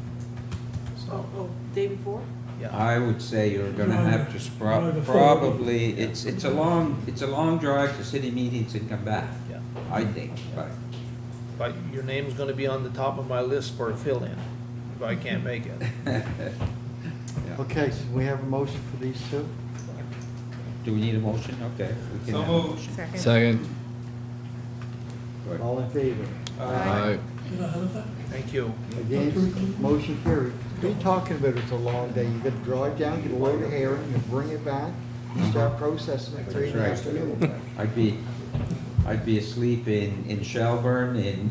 S6: So,
S12: Oh, day before?
S6: yeah.
S10: I would say you're gonna have to
S7: Drive a
S10: probably, it's a long drive to city meetings and come back,
S6: Yeah.
S10: I think, but.
S6: But your name's gonna be on the top of my list for a fill-in, if I can't make it.
S10: Yeah.
S1: Okay, so we have a motion for these 2?
S10: Do we need a motion? Okay. we can
S14: So
S10: have a
S14: moved.
S10: motion.
S15: Second.
S2: Second.
S10: Good.
S1: All in favor?
S2: Aye.
S7: You know, how about that?
S6: Thank you.
S1: Against, motion carried. What are you talking about? It's a long day. You gotta drive down, get a load of herring, and bring it back, and start processing at 3 in the
S10: That's right.
S1: afternoon.
S10: I'd be asleep in Shelburne,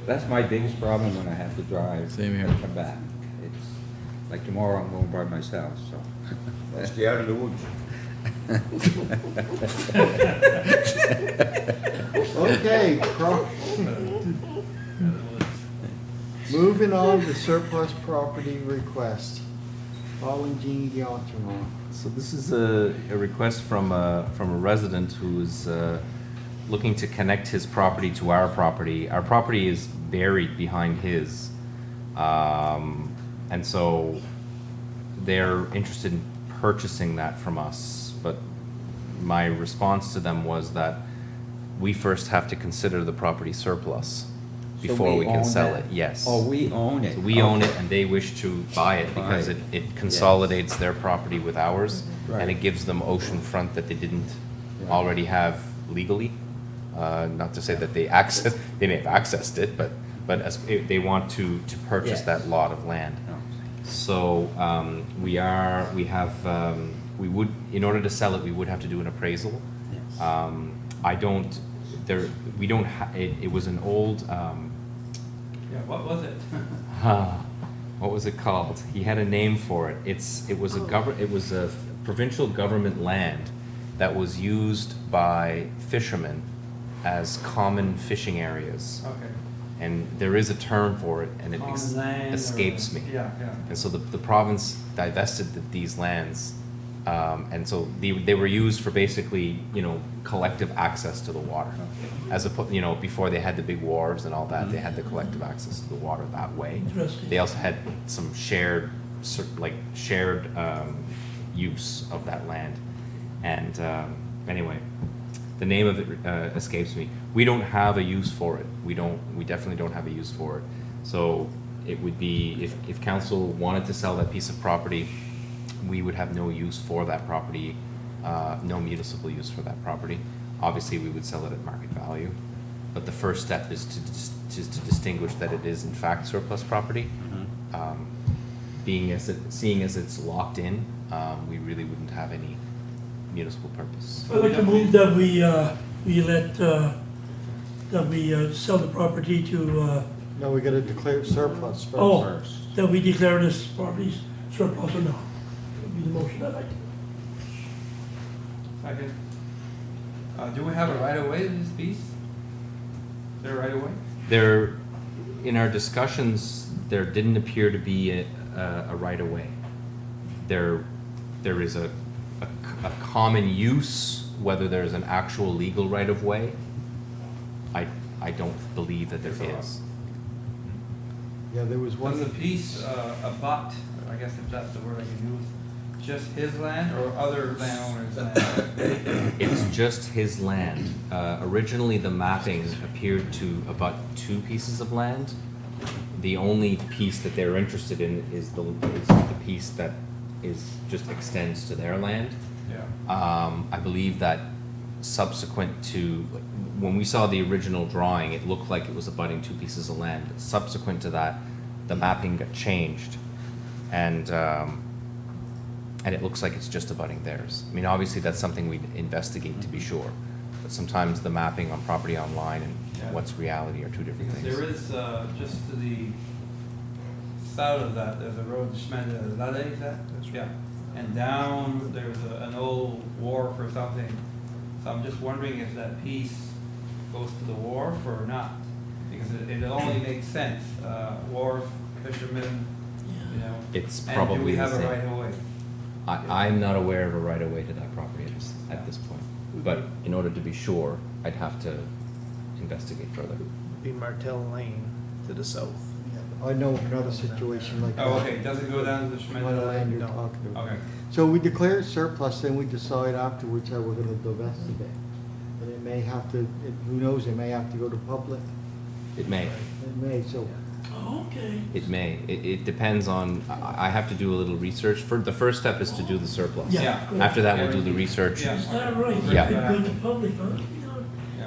S10: that's my biggest problem when I have to drive.
S2: Same here.
S10: And come back. It's, like tomorrow I'm going by myself, so.
S3: Let's stay out of the woods.
S1: Okay, moving on to surplus property request. Following Jean Guillotin.
S5: So this is a request from a resident who's looking to connect his property to our property. Our property is buried behind his. And so they're interested in purchasing that from us. But my response to them was that we first have to consider the property surplus before we can
S10: own
S5: sell
S10: that?
S5: it. Yes.
S10: Oh, we own it.
S5: So we own it and they wish to buy it because
S10: Buy it.
S5: it consolidates their property with ours.
S10: Right.
S5: And it gives them ocean front that they didn't already have legally. Not to say that they may have accessed it, but as, they want to purchase
S10: Yes.
S5: that lot of land.
S10: No.
S5: So, we would, in order to sell it, we would have to do an appraisal.
S10: Yes.
S5: It was an old,
S14: Yeah, what was it?
S5: what was it called? He had a name for it. It was a provincial government land that was used by fishermen as common fishing areas.
S14: Okay.
S5: And there is a term for it, and it
S14: Common land or-
S5: escapes me.
S14: Yeah, yeah.
S5: And so the province divested these lands, and so they were used for basically, collective access to the water. As before they had the big wharves and all that, they had the collective access to the water that way.
S7: Interesting.
S5: They also had some shared use of that land. And anyway, the name of it escapes me. We don't have a use for it. We definitely don't have a use for it. So it would be, if council wanted to sell that piece of property, we would have no use for that property, no municipal use for that property. Obviously, we would sell it at market value, but the first step is to distinguish that it is in fact surplus property. Seeing as it's locked in, we really wouldn't have any municipal purpose.
S7: I'd like to move that we sell the property to,
S1: No, we gotta declare surplus first.
S7: oh, that we declare this property surplus or not. That would be the motion I'd like.
S14: Second. Do we have a right of way in this piece? Is there a right of way?
S5: In our discussions, there didn't appear to be a right of way. There is a a common use, whether there's an actual legal right of way, I don't believe that there is.
S1: Yeah, there was
S14: Was
S1: one.
S14: the piece abut, I guess if that's the word I can use, just his land or other landowners' land?
S5: It's just his land. Originally, the mapping appeared to abut 2 pieces of land. The only piece that they're interested in is the piece that just extends to their land.
S14: Yeah.
S5: I believe that subsequent to, when we saw the original drawing, it looked like it was abutting 2 pieces of land. But subsequent to that, the mapping got changed, and it looks like it's just abutting theirs. I mean, obviously, that's something we'd investigate to be sure. But sometimes the mapping on property online and what's reality are 2 different
S14: Because
S5: things.
S14: there is, just to the south of that, there's a road, Lade, is that? Yeah. And down, there's an old wharf or something. So I'm just wondering if that piece goes to the wharf or not. Because it only makes sense. Wharf, fishermen, you know.
S5: It's
S14: And
S5: probably
S14: do we
S5: the
S14: have a
S5: same.
S14: right of way?
S5: I'm not aware of a right of way to that property at this point. But in order to be sure, I'd have to investigate further.
S6: Be Martell Lane to the south.
S1: I know of another situation like that.
S14: Oh, okay, does it go down to the
S1: What land you're
S6: No.
S1: talking about.
S14: Okay.
S1: So we declare it surplus, then we decide afterwards how we're gonna divest of it. And it may have to, who knows, it may have to go to public,
S5: It may.
S1: it may, so.
S7: Oh, okay.
S5: It may. It depends on, I have to do a little research. The first step is to do the surplus.
S7: Yeah.
S5: After that, we'll do the research.
S14: Yeah.
S7: Is that right?
S5: Yeah.
S7: It could go to public, huh?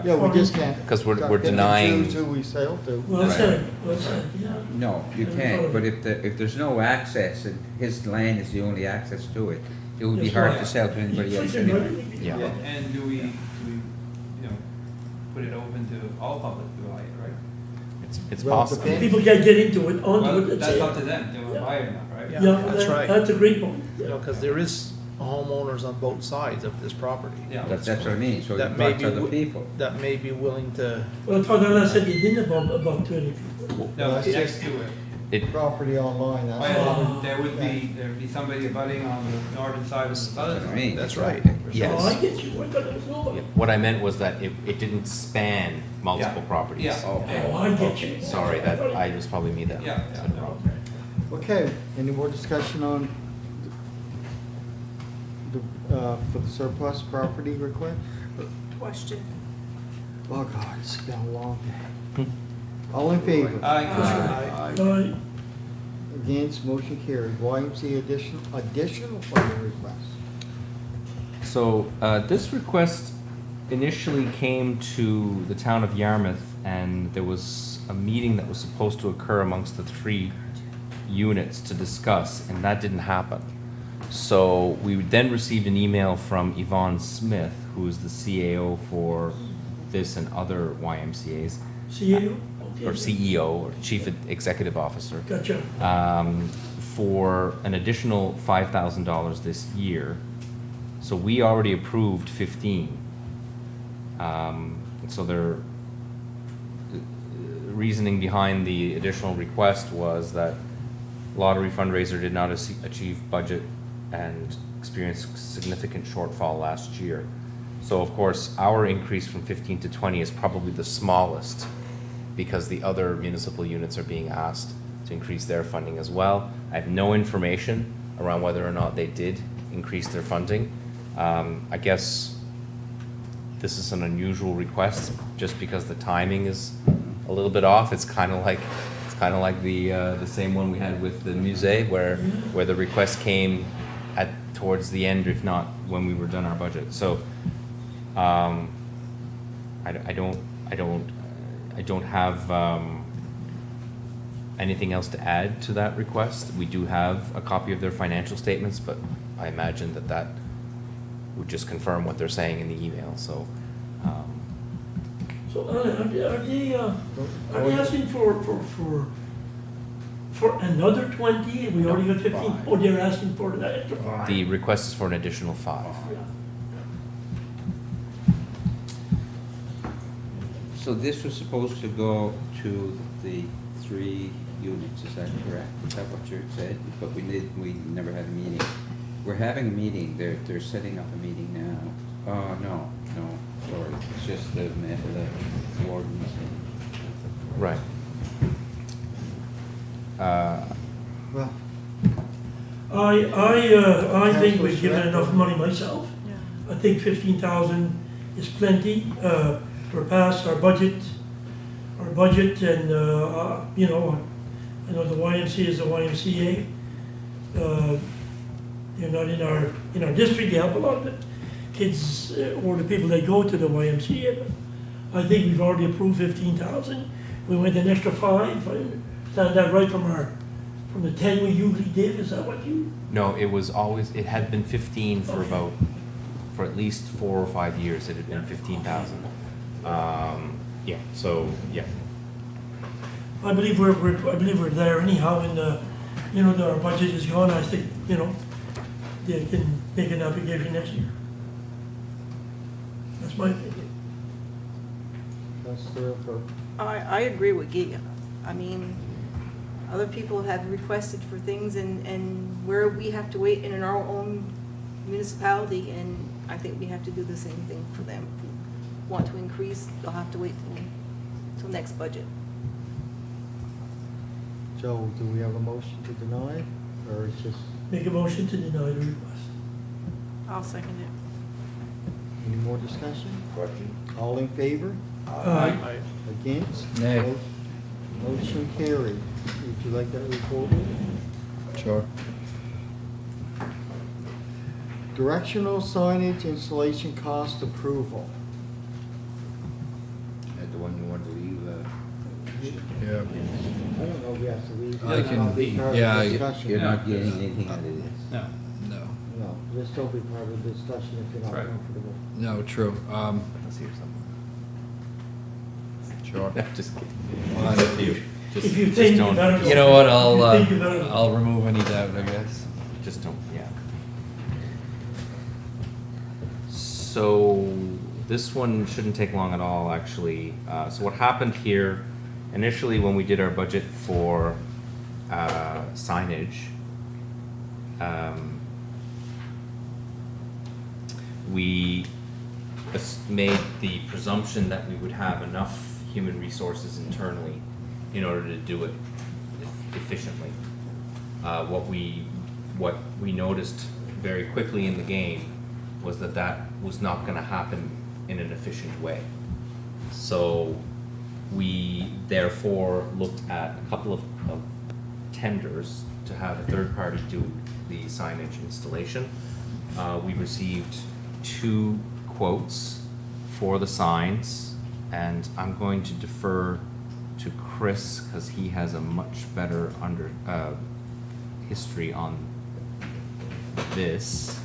S1: Yeah, we just can't.
S5: Because we're
S1: pick and
S5: denying-
S1: choose who we sell to.
S7: Well
S5: Right.
S7: said, yeah.
S10: No, you can't, but if there's no access and his land is the only access to it, it would be
S7: That's
S10: hard
S7: right.
S10: to sell to anybody else anyway.
S5: Yeah.
S14: And do we, you know, put it open to all public to buy it, right?
S5: It's
S1: Well,
S5: possible.
S1: depends.
S7: People can't get into it, onto
S14: Well,
S7: it, let's
S14: that's
S7: say.
S14: up to them, to
S7: Yeah.
S14: buy it or not, right?
S6: Yeah.
S7: Yeah,
S6: that's right.
S7: that's a great point.
S6: You know, because there is homeowners on both sides of this property.
S14: Yeah.
S10: That's what I mean, so
S6: That
S10: it
S6: may
S10: bucks
S6: be
S10: other
S6: wi-
S10: people.
S6: That may be willing to,
S7: Well, I thought I said you didn't about 20 people.
S14: No,
S1: That's
S14: next to it.
S1: Property online, that's.
S14: Well, there'd be somebody abutting on the northern side of the
S10: That's what I
S14: southern.
S10: mean.
S6: that's right.
S5: Yes.
S7: Oh, I get you, I thought it was over.
S5: Yeah. What I meant was that it didn't span multiple
S14: Yeah.
S5: properties.
S14: Yeah.
S7: Oh, I get you.
S5: Sorry, that I was probably me that.
S14: Yeah.
S5: said it wrong.
S1: Okay, any more discussion on for the surplus property request?
S12: Question.
S1: Oh, God, it's been a long day. All in favor?
S14: Aye.
S7: Right.
S1: Against, motion carried. YMCA additional funding request.
S5: So this request initially came to the town of Yarmouth, and there was a meeting that was supposed to occur amongst the 3 units to discuss, and that didn't happen. So we then received an email from Yvonne Smith, who is the CAO for this and other YMCA's,
S7: CEO? Okay.
S5: or CEO, or Chief Executive Officer.
S7: Gotcha.
S5: For an additional $5,000 this year. So we already approved 15. So their reasoning behind the additional request was that lottery fundraiser did not achieve budget and experienced significant shortfall last year. So of course, our increase from 15 to 20 is probably the smallest, because the other municipal units are being asked to increase their funding as well. I have no information around whether or not they did increase their funding. I guess this is an unusual request just because the timing is a little bit off. It's kind of like the same one we had with the musée, where the request came towards the end, if not when we were done our budget. So I don't have anything else to add to that request. We do have a copy of their financial statements, but I imagine that would just confirm what they're saying in the email. So
S7: So are they asking for another 20? We already got 15, or they're asking for an extra 5?
S5: the request is for an additional 5.
S7: Yeah.
S10: So this was supposed to go to the 3 units, is that correct? Is that what you said? But we never had a meeting we're having a meeting, they're setting up a meeting now. Oh, no, sorry, it's just the wardens and.
S5: Right.
S1: Well,
S7: I think we've given
S1: Councillor
S7: enough money myself.
S12: Yeah.
S7: I think 15,000 is plenty. We're past our budget, and, you know, I know the YMCA is the YMCA. They're not in our district, they help a lot of the kids or the people that go to the YMCA. But I think we've already approved 15,000. We went an extra 5. I understand that right from the 10 we usually give, is that what you?
S5: No, it had been 15 for at least 4 or 5 years, it had been 15,000. Yeah, so, yeah.
S7: I believe we're there anyhow, and you know, our budget is gone. I think, you know, they can make an application next year. That's my opinion.
S1: Councillor Burke.
S12: I agree with Guy. I mean, other people have requested for things and where we have to wait in our own municipality, and I think we have to do the same thing for them. If we want to increase, they'll have to wait till next budget.
S1: So do we have a motion to deny, or it's just,
S7: Make a motion to deny the request.
S12: I'll second it.
S1: any more discussion?
S3: Question?
S1: All in favor?
S7: Aye.
S1: Against?
S2: Nay.
S1: Motion carried. Would you like that recorded?
S2: Sure.
S1: Directional signage installation cost approval.
S3: That the one you want to leave,
S2: Yeah.
S1: I don't know if we have to leave.
S2: I can-
S1: It'll be part of
S2: yeah,
S1: the discussion.
S3: you're not getting anything out of this.
S14: No.
S2: No.
S1: No, this will be part of the discussion if you're not
S14: Right.
S1: comfortable.
S2: No, true.
S5: Let's hear something.
S2: Sure.
S5: Just kidding.
S2: Well,
S5: Just you. Just,
S7: If you
S5: just
S7: think
S5: don't.
S7: about it-
S2: You know what?
S7: If you think about it-
S2: I'll remove any doubt, I guess.
S5: Just don't, yeah. So this one shouldn't take long at all, actually. So what happened here, initially when we did our budget for signage, we made the presumption that we would have enough human resources internally in order to do it efficiently. What we noticed very quickly in the game was that was not gonna happen in an efficient way. So we therefore looked at a couple of tenders to have a third party do the signage installation. We received 2 quotes for the signs, and I'm going to defer to Chris because he has a much better history on this.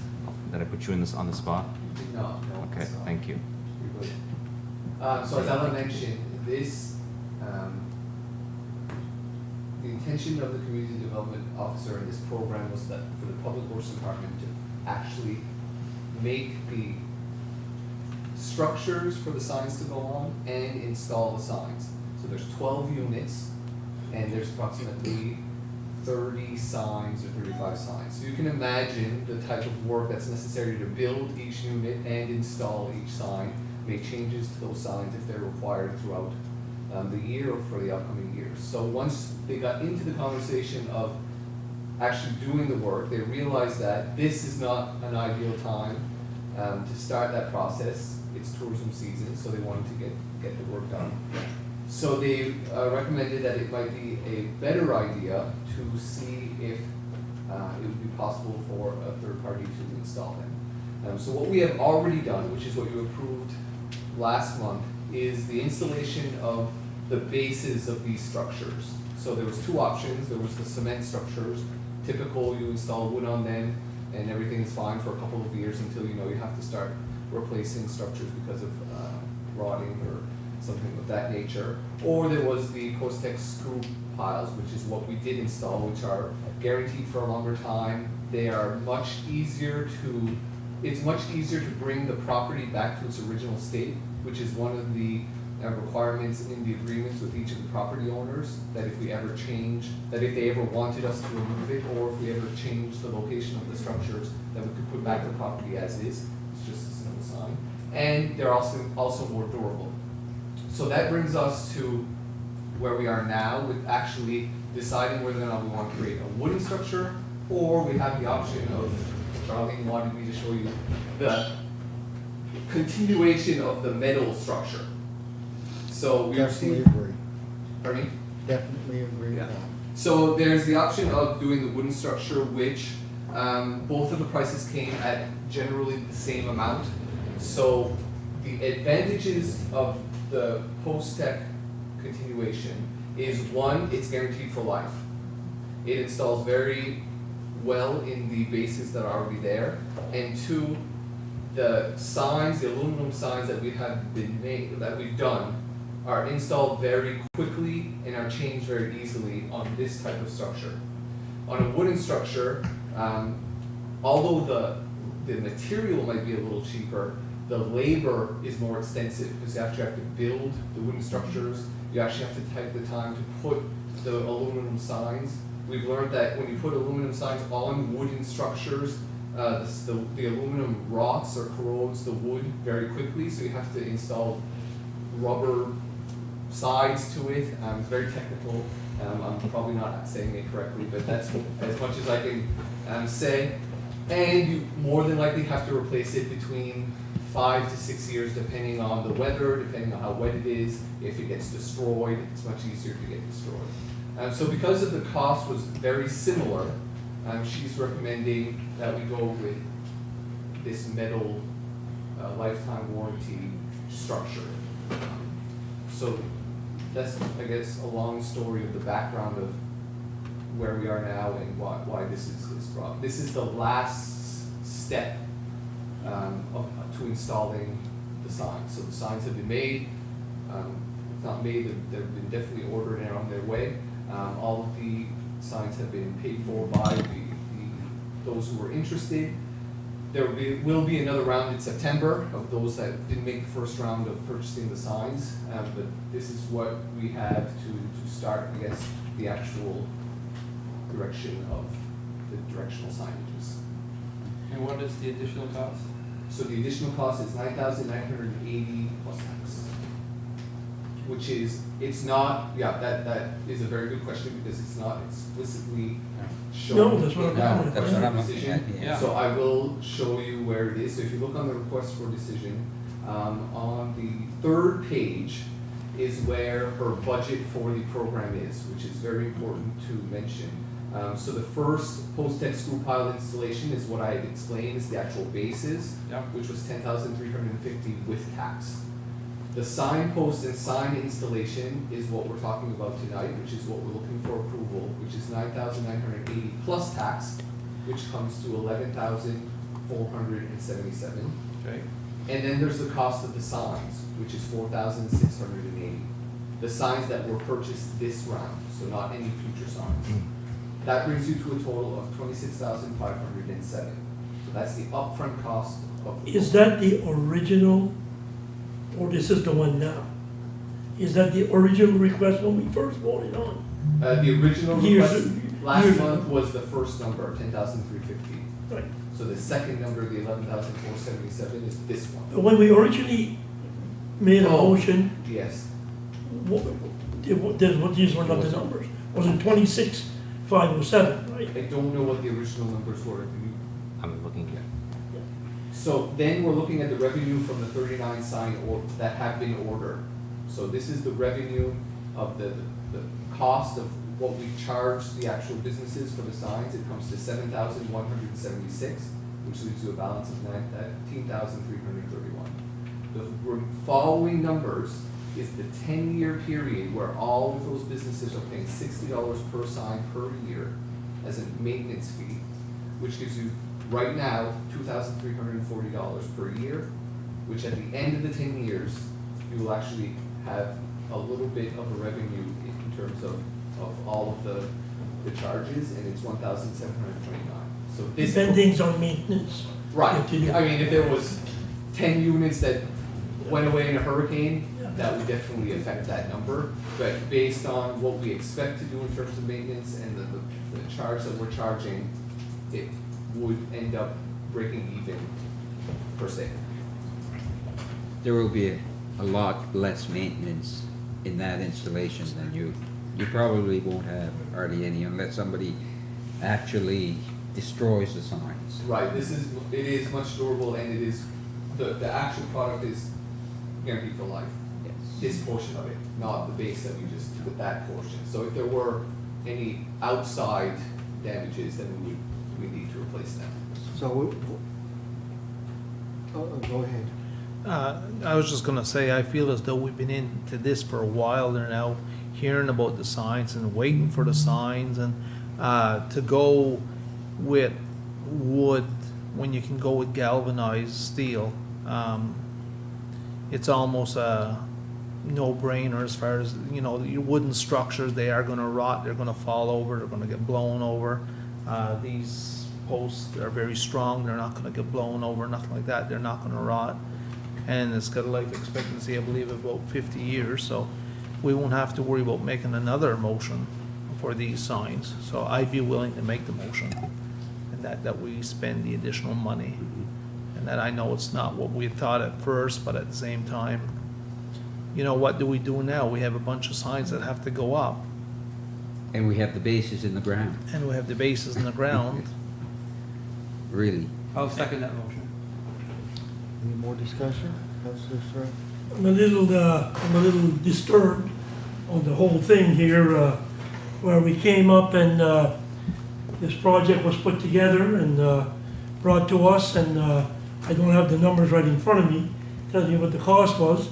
S5: Did I put you on the spot?
S13: No.
S5: Okay, thank you.
S13: You're good. So as Alan mentioned, this, the intention of the community development officer in this program was that for the public works department to actually make the structures for the signs to go on and install the signs. So there's 12 units and there's approximately 30 signs or 35 signs. So you can imagine the type of work that's necessary to build each unit and install each sign, make changes to those signs if they're required throughout the year or for the upcoming years. So once they got into the conversation of actually doing the work, they realized that this is not an ideal time to start that process. It's tourism season, so they wanted to get the work done. So they recommended that it might be a better idea to see if it would be possible for a third party to install them. So what we have already done, which is what you approved last month, is the installation of the bases of these structures. So there was 2 options. There was the cement structures. Typical, you install wood on them and everything is fine for a couple of years until you know you have to start replacing structures because of rotting or something of that nature. Or there was the Post-Tech screw piles, which is what we did install, which are guaranteed for a longer time. They are much easier it's much easier to bring the property back to its original state, which is one of the requirements in the agreements with each of the property owners, that if we ever change, that if they ever wanted us to remove it, or if we ever change the location of the structures, that we could put back the property as is. It's just a simple sign. And they're also more durable. So that brings us to where we are now with actually deciding whether or not we want to create a wooden structure, or we have the option of, Charlene wanted me to show you the continuation of the metal structure. So we
S1: Definitely
S13: received,
S1: agree.
S13: pardon me?
S1: Definitely agree with that.
S13: So there's the option of doing the wooden structure, which both of the prices came at generally the same amount. So the advantages of the post-tech continuation is, one, it's guaranteed for life. It installs very well in the bases that are already there. And two, the signs, the aluminum signs that we have been made, that we've done, are installed very quickly and are changed very easily on this type of structure. On a wooden structure, although the material might be a little cheaper, the labor is more extensive because you actually have to build the wooden structures. You actually have to take the time to put the aluminum signs. We've learned that when you put aluminum signs on wooden structures, the aluminum rots or corrodes the wood very quickly, so you have to install rubber sides to it. It's very technical. I'm probably not saying it correctly, but that's as much as I can say. And you more than likely have to replace it between 5 to 6 years, depending on the weather, depending on how wet it is. If it gets destroyed, it's much easier to get destroyed. So because of the cost was very similar, she's recommending that we go with this metal lifetime warranty structure. So that's, I guess, a long story of the background of where we are now and why this is brought. This is the last step to installing the signs. So the signs have been made. If not made, they've been definitely ordered and are on their way. All of the signs have been paid for by those who were interested. There will be another round in September of those that didn't make the first round of purchasing the signs, but this is what we have to start, I guess, the actual direction of the directional signages.
S14: And what is the additional cost?
S13: So the additional cost is $9,980 plus tax, which is, it's not, yeah, that is a very good question because it's not explicitly shown.
S7: No, that's what I'm
S10: That's what I'm looking at, yeah.
S13: So I will show you where it is. So if you look on the request for decision, on the third page is where her budget for the program is, which is very important to mention. So the first post-tech screw pile installation is what I had explained is the actual basis, which was $10,350 with tax. The signpost and sign installation is what we're talking about tonight, which is what we're looking for approval, which is $9,980 plus tax, which comes to $11,477.
S14: Okay.
S13: And then there's the cost of the signs, which is $4,680. The signs that were purchased this round, so not any future signs. That brings you to a total of $26,507. So that's the upfront cost of the.
S7: Is that the original, or this is the one now? Is that the original request when we first voted on?
S13: The original
S7: Years
S13: request
S7: ago.
S13: last month was the first number, $10,350.
S7: Right.
S13: So the second number, the $11,477, is this one.
S7: But when we originally made a motion,
S13: Yes.
S7: these were not the numbers. Wasn't 26,507, right?
S13: I don't know what the original numbers were.
S5: I'm looking here.
S13: So then we're looking at the revenue from the 39 sign that have been ordered. So this is the revenue of the cost of what we charge the actual businesses for the signs. It comes to $7,176, which leaves you a balance of $19,331. The following numbers is the 10-year period where all of those businesses are paying $60 per sign per year as a maintenance fee, which gives you right now $2,340 per year, which at the end of the 10 years, you will actually have a little bit of a revenue in terms of all of the charges, and it's $1,729. So this
S7: Depending on maintenance.
S13: right. I mean, if there was 10 units that went away in a hurricane, that would definitely affect that number. But based on what we expect to do in terms of maintenance and the charge that we're charging, it would end up breaking even per se.
S10: There will be a lot less maintenance in that installation than you probably won't have hardly any unless somebody actually destroys the signs.
S13: Right, it is much durable, and it is, the actual product is guaranteed for life.
S10: Yes.
S13: This portion of it, not the base that we just did with that portion. So if there were any outside damages, then we need to replace them.
S1: So, go ahead.
S6: I was just gonna say, I feel as though we've been into this for a while. They're now hearing about the signs and waiting for the signs, and to go with wood when you can go with galvanized steel, it's almost a no-brainer as far as, you know, your wooden structures, they are gonna rot, they're gonna fall over, they're gonna get blown over. These posts are very strong, they're not gonna get blown over, nothing like that, they're not gonna rot. And it's got a life expectancy, I believe, of about 50 years, so we won't have to worry about making another motion for these signs. So I'd be willing to make the motion, and that we spend the additional money. And that I know it's not what we thought at first, but at the same time, you know, what do we do now? We have a bunch of signs that have to go up,
S10: And we have the bases in the ground,
S6: and we have the bases in the ground.
S10: really.
S14: I'll second that motion.
S1: Any more discussion? Councillor Sir?
S7: I'm a little disturbed on the whole thing here, where we came up and, this project was put together and, brought to us, and, I don't have the numbers right in front of me, telling you what the cost was.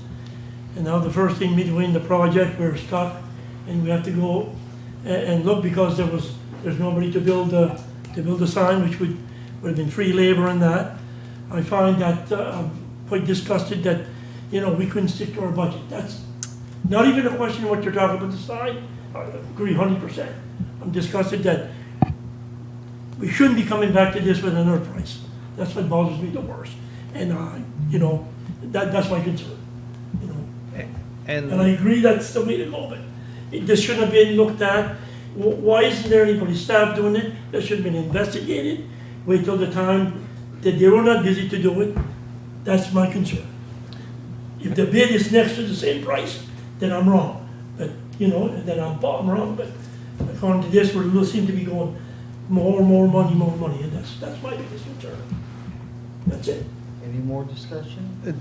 S7: And now the first thing midway in the project, we're stuck, and we have to go and look because there's nobody to build the sign, which would have been free labor and that. I find that, I'm quite disgusted that, you know, we couldn't stick to our budget. That's not even a question of what you're talking about the sign. I agree 100%. I'm disgusted that we shouldn't be coming back to this with another price. That's what bothers me the worst. And, you know, that's my concern, you know. And I agree that's the way to go, but this shouldn't have been looked at. Why isn't there anybody staff doing it? That should have been investigated. Wait till the time that they were not busy to do it. That's my concern. If the bid is next to the same price, then I'm wrong. But, you know, then I'm wrong. But according to this, we seem to be going more money, and that's my biggest concern. That's it.
S1: Any more discussion?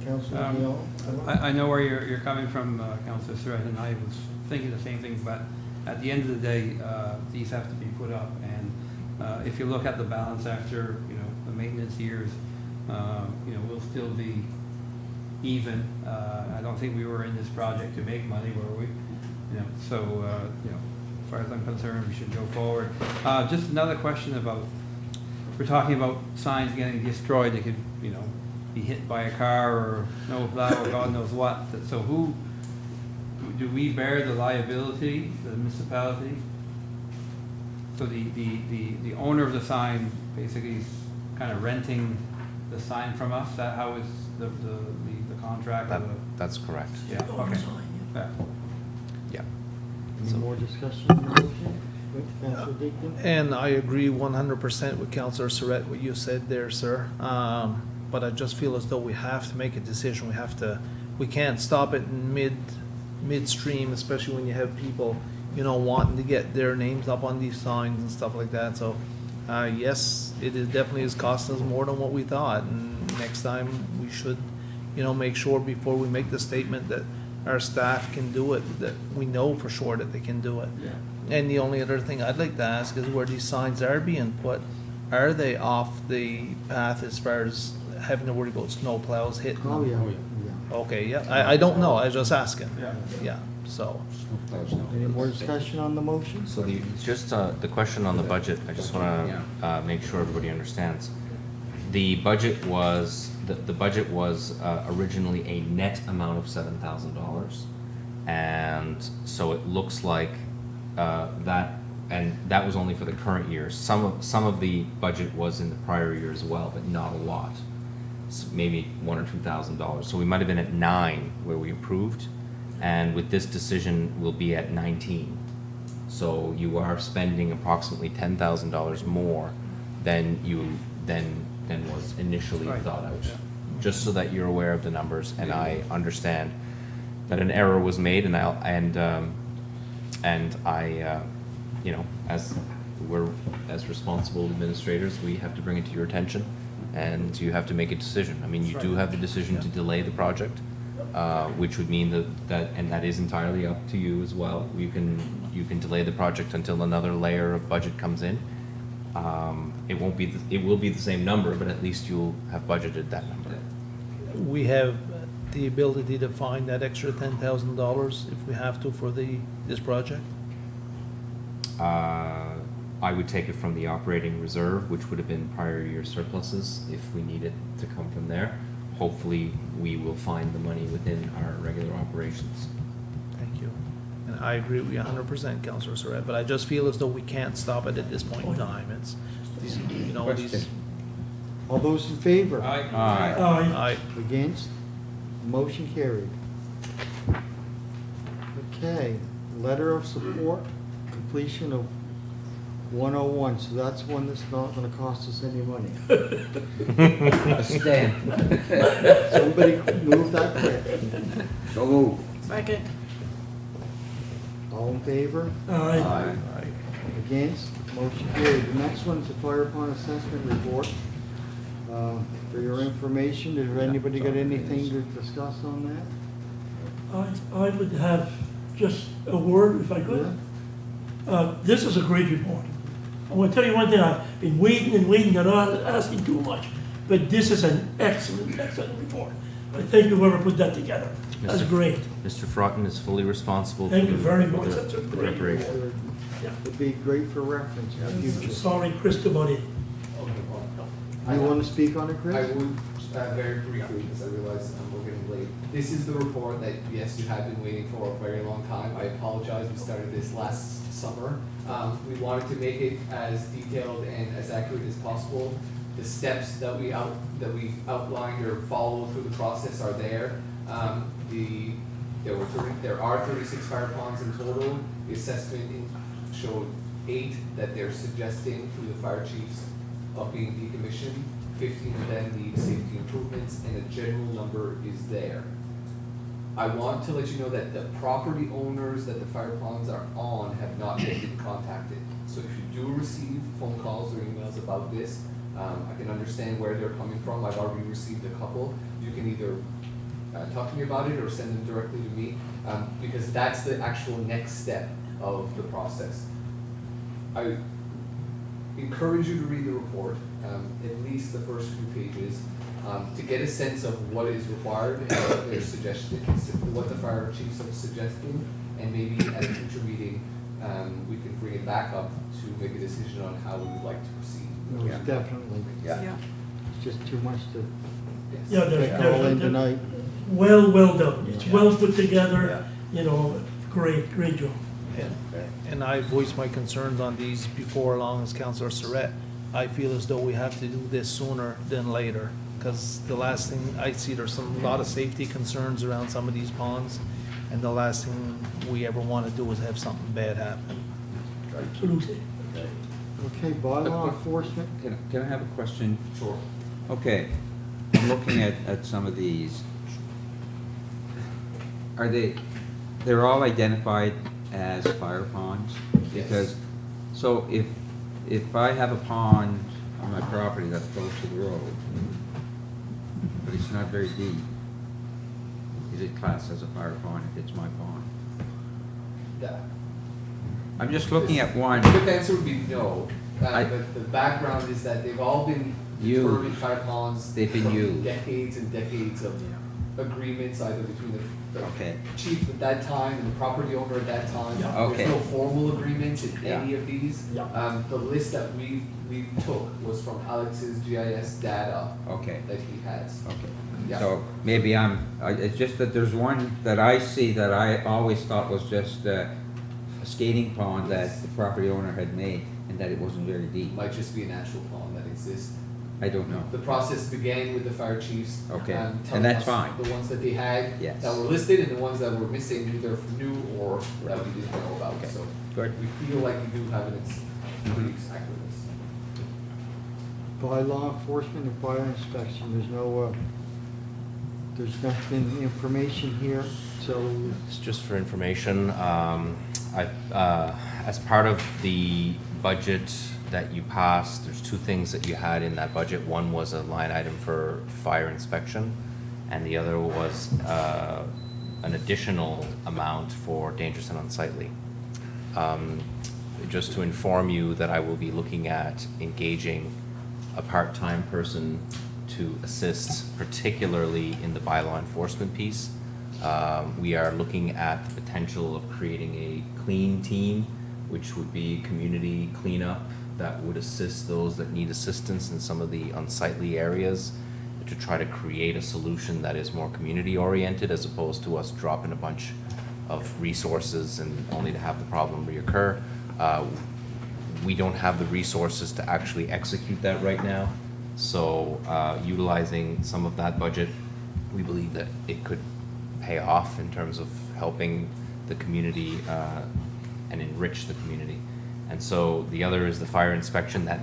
S1: Councillor Dion?
S14: I know where you're coming from, Councillor Surratt, and I was thinking the same thing, but at the end of the day, these have to be put up, and if you look at the balance after, you know, the maintenance years, you know, we'll still be even. I don't think we were in this project to make money, were we? You know, so, you know, as far as I'm concerned, we should go forward. Just another question about, we're talking about signs getting destroyed. They could, you know, be hit by a car or snowplow or God knows what. So who, do we bear the liability, the municipality? So the owner of the sign basically is kind of renting the sign from us? That how is the contract?
S5: That's correct.
S14: Yeah, okay. Yeah.
S5: Yeah.
S1: Any more discussion on the motion? With Councillor Dickon?
S6: And I agree 100% with Councillor Surratt, what you said there, sir. But I just feel as though we have to make a decision. We can't stop it in midstream, especially when you have people, you know, wanting to get their names up on these signs and stuff like that. So, yes, it is definitely is costing us more than what we thought. And next time we should, you know, make sure before we make the statement that our staff can do it, that we know for sure that they can do it.
S14: Yeah.
S6: And the only other thing I'd like to ask is where these signs are being put, are they off the path as far as having to worry about snow plows hitting them?
S1: Oh, yeah.
S6: Okay, yeah, I don't know, I was just asking.
S14: Yeah.
S6: Yeah, so.
S1: Any more discussion on the motion?
S5: So the question on the budget, I just want to make sure everybody understands. The budget was originally a net amount of $7,000, and so it looks like that was only for the current year. Some of the budget was in the prior year as well, but not a lot. maybe $1,000 or $2,000. So we might have been at 9 where we approved, and with this decision, we'll be at 19. So you are spending approximately $10,000 more than was initially
S6: Right.
S5: thought out. Just so that you're aware of the numbers, and I understand that an error was made, and I, you know, as responsible administrators, we have to bring it to your attention, and you have to make a decision. I mean, you do have the decision to delay the project, which would mean that is entirely up to you as well. You can delay the project until another layer of budget comes in. It will be the same number, but at least you'll have budgeted that number.
S6: We have the ability to find that extra $10,000 if we have to for this project?
S5: I would take it from the operating reserve, which would have been prior year surpluses, if we need it to come from there. Hopefully, we will find the money within our regular operations.
S6: Thank you. And I agree with you 100%, Councillor Surratt, but I just feel as though we can't stop it at this point in time. It's, you know, these.
S1: All those in favor?
S6: Aye.
S7: Aye.
S1: Against? Motion carried. Okay, letter of support, completion of 101, so that's one that's not gonna cost us any money.
S10: A stamp.
S1: Somebody move that quick.
S10: So move.
S12: Second.
S1: All in favor?
S7: Aye.
S1: Against? Motion carried. The next one is the fire pond assessment report. For your information, has anybody got anything to discuss on that?
S7: I would have just a word, if I could. This is a great report. I want to tell you one thing, I've been waiting and not asking too much, but this is an excellent report. I thank whoever put that together. That's great.
S5: Mr. Frotton is fully responsible.
S7: Thank you very
S5: for
S7: much.
S5: the
S7: That's a great
S5: preparation.
S1: It'd be great for reference in the future.
S7: Sorry, Chris, about it.
S1: You want to speak on it, Chris?
S13: I would, very briefly, because I realize we're getting late. This is the report that, yes, you have been waiting for a very long time. I apologize, we started this last summer. We wanted to make it as detailed and as accurate as possible. The steps that we outlined or followed through the process are there. There are 36 fire ponds in total. The assessment showed 8 that they're suggesting through the fire chiefs of being decommissioned. 15 of them need safety improvements, and a general number is there. I want to let you know that the property owners that the fire ponds are on have not yet been contacted. So if you do receive phone calls or emails about this, I can understand where they're coming from. I've already received a couple. You can either talk to me about it or send them directly to me, because that's the actual next step of the process. I encourage you to read the report, at least the first few pages, to get a sense of what is required and what they're suggesting, what the fire chiefs are suggesting, and maybe at a future meeting, we can bring it back up to make a decision on how we would like to proceed.
S1: No, it's definitely.
S12: Yeah.
S1: It's just too much to
S7: Yeah,
S1: take all in tonight.
S7: Well done. It's well put together, you know, great job.
S6: And I voiced my concerns on these before, along as Councillor Surratt. I feel as though we have to do this sooner than later, because the last thing I see, there's a lot of safety concerns around some of these ponds, and the last thing we ever want to do is have something bad happen.
S7: Absolutely.
S1: Okay, bylaw enforcement.
S10: Can I have a question?
S6: Sure.
S10: Okay, I'm looking at some of these. They're all identified as fire ponds? Because, so if I have a pond on my property that's close to the road, but it's not very deep, is it classed as a fire pond if it's my pond?
S13: Yeah.
S10: I'm just looking at one.
S13: The quick answer would be no. But the background is that they've all been determined fire ponds.
S10: They've been
S13: from
S10: used.
S13: Decades and decades of agreements, either between the
S10: Okay.
S13: chief at that time and the property owner at that time.
S7: Yeah.
S10: Okay.
S13: There's no formal agreements in
S10: Yeah.
S13: any of these.
S7: Yeah.
S13: The list that we took was from Alex's GIS data
S10: Okay.
S13: that he has.
S10: Okay.
S13: Yeah.
S10: So maybe it's just that there's one that I see that I always thought was just a skating pond that the property owner had made and that it wasn't very deep.
S13: Might just be a natural pond that exists.
S10: I don't know.
S13: The process began with the fire chiefs.
S10: Okay,
S13: telling
S10: and that's
S13: us
S10: fine.
S13: The ones that they had,
S10: Yes.
S13: that were listed, and the ones that were missing, either new or that we didn't know about,
S10: Okay.
S13: so.
S10: Good.
S13: We feel like we do have an pretty exact list.
S1: By law enforcement and fire inspection, there's nothing, information here, so
S5: It's just for information. As part of the budget that you passed, there's two things that you had in that budget. One was a line item for fire inspection, and the other was an additional amount for dangerous and unsightly. Just to inform you that I will be looking at engaging a part-time person to assist, particularly in the bylaw enforcement piece. We are looking at the potential of creating a clean team, which would be community cleanup that would assist those that need assistance in some of the unsightly areas, to try to create a solution that is more community oriented as opposed to us dropping a bunch of resources and only to have the problem reoccur. We don't have the resources to actually execute that right now. So utilizing some of that budget, we believe that it could pay off in terms of helping the community and enrich the community. And so the other is the fire inspection. That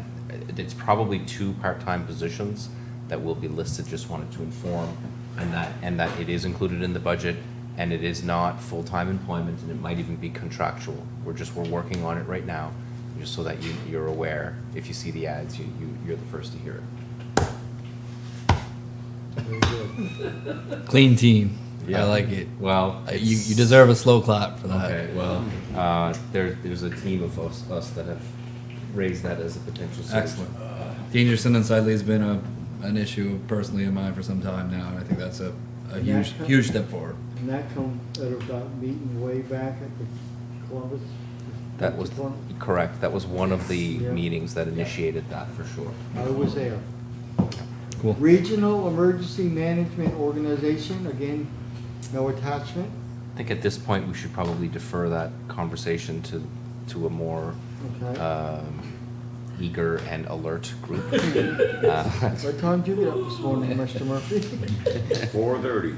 S5: it's probably two part-time positions that will be listed. Just wanted to inform, and that it is included in the budget, and it is not full-time employment, and it might even be contractual. We're working on it right now, just so that you're aware. If you see the ads, you're the first to hear it.
S1: very good.
S2: Clean team.
S5: Yeah.
S2: I like it.
S5: Well,
S2: You deserve a slow clap for that.
S5: Okay, well, there's a team of us that have raised that as a potential solution.
S2: Excellent. Dangerous and unsightly has been an issue personally of mine for some time now, and I think that's a huge step forward.
S1: And that come out of that meeting way back at the Columbus.
S5: That was correct. That was one of the
S1: Yeah.
S5: meetings that initiated that for sure.
S1: I was there.
S2: Cool.
S1: Regional Emergency Management Organization, again, no attachment.
S5: I think at this point, we should probably defer that conversation to a more
S1: Okay.
S5: eager and alert group.
S1: What time did you get up this morning, Mr. Murphy?
S3: 4:30.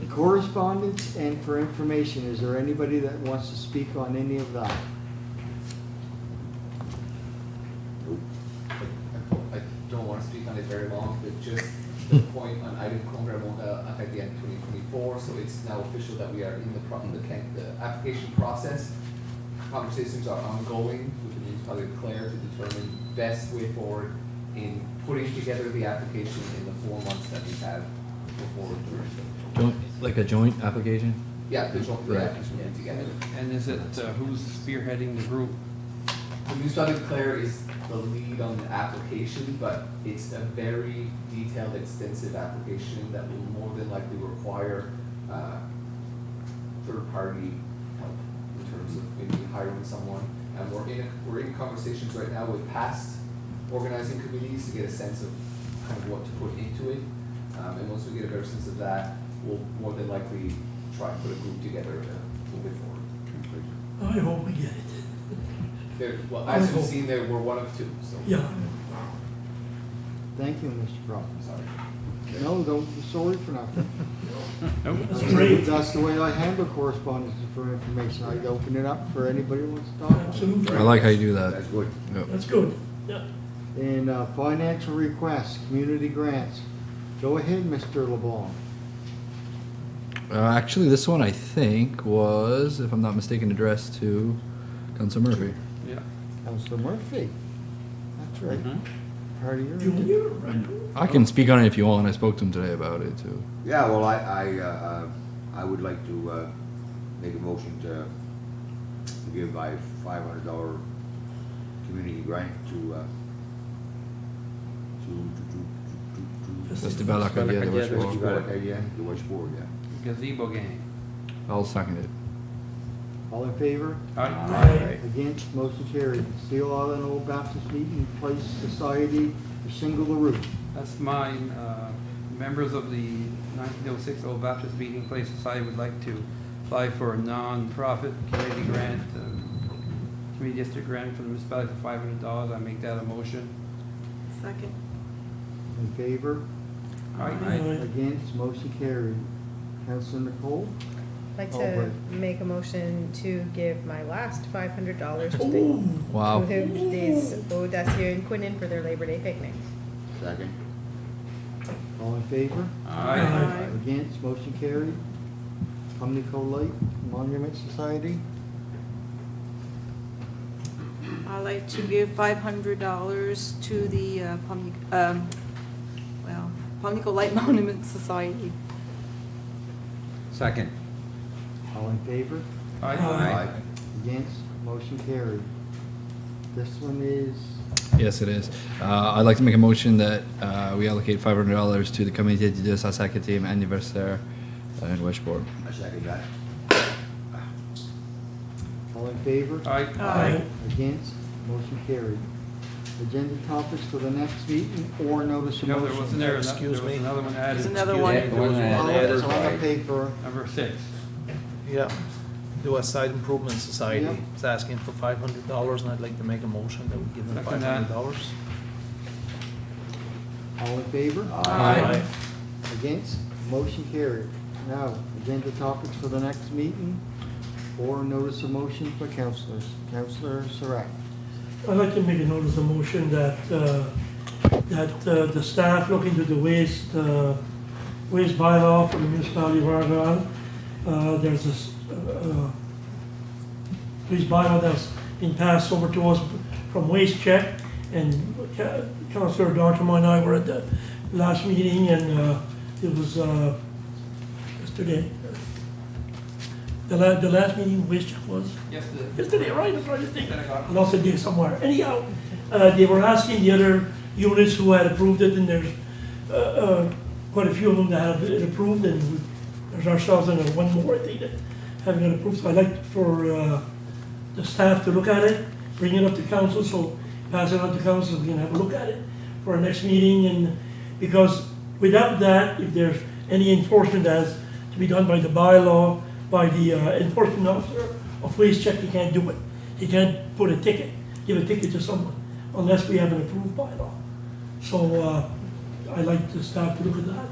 S1: Correspondence and for information, is there anybody that wants to speak on any of that?
S13: I don't want to speak on it very long, but just the point on item program acadienne 2024, so it's now official that we are in the application process. Conversations are ongoing with the municipality of Clare to determine best way forward in putting together the application in the 4 months that we have before.
S2: Like a joint application?
S13: Yeah, the joint
S2: Right.
S13: application together.
S14: And is it, who's spearheading the group?
S13: The municipality of Clare is the lead on the application, but it's a very detailed, extensive application that will more than likely require third-party help in terms of maybe hiring someone. And we're in conversations right now with past organizing committees to get a sense of kind of what to put into it. And once we get a better sense of that, we'll more than likely try and put a group together to move it forward.
S7: I hope we get it.
S13: Well, as you've seen, there we're one of two, so.
S7: Yeah.
S1: Thank you, Mr. Brock.
S13: Sorry.
S1: No, don't be sorry for nothing.
S7: That's great.
S1: That's the way I handle correspondence for information. I open it up for anybody who wants to talk.
S7: Absolutely.
S2: I like how you do that.
S3: That's good.
S2: Yep.
S7: That's good, yeah.
S1: And financial requests, community grants. Go ahead, Mr. LeBlanc.
S2: Actually, this one I think was, if I'm not mistaken, addressed to Councillor Murphy.
S14: Yeah.
S1: Councillor Murphy. That's right. Part of your.
S7: Junior, right?
S2: I can speak on it if you want. I spoke to him today about it too.
S3: Yeah, well, I would like to make a motion to give my $500 community grant to
S2: Festival Acadienne de West Wall.
S3: Festival Acadienne de West Wall, yeah.
S14: Gazebo gang.
S2: I'll second it.
S1: All in favor?
S14: Aye.
S1: Against, motion carried. Steel Island Old Baptist Meeting Place Society for Shingle the Roof.
S14: That's mine. Members of the 1906 Old Baptist Meeting Place Society would like to apply for a non-profit community grant, community district grant for the municipality for $500. I make that a motion.
S12: Second.
S1: In favor? Against? Motion carried. Councillor Nicole?
S15: I'd like
S1: Oh,
S15: to
S1: right.
S15: make a motion to give my last $500 to
S7: Ooh.
S2: Wow.
S15: these Audacieux and Quinnen for their Labor Day picnic.
S3: Second.
S1: All in favor?
S7: Aye.
S1: Against? Motion carried. Pubnico Monument Society?
S12: I'd like to give $500 to the Pubnico Light Monument Society.
S10: Second.
S1: All in favor?
S7: Aye.
S1: Against? Motion carried. This one is,
S2: Yes, it is. I'd like to make a motion that we allocate $500 to the Comité de Société anniversaire in Westport.
S3: I second that.
S1: all in favor?
S7: Aye.
S1: Against? Motion carried. Agenda topics for the next meeting or notice of
S14: No,
S1: motion?
S14: there wasn't there,
S6: Excuse
S14: there was
S6: me.
S14: another one added.
S12: There's another
S14: Excuse
S12: one.
S14: me.
S10: Yeah,
S14: There was
S10: one
S14: one
S10: added.
S14: added.
S1: It's on the paper.
S14: Number 6.
S6: Yeah, the West Side Improvement Society
S1: Yeah.
S6: is asking for $500, and I'd like to make a motion that we give them
S14: Second that.
S6: $500.
S1: All in favor?
S7: Aye.
S1: Against? Motion carried. Now, agenda topics for the next meeting or notice of motion for councillors. Councillor Surratt.
S7: I'd like to make a notice of motion that, the staff look into the waste bylaw for the municipality of Argyle. There's this, waste bylaw that's been passed over to us from Waste Check, and Councillor Dartmouth and I were at the last meeting, and, it was, yesterday. The last meeting Waste Check was? Yesterday, right, that's right, I think. And also there somewhere. Anyhow, they were asking the other units who had approved it, and there's quite a few of them that have it approved, and there's ourselves and one more, I think, that haven't got approved. So I'd like for the staff to look at it, bring it up to council, so pass it on to council, we can have a look at it for our next meeting. And because without that, if there's any enforcement that has to be done by the bylaw, by the enforcement officer of Waste Check, he can't do it. He can't put a ticket, give a ticket to someone, unless we have an approved bylaw. So I'd like the staff to look at that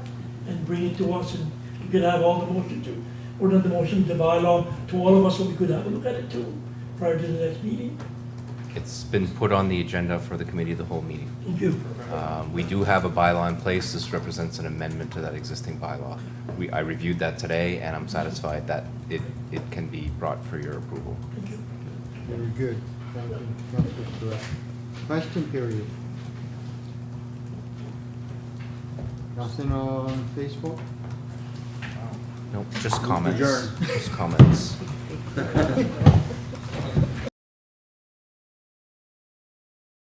S7: and bring it to us, and we could have all the motion to, or not the motion, the bylaw to all of us, so we could have a look at it too, prior to the next meeting.
S5: It's been put on the agenda for the committee of the whole meeting.
S7: Thank you.
S5: We do have a bylaw in place. This represents an amendment to that existing bylaw. I reviewed that today, and I'm satisfied that it can be brought for your approval.
S7: Thank you.
S1: Very good. Thank you, Councillor Surratt. Question period. Nothing on Facebook?
S5: Nope, just comments.
S3: Adjourn.
S5: Just comments.